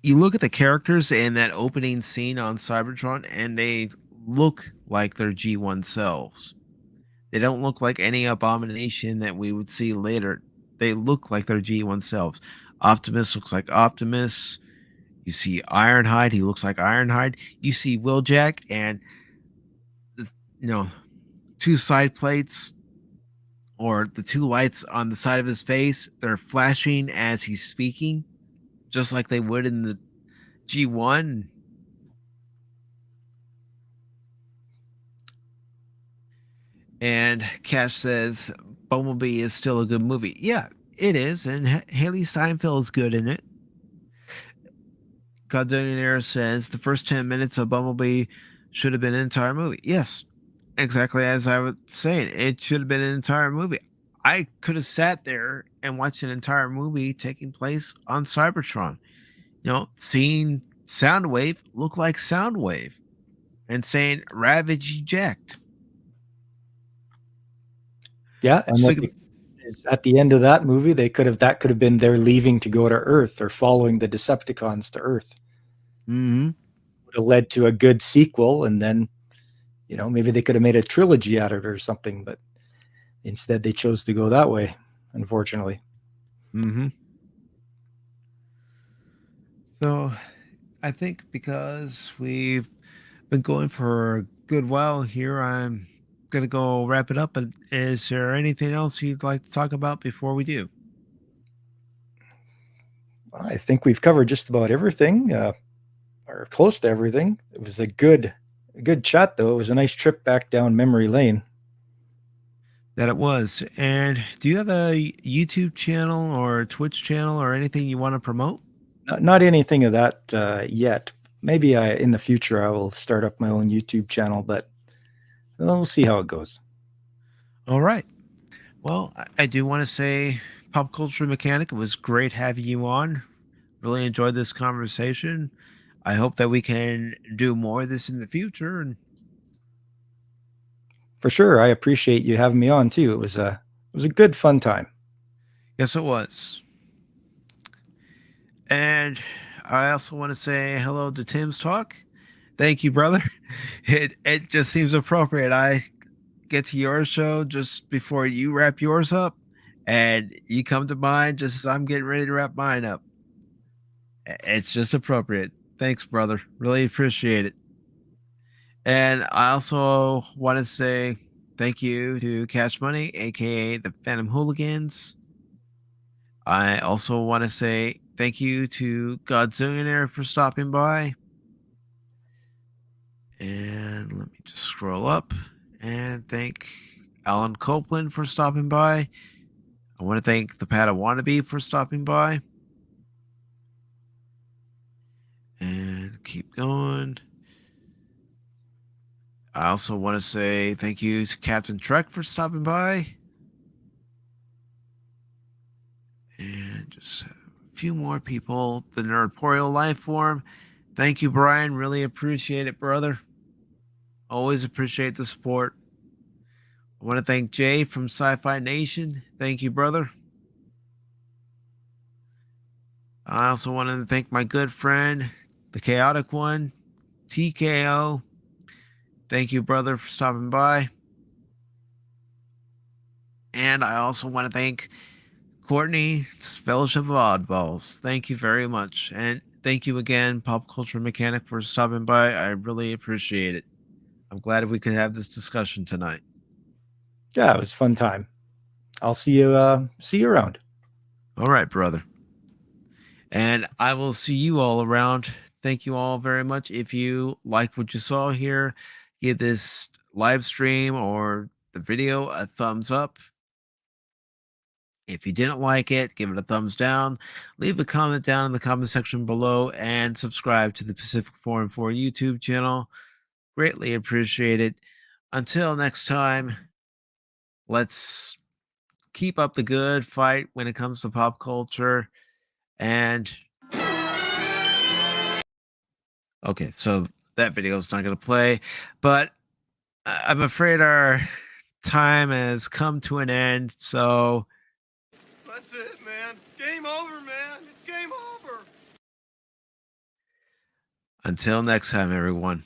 You look at the characters in that opening scene on Cybertron, and they look like their G1 selves. They don't look like any abomination that we would see later. They look like their G1 selves. Optimus looks like Optimus. You see Ironhide, he looks like Ironhide. You see Wheeljack, and two side plates, or the two lights on the side of his face, they're flashing as he's speaking, just like they would in the G1. And Cash says Bumblebee is still a good movie. Yeah, it is, and Haley Steinfeld is good in it. Godzillionaire says the first 10 minutes of Bumblebee should have been an entire movie. Yes, exactly as I was saying. It should have been an entire movie. I could have sat there and watched an entire movie taking place on Cybertron. Seeing Soundwave look like Soundwave and saying Ravage eject. Yeah, and at the end of that movie, that could have been their leaving to go to Earth, or following the Decepticons to Earth. Mm-hmm. Would have led to a good sequel, and then maybe they could have made a trilogy out of it or something, but instead they chose to go that way, unfortunately. Mm-hmm. So I think because we've been going for a good while here, I'm going to go wrap it up. But is there anything else you'd like to talk about before we do? I think we've covered just about everything, or close to everything. It was a good chat, though. It was a nice trip back down memory lane. That it was. And do you have a YouTube channel or Twitch channel or anything you want to promote? Not anything of that yet. Maybe in the future I will start up my own YouTube channel, but we'll see how it goes. All right. Well, I do want to say, Popculture Mechanic, it was great having you on. Really enjoyed this conversation. I hope that we can do more of this in the future. And for sure, I appreciate you having me on too. It was a good fun time. Yes, it was. And I also want to say hello to Tim's Talk. Thank you, brother. It just seems appropriate. I get to your show just before you wrap yours up, and you come to mine just as I'm getting ready to wrap mine up. It's just appropriate. Thanks, brother. Really appreciate it. And I also want to say thank you to Cash Money, aka the Phantom Hooligans. I also want to say thank you to Godzillionaire for stopping by. And let me just scroll up and thank Alan Copeland for stopping by. I want to thank the Padawannabe for stopping by. And keep going. I also want to say thank you to Captain Trek for stopping by. And just a few more people. The Nerdporial Lifeform. Thank you, Brian. Really appreciate it, brother. Always appreciate the support. I want to thank Jay from Sci-Fi Nation. Thank you, brother. I also want to thank my good friend, the Chaotic One, TKO. Thank you, brother, for stopping by. And I also want to thank Courtney's Fellowship of Oddballs. Thank you very much. And thank you again, Popculture Mechanic, for stopping by. I really appreciate it. I'm glad we could have this discussion tonight. Yeah, it was a fun time. I'll see you around. All right, brother. And I will see you all around. Thank you all very much. If you liked what you saw here, give this live stream or the video a thumbs up. If you didn't like it, give it a thumbs down. Leave a comment down in the comment section below and subscribe to the Pacific414 YouTube channel. Greatly appreciate it. Until next time, let's keep up the good fight when it comes to pop culture. And okay, so that video is not going to play, but I'm afraid our time has come to an end. So that's it, man. Game over, man. It's game over. Until next time, everyone.